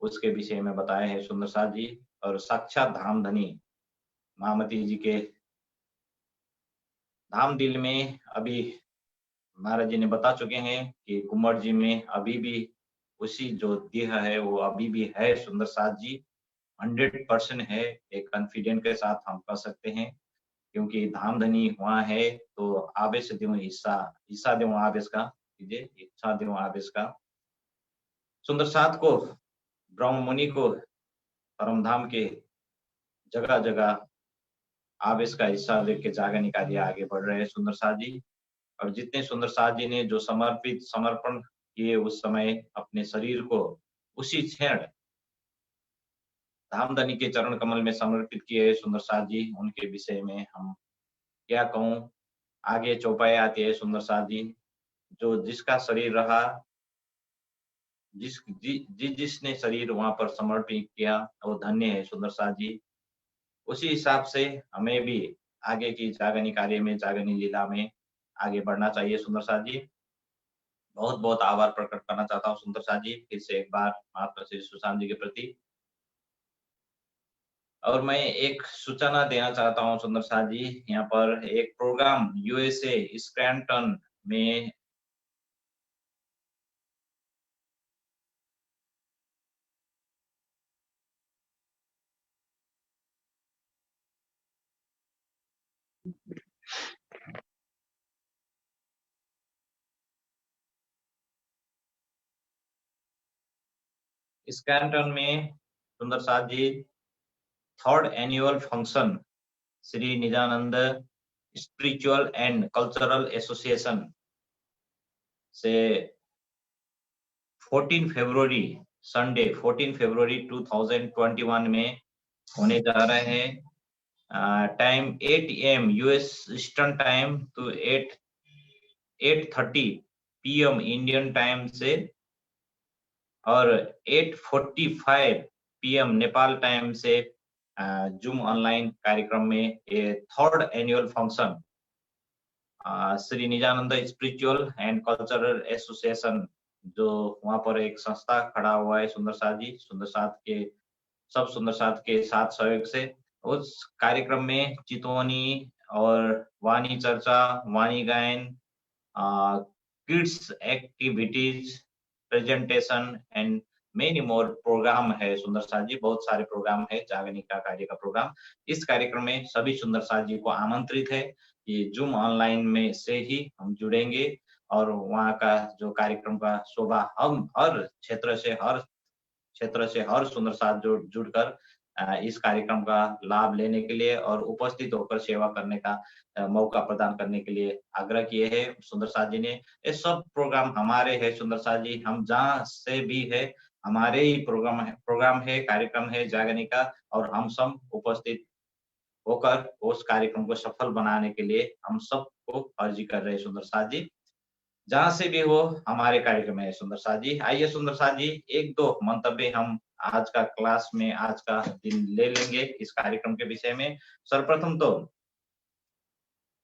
उसके विषय में बताए हैं सुंदर साथ जी। और साक्षात धाम धनी महामती जी के धाम दिल में अभी महाराज जी ने बता चुके हैं कि कुंवर जी में अभी भी उसी जो देह है वो अभी भी है सुंदर साथ जी, 100% है, एक कॉन्फिडेंट के साथ हम कह सकते हैं, क्योंकि धाम धनी वहाँ है तो आवेश देव हिस्सा देव आवेश का कीजिए, इच्छा देव आवेश का। सुंदर साथ को ब्रह्म मुनि को परमधाम के जगह जगह आवेश का हिस्सा देख के जागरण कार्य आगे बढ़ रहे हैं सुंदर साथ जी। और जितने सुंदर साथ जी ने जो समर्पण किए उस समय अपने शरीर को उसी क्षण धामधनी के चरण कमल में समर्पित किए सुंदर साथ जी, उनके विषय में हम क्या कहूँ। आगे चौपाई आती है सुंदर साथ जी, जो जिसका शरीर रहा, जिसने शरीर वहां पर समर्पित किया वो धन्य है सुंदर साथ जी। उसी हिसाब से हमें भी आगे की जागरणी कार्य में, जागरणी लीला में आगे बढ़ना चाहिए सुंदर साथ जी। बहुत बहुत आभार प्रकट करना चाहता हूँ सुंदर साथ जी, फिर से एक बार महात्मा श्री सुशांत जी के प्रति। और मैं एक सूचना देना चाहता हूँ सुंदर साथ जी, यहाँ पर एक प्रोग्राम यूएसए स्क्रैम्पटन में सुंदर साथ जी 3rd annual function Shri Nijanand spiritual and cultural association से 14 फरवरी संडे 14 फरवरी 2021 में होने जा रहे हैं। Time 8 AM US eastern time to 8:30 PM Indian time से और 8:45 PM नेपाल टाइम से जूम ऑनलाइन कार्यक्रम में ये 3rd annual function Shri Nijanand spiritual and cultural association, जो वहां पर एक संस्था खड़ा हुआ है सुंदर साथ जी, सुंदर साथ के साथ सहयोग से उस कार्यक्रम में चितौनी और वाणी चर्चा, वाणी गायन, kids activities, presentation and many more program है सुंदर साथ जी। बहुत सारे प्रोग्राम है जागरणी का कार्य का प्रोग्राम। इस कार्यक्रम में सभी सुंदर साथ जी को आमंत्रित है। ये जूम ऑनलाइन में से ही हम जुड़ेंगे और वहाँ का जो कार्यक्रम का शोभा हम हर क्षेत्र से हर सुंदर साथ जुड़कर इस कार्यक्रम का लाभ लेने के लिए और उपस्थित होकर सेवा करने का मौका प्रदान करने के लिए आग्रह किए हैं सुंदर साथ जी ने। ये सब प्रोग्राम हमारे हैं सुंदर साथ जी, हम जहाँ से भी है हमारे ही प्रोग्राम है, कार्यक्रम है जागरणी का, और हम सब उपस्थित होकर उस कार्यक्रम को सफल बनाने के लिए हम सबको अर्जी कर रहे हैं सुंदर साथ जी, जहां से भी हो हमारे कार्यक्रम है सुंदर साथ जी। आइए सुंदर साथ जी, 1-2 मंतव्य हम आज का क्लास में आज का दिन ले लेंगे इस कार्यक्रम के विषय में। सर्वप्रथम तो